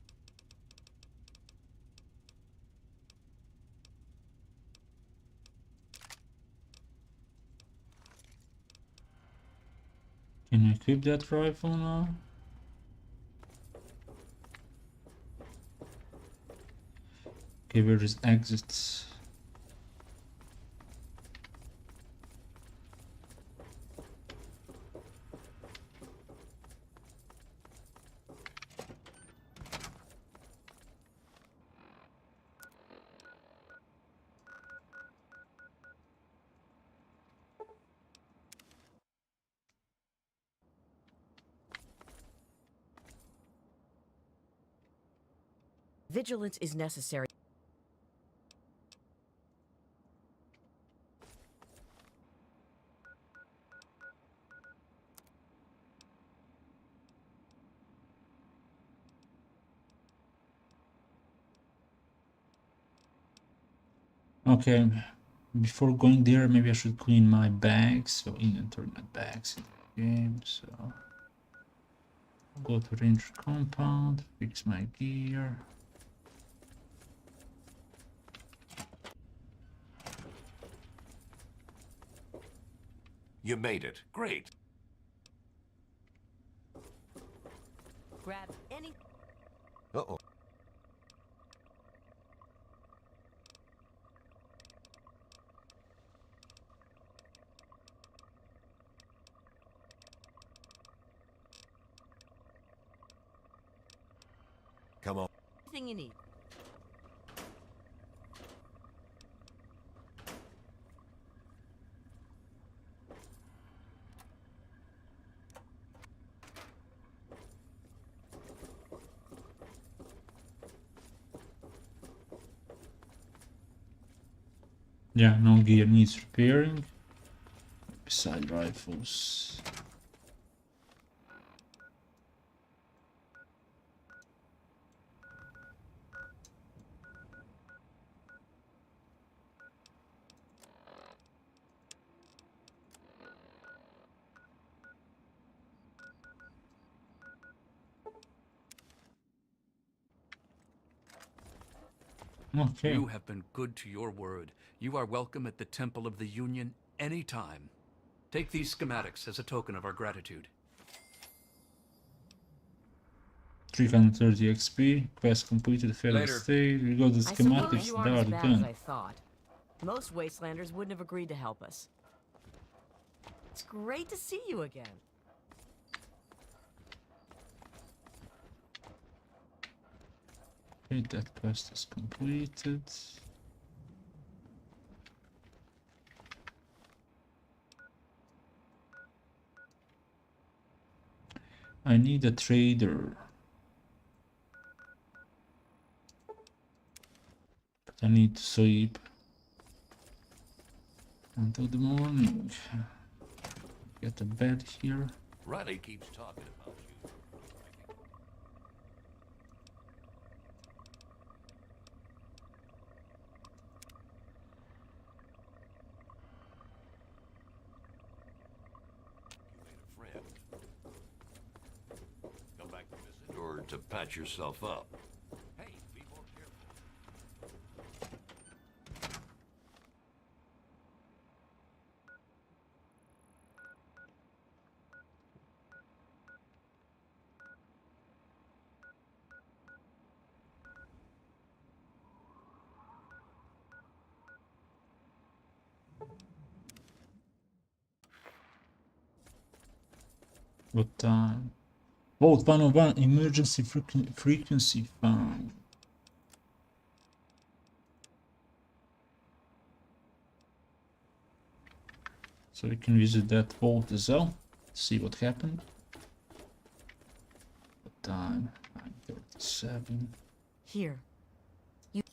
Can I equip that rifle now? Okay, where is exits?
Vigilance is necessary.
Okay, before going there, maybe I should clean my bags. So inventory, not bags in the game. So go to ranger compound, fix my gear.
You made it. Great.
Grab any.
Uh-oh. Come on.
Anything you need.
Yeah, no gear needs repairing. Beside rifles. Okay.
You have been good to your word. You are welcome at the Temple of the Union anytime. Take these schematics as a token of our gratitude.
330 XP, quest completed, failed
Later.
state. We got the
I suppose
schematics,
you
they
aren't
are
as bad as
done.
I thought. Most wastelanders wouldn't have agreed to help us. It's great to see you again.
Okay, that quest is completed. I need a trader. But I need to sleep until the morning. Get a bed here.
Riley keeps talking about you. You made a friend. Come back to visit or to patch yourself up. Hey, be more careful.
What time? Vault 101 emergency frequency found. So we can visit that vault as well. See what happened. What time? 9:37.
Here. You.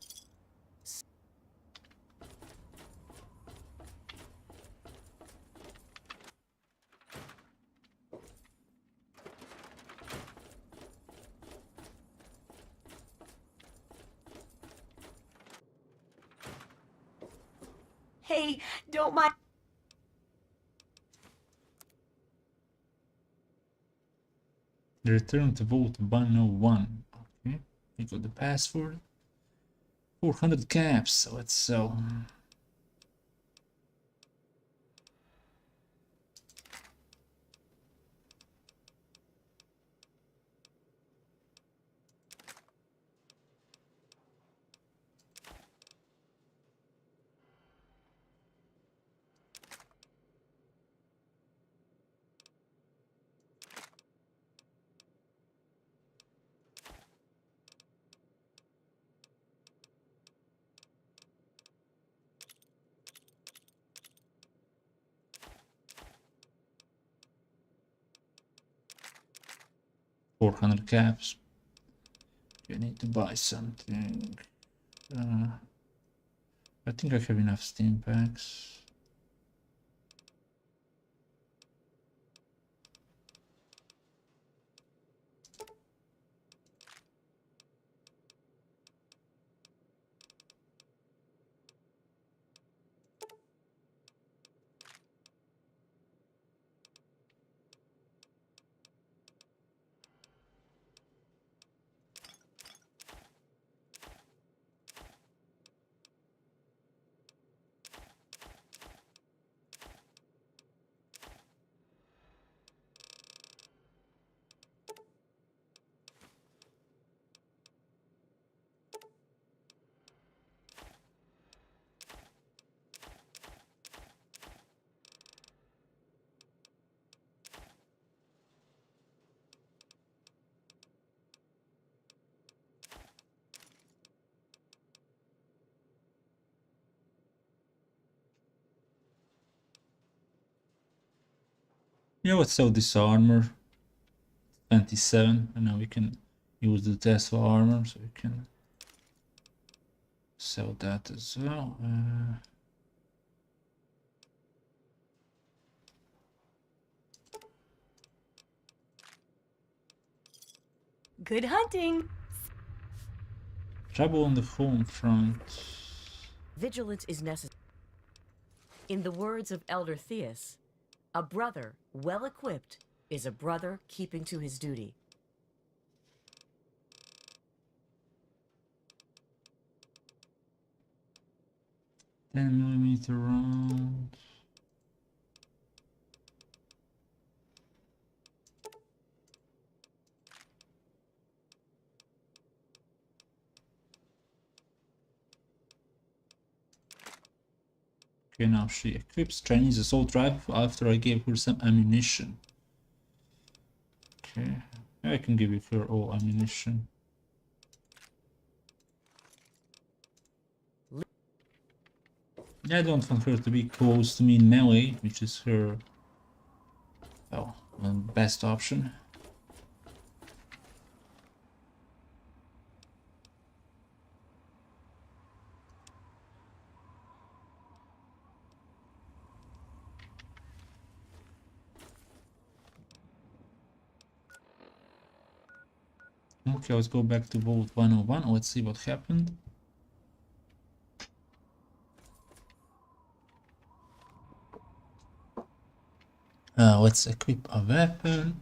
Hey, don't mind.
Return to vault 101. Okay, we got the password. 400 caps, so let's sell. $400 caps. You need to buy something. I think I have enough Steam packs. Yeah, let's sell this armor. 27, and now we can use the Tesla armor, so we can sell that as well.
Good hunting.
Trouble on the home front.
Vigilance is necessary. In the words of Elder Theus, a brother well equipped is a brother keeping to his duty.
$10mm round. Okay, now she equips Chinese assault rifle after I gave her some ammunition. Okay, I can give her all ammunition. I don't want her to be close to me in melee, which is her, well, best option. Okay, let's go back to Vault 101. Let's see what happened. Let's equip a weapon.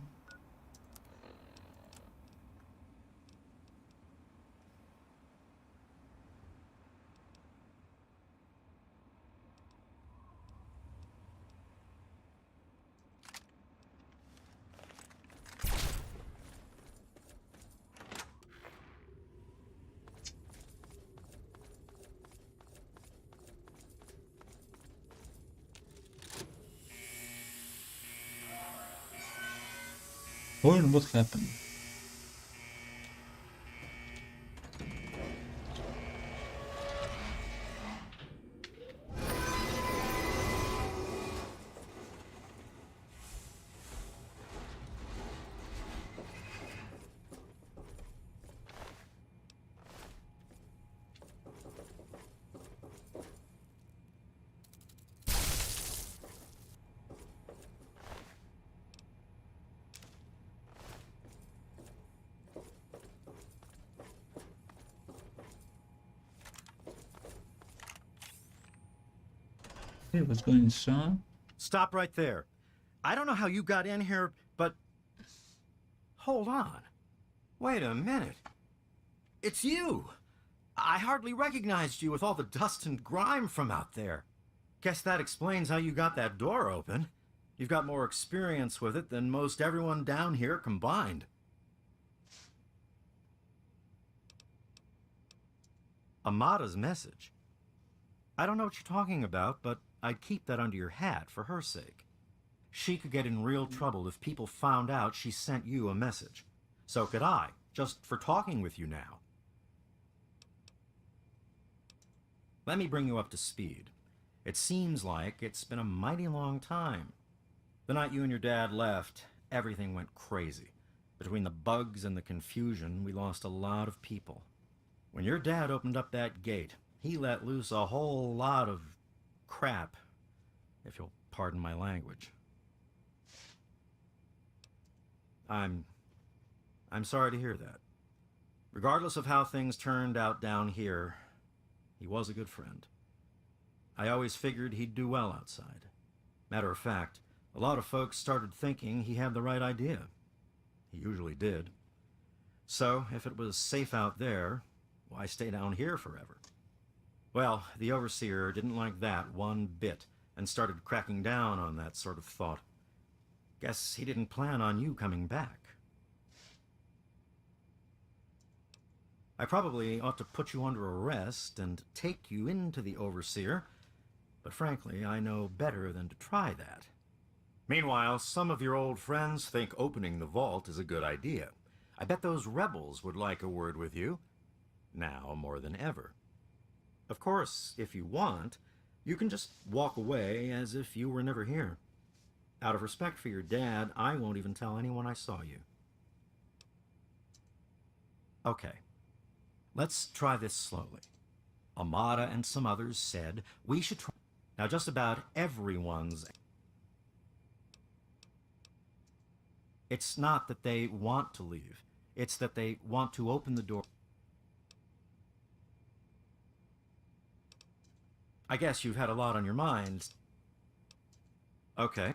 What happened? Hey, what's going on?
Stop right there. I don't know how you got in here, but... Hold on. Wait a minute. It's you! I hardly recognized you with all the dust and grime from out there. Guess that explains how you got that door open. You've got more experience with it than most everyone down here combined. Amada's message? I don't know what you're talking about, but I'd keep that under your hat for her sake. She could get in real trouble if people found out she sent you a message. So could I, just for talking with you now. Let me bring you up to speed. It seems like it's been a mighty long time. The night you and your dad left, everything went crazy. Between the bugs and the confusion, we lost a lot of people. When your dad opened up that gate, he let loose a whole lot of crap, if you'll pardon my language. I'm sorry to hear that. Regardless of how things turned out down here, he was a good friend. I always figured he'd do well outside. Matter of fact, a lot of folks started thinking he had the right idea. He usually did. So, if it was safe out there, why stay down here forever? Well, the overseer didn't like that one bit and started cracking down on that sort of thought. Guess he didn't plan on you coming back. I probably ought to put you under arrest and take you into the overseer, but frankly, I know better than to try that. Meanwhile, some of your old friends think opening the vault is a good idea. I bet those rebels would like a word with you, now more than ever. Of course, if you want, you can just walk away as if you were never here. Out of respect for your dad, I won't even tell anyone I saw you. Okay, let's try this slowly. Amada and some others said we should try. Now just about everyone's... It's not that they want to leave. It's that they want to open the door. I guess you've had a lot on your mind. Okay.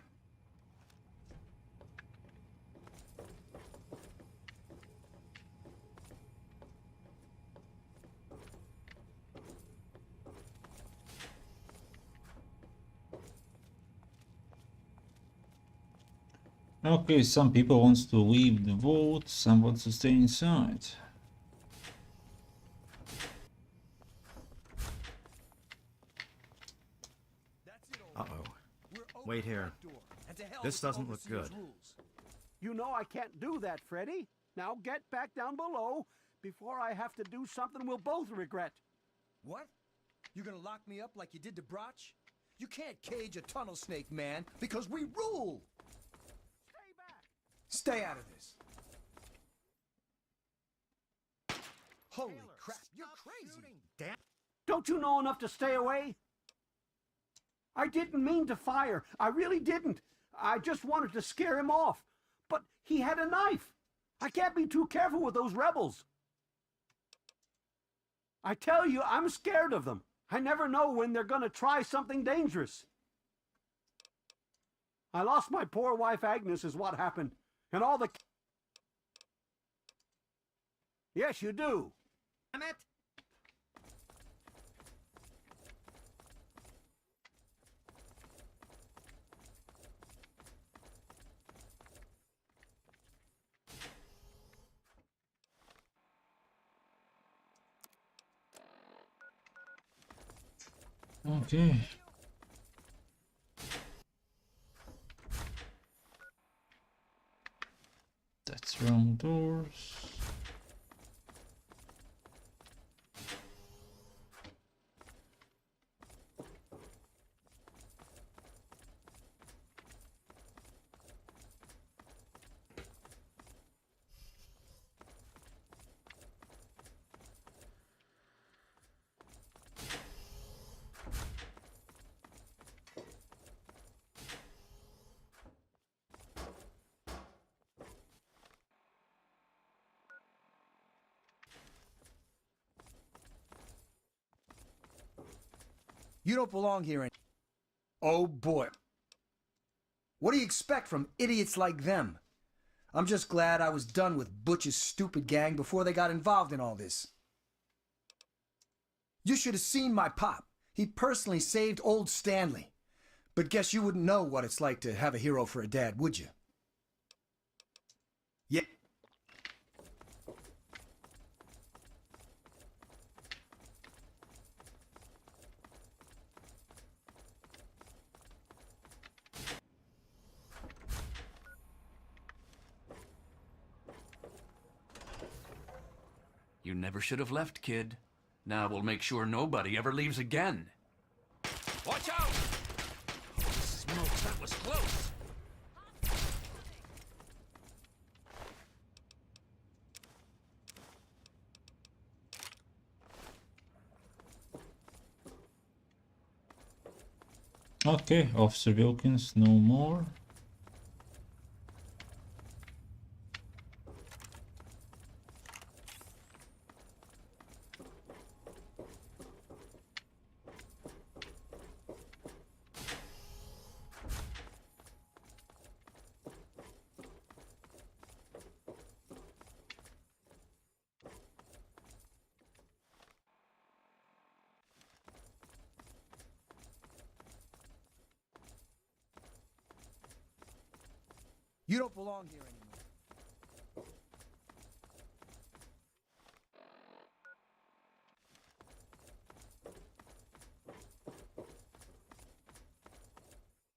Okay, some people wants to leave the vault, some wants to stay inside.
Uh-oh. Wait here. This doesn't look good.
You know I can't do that, Freddy. Now get back down below before I have to do something we'll both regret.
What? You gonna lock me up like you did to Broch? You can't cage a tunnel snake, man, because we rule!
Stay back!
Stay out of this. Holy crap, you're crazy!
Damn.
Don't you know enough to stay away? I didn't mean to fire. I really didn't. I just wanted to scare him off. But he had a knife. I can't be too careful with those rebels. I tell you, I'm scared of them. I never know when they're gonna try something dangerous. I lost my poor wife Agnes is what happened. And all the... Yes, you do.
Damn it!
Okay.
You don't belong here any— Oh boy. What do you expect from idiots like them? I'm just glad I was done with Butch's stupid gang before they got involved in all this. You should have seen my pop. He personally saved old Stanley. But guess you wouldn't know what it's like to have a hero for a dad, would you? Yeah.
You never should have left, kid. Now we'll make sure nobody ever leaves again. Watch out! Smokes, that was close!
Okay, Officer Wilkins, no more.
You don't belong here anymore.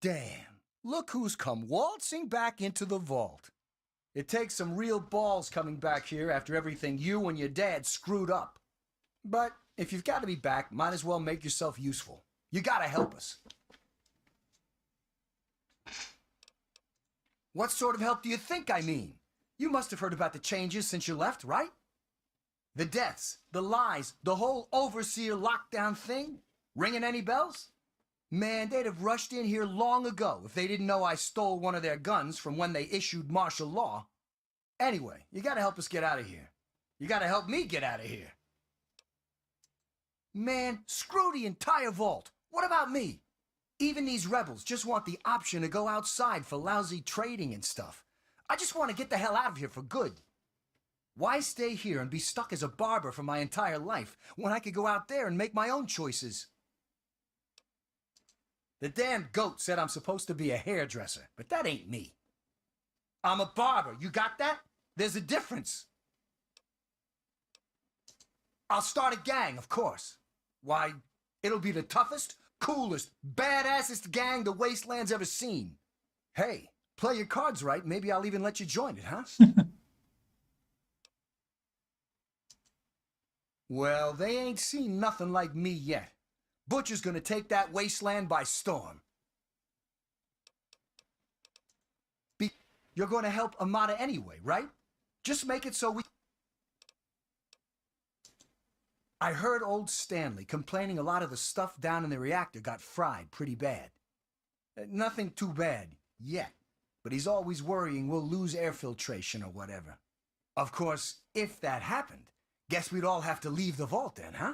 Damn. Look who's come waltzing back into the vault. It takes some real balls coming back here after everything you and your dad screwed up. But if you've got to be back, might as well make yourself useful. You gotta help us. What sort of help do you think I mean? You must have heard about the changes since you left, right? The deaths, the lies, the whole overseer lockdown thing? Ringing any bells? Man, they'd have rushed in here long ago if they didn't know I stole one of their guns from when they issued martial law. Anyway, you gotta help us get out of here. You gotta help me get out of here. Man, screw the entire vault. What about me? Even these rebels just want the option to go outside for lousy trading and stuff. I just want to get the hell out of here for good. Why stay here and be stuck as a barber for my entire life when I could go out there and make my own choices? The damn goat said I'm supposed to be a hairdresser, but that ain't me. I'm a barber, you got that? There's a difference. I'll start a gang, of course. Why, it'll be the toughest, coolest, badassest gang the Wasteland's ever seen. Hey, play your cards right, maybe I'll even let you join it, huh? Well, they ain't seen nothing like me yet. Butcher's gonna take that Wasteland by storm. You're gonna help Amada anyway, right? Just make it so we... I heard old Stanley complaining a lot of the stuff down in the reactor got fried pretty bad. Nothing too bad, yet. But he's always worrying we'll lose air filtration or whatever. Of course, if that happened, guess we'd all have to leave the vault then, huh?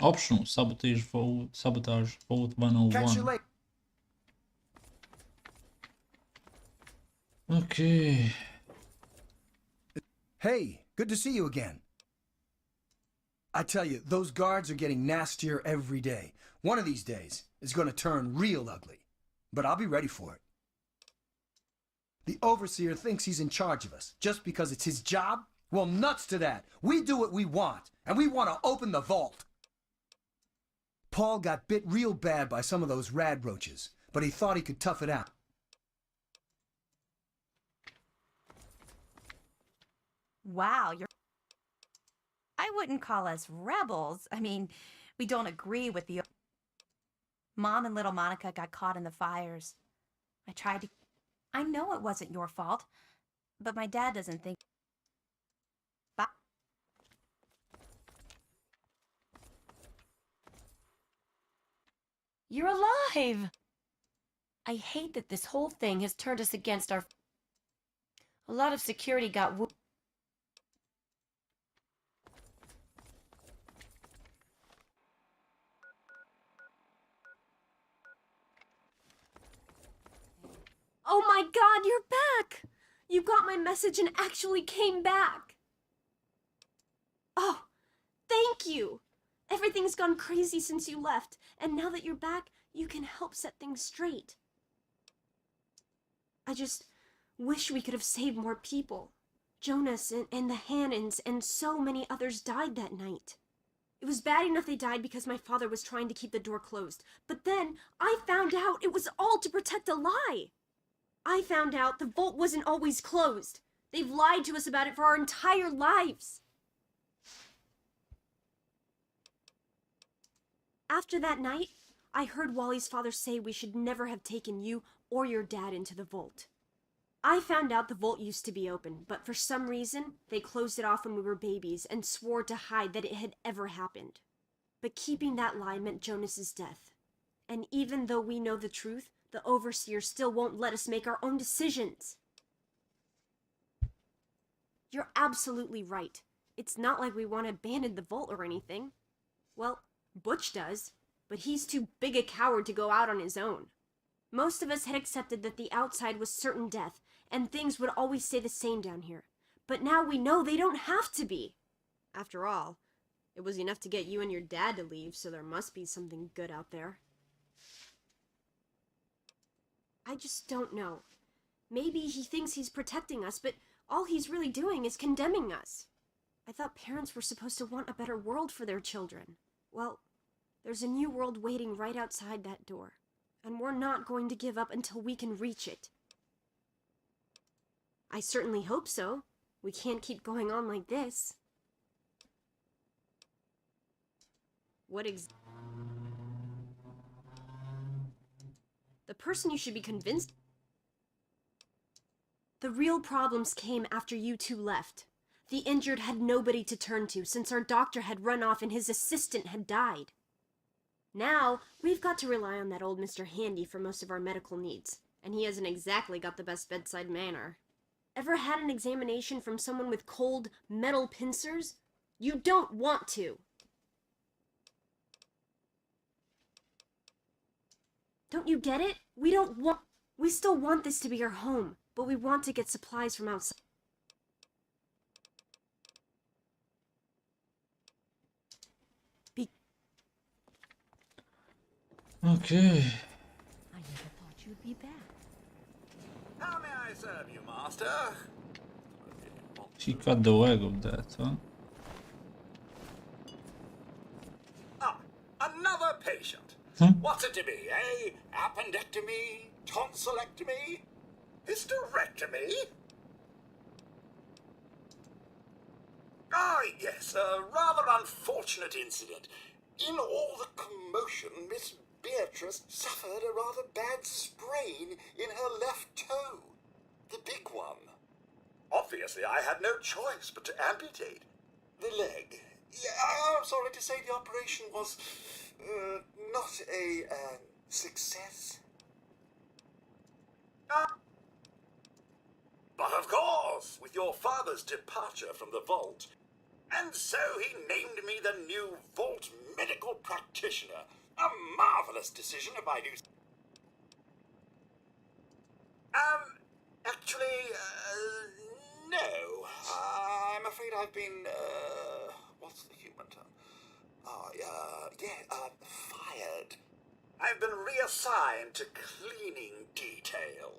Optional, sabotage vault 101.
Catch you later.
Okay.
Hey, good to see you again. I tell you, those guards are getting nastier every day. One of these days, it's going to turn real ugly. But I'll be ready for it. The Overseer thinks he's in charge of us, just because it's his job? Well, nuts to that. We do what we want, and we want to open the vault. Paul got bit real bad by some of those rad roaches, but he thought he could tough it out.
Wow, I wouldn't call us rebels. I mean, we don't agree with the... Mom and little Monica got caught in the fires. I know it wasn't your fault, but my dad doesn't think...
You're alive! I hate that this whole thing has turned us against our... A lot of security got You got my message and actually came back. Oh, thank you. Everything's gone crazy since you left, and now that you're back, you can help set things straight. I just wish we could have saved more people. Jonas and the Hannons and so many others died that night. It was bad enough they died because my father was trying to keep the door closed. But then I found out it was all to protect a lie. I found out the vault wasn't always closed. They've lied to us about it for our entire lives. After that night, I heard Wally's father say we should never have taken you or your dad into the vault. I found out the vault used to be open, but for some reason, they closed it off when we were babies and swore to hide that it had ever happened. But keeping that lie meant Jonas's death. And even though we know the truth, the Overseer still won't let us make our own decisions. You're absolutely right. It's not like we want to abandon the vault or anything. Well, Butch does, but he's too big a coward to go out on his own. Most of us had accepted that the outside was certain death, and things would always stay the same down here. But now we know they don't have to be. After all, it was enough to get you and your dad to leave, so there must be something good out there. I just don't know. Maybe he thinks he's protecting us, but all he's really doing is condemning us. I thought parents were supposed to want a better world for their children. Well, there's a new world waiting right outside that door, and we're not going to give up until we can reach it. I certainly hope so. We can't keep going on like this. The person you should be convinced... The real problems came after you two left. The injured had nobody to turn to since our doctor had run off and his assistant had died. Now, we've got to rely on that old Mr. Handy for most of our medical needs, and he hasn't exactly got the best bedside manner. Ever had an examination from someone with cold, metal pincers? You don't want to! Don't you get it? We still want this to be our home, but we want to get supplies from outside.
Okay.
I never thought you'd be back.
How may I serve you, Master?
She cut the leg of that, huh?
Ah, another patient. What's it to be, eh? Appendectomy? Tonsillectomy? Hysterectomy? Ah, yes, a rather unfortunate incident. In all the commotion, Miss Beatrice suffered a rather bad sprain in her left toe. The big one. Obviously, I had no choice but to amputate the leg. Yeah, I'm sorry to say the operation was not a success. But of course, with your father's departure from the vault, and so he named me the new vault medical practitioner. A marvelous decision, if I do. Actually, no. I'm afraid I've been, what's the human term? Fired. I've been reassigned to cleaning detail.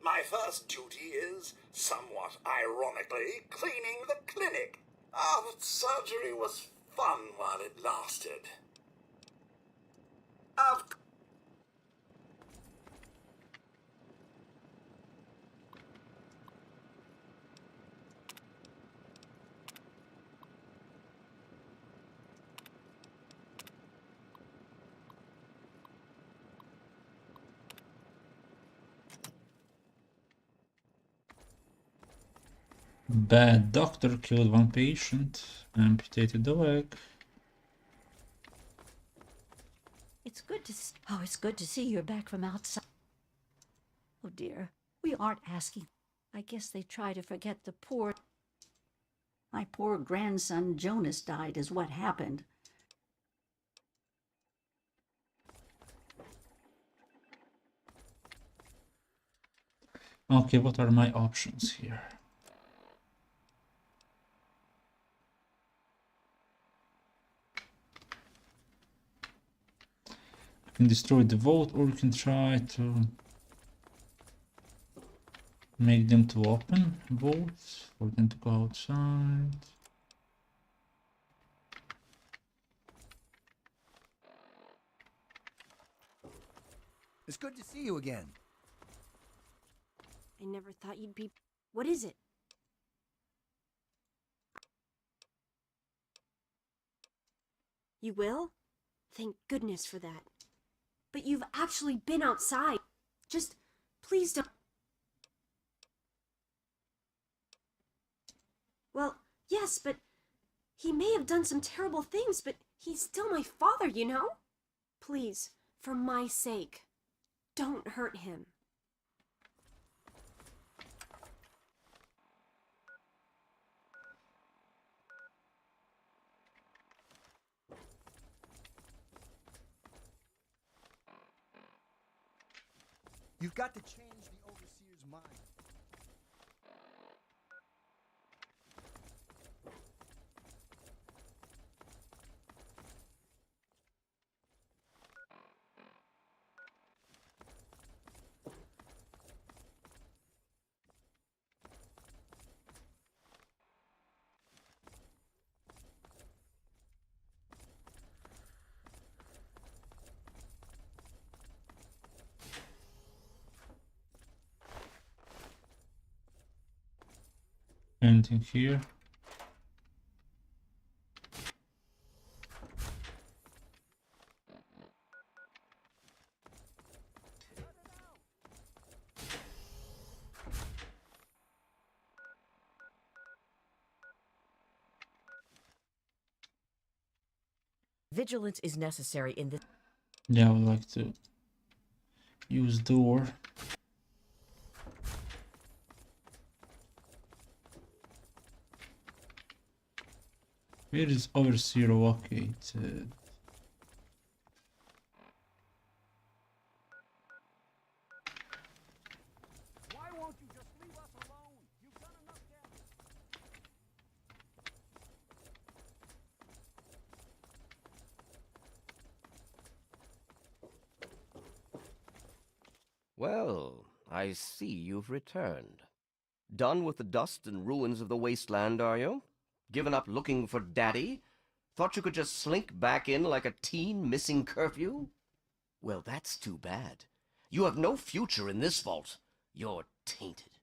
My first duty is, somewhat ironically, cleaning the clinic. But surgery was fun while it lasted.
Bad doctor killed one patient, amputated the leg.
It's good to see you're back from outside. Oh dear, we aren't asking. I guess they try to forget my poor grandson Jonas died is what happened.
Okay, what are my options here? You can destroy the vault, or you can try to make them to open vaults for them to go outside.
It's good to see you again.
I never thought you'd be... What is it? You will? Thank goodness for that. But you've actually been outside. Just, please don't... Well, yes, but he may have done some terrible things, but he's still my father, you know? Please, for my sake, don't hurt him.
You've got to change the overseer's mind.
Anything here?
Vigilance is necessary in this.
Yeah, I would like to use door. Where is overseer located?
Why won't you just leave us alone? You've done enough damage.
Well, I see you've returned. Done with the dust and ruins of the wasteland, are you? Given up looking for Daddy? Thought you could just slink back in like a teen missing curfew? Well, that's too bad. You have no future in this vault. You're tainted.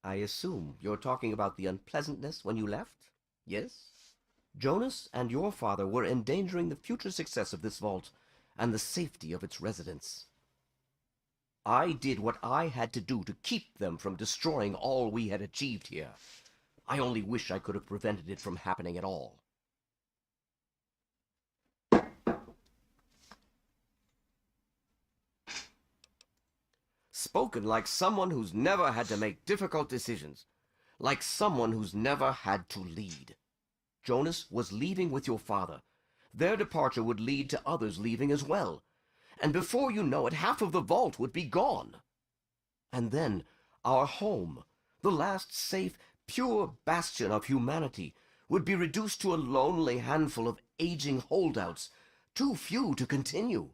I assume you're talking about the unpleasantness when you left? Yes? Jonas and your father were endangering the future success of this vault and the safety of its residents. I did what I had to do to keep them from destroying all we had achieved here. I only wish I could have prevented it from happening at all. Spoken like someone who's never had to make difficult decisions. Like someone who's never had to lead. Jonas was leaving with your father. Their departure would lead to others leaving as well. And before you know it, half of the vault would be gone. And then our home, the last safe, pure bastion of humanity, would be reduced to a lonely handful of aging holdouts, too few to continue.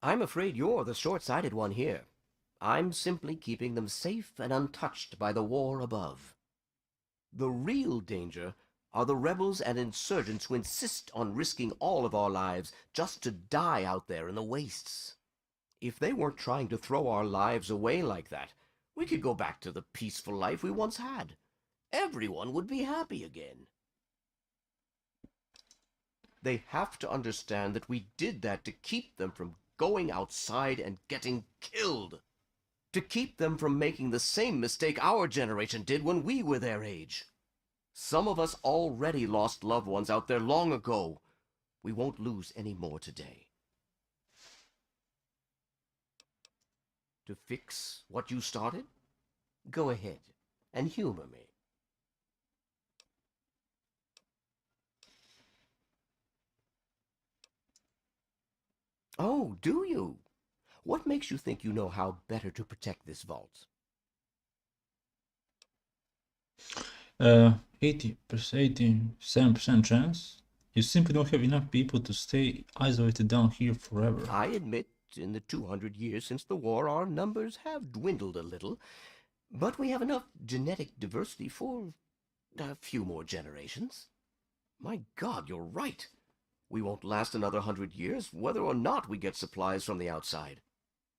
I'm afraid you're the short-sighted one here. I'm simply keeping them safe and untouched by the war above. The real danger are the rebels and insurgents who insist on risking all of our lives just to die out there in the wastes. If they weren't trying to throw our lives away like that, we could go back to the peaceful life we once had. Everyone would be happy again. They have to understand that we did that to keep them from going outside and getting killed. To keep them from making the same mistake our generation did when we were their age. Some of us already lost loved ones out there long ago. We won't lose any more today. To fix what you started? Go ahead and humor me.
Oh, do you? What makes you think you know how better to protect this vault?
87% chance. You simply don't have enough people to stay isolated down here forever.
I admit, in the 200 years since the war, our numbers have dwindled a little, but we have enough genetic diversity for a few more generations. My God, you're right. We won't last another 100 years, whether or not we get supplies from the outside.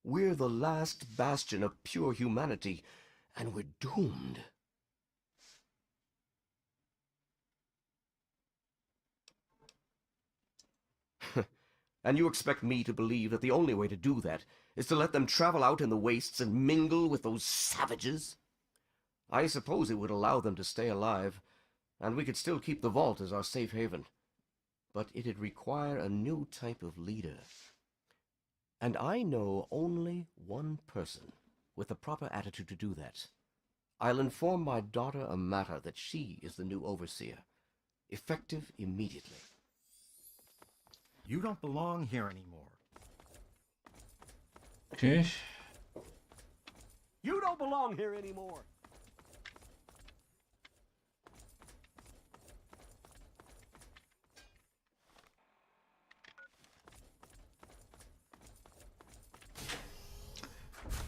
We're the last bastion of pure humanity, and we're doomed. And you expect me to believe that the only way to do that is to let them travel out in the wastes and mingle with those savages? I suppose it would allow them to stay alive, and we could still keep the vault as our safe haven. But it'd require a new type of leader. And I know only one person with the proper attitude to do that. I'll inform my daughter Amata that she is the new overseer, effective immediately.
You don't belong here anymore.
Okay.
You don't belong here anymore.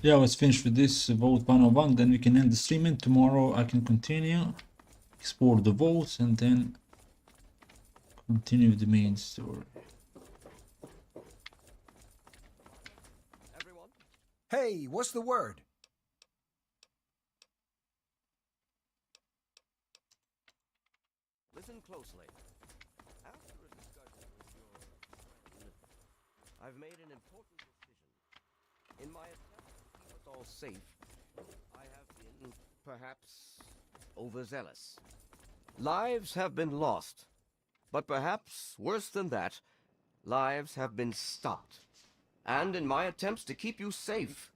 Yeah, let's finish with this Vault 101, then we can end the stream, and tomorrow I can continue, explore the vaults, and then continue the main story.
Hey, what's the word?
Listen closely. After a discussion with your friend, I've made an important decision. In my attempt to keep us all safe, I have been, perhaps, overzealous. Lives have been lost. But perhaps, worse than that, lives have been stopped. And in my attempts to keep you safe,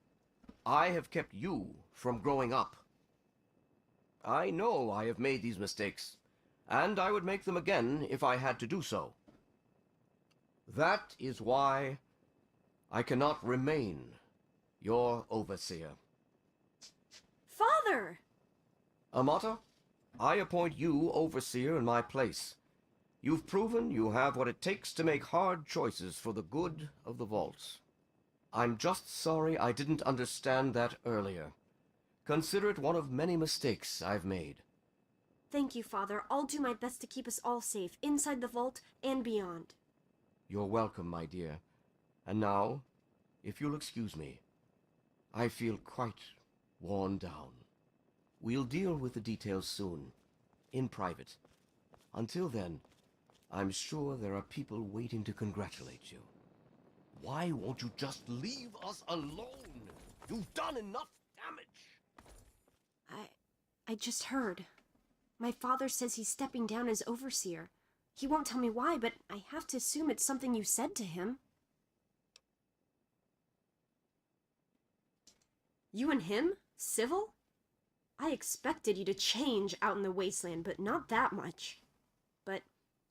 I have kept you from growing up. I know I have made these mistakes, and I would make them again if I had to do so. That is why I cannot remain your overseer.
Father!
Amata, I appoint you overseer in my place. You've proven you have what it takes to make hard choices for the good of the vaults. I'm just sorry I didn't understand that earlier. Consider it one of many mistakes I've made.
Thank you, Father. I'll do my best to keep us all safe, inside the vault and beyond.
You're welcome, my dear. And now, if you'll excuse me, I feel quite worn down. We'll deal with the details soon, in private. Until then, I'm sure there are people waiting to congratulate you. Why won't you just leave us alone? You've done enough damage.
I just heard. My father says he's stepping down as overseer. He won't tell me why, but I have to assume it's something you said to him. You and him? Civil? I expected you to change out in the wasteland, but not that much. But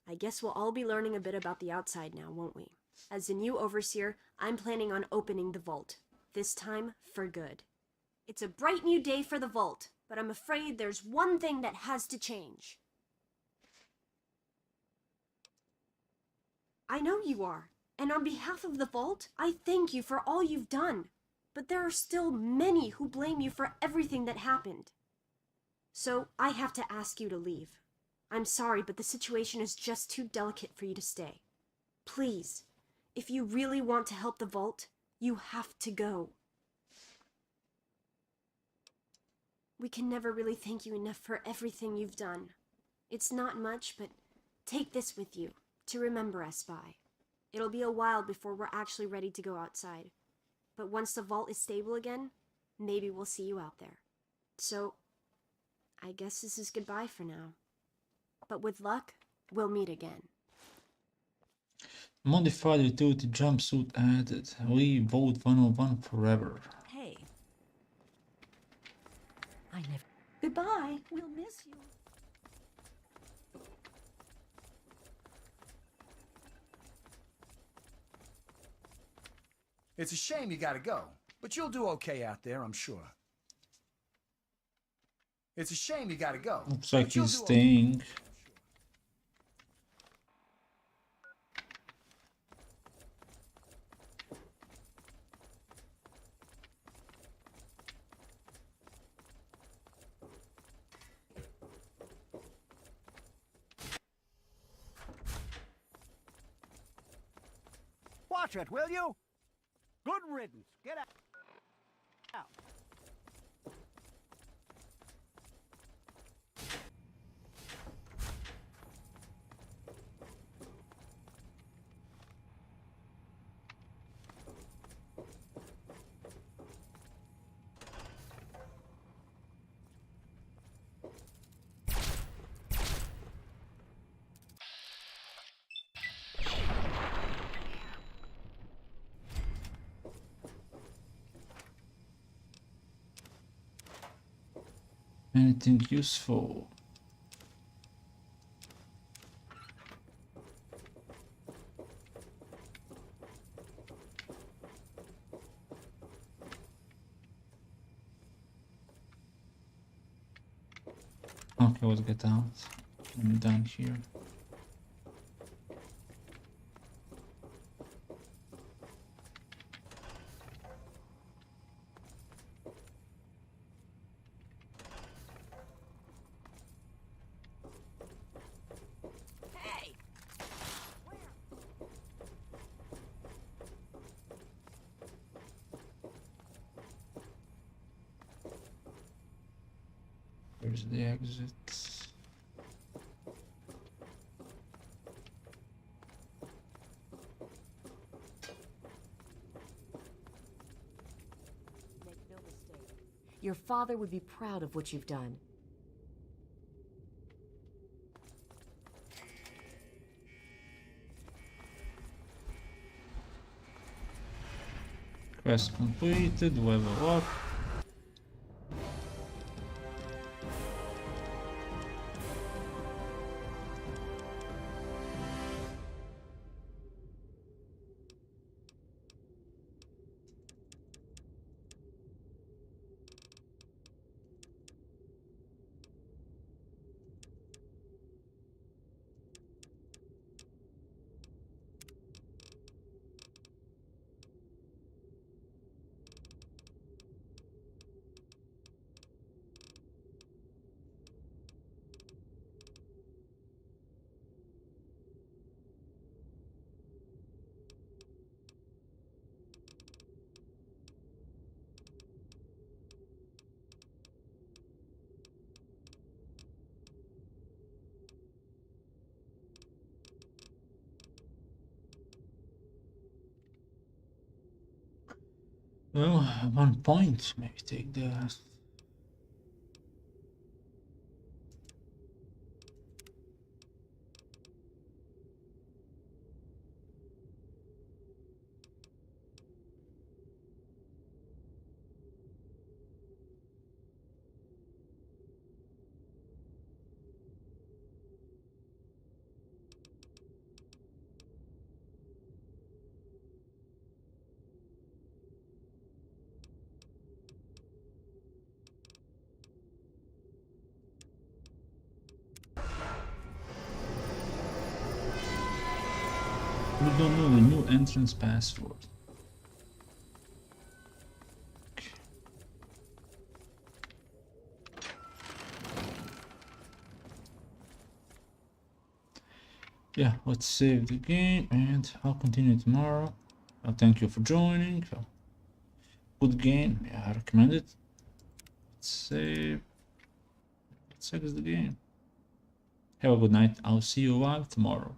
I guess we'll all be learning a bit about the outside now, won't we? As the new overseer, I'm planning on opening the vault. This time, for good. It's a bright new day for the vault, but I'm afraid there's one thing that has to change. I know you are, and on behalf of the vault, I thank you for all you've done. But there are still many who blame you for everything that happened. So I have to ask you to leave. I'm sorry, but the situation is just too delicate for you to stay. Please, if you really want to help the vault, you have to go. We can never really thank you enough for everything you've done. It's not much, but take this with you to remember us by. It'll be a while before we're actually ready to go outside. But once the vault is stable again, maybe we'll see you out there. So, I guess this is goodbye for now. But with luck, we'll meet again.
Modified utility jumpsuit added. Leave Vault 101 forever.
Hey. I never... Goodbye. We'll miss you.
It's a shame you gotta go, but you'll do okay out there, I'm sure. It's a shame you gotta go.
Looks like
but you'll
he's
do
staying.
Watch it, will you? Good riddance. Get out.
Anything useful? Okay, let's get out. I'm done here. Where's the exit?
Make no mistake. Your father would be proud of what you've done.
Quest completed, level up. Well, 1 point. Maybe take the. We don't know the new entrance password. Okay. Yeah, let's save the game and I'll continue tomorrow. Thank you for joining. Good game. Yeah, I recommend it. Let's save. Let's exit the game. Have a good night. I'll see you live tomorrow.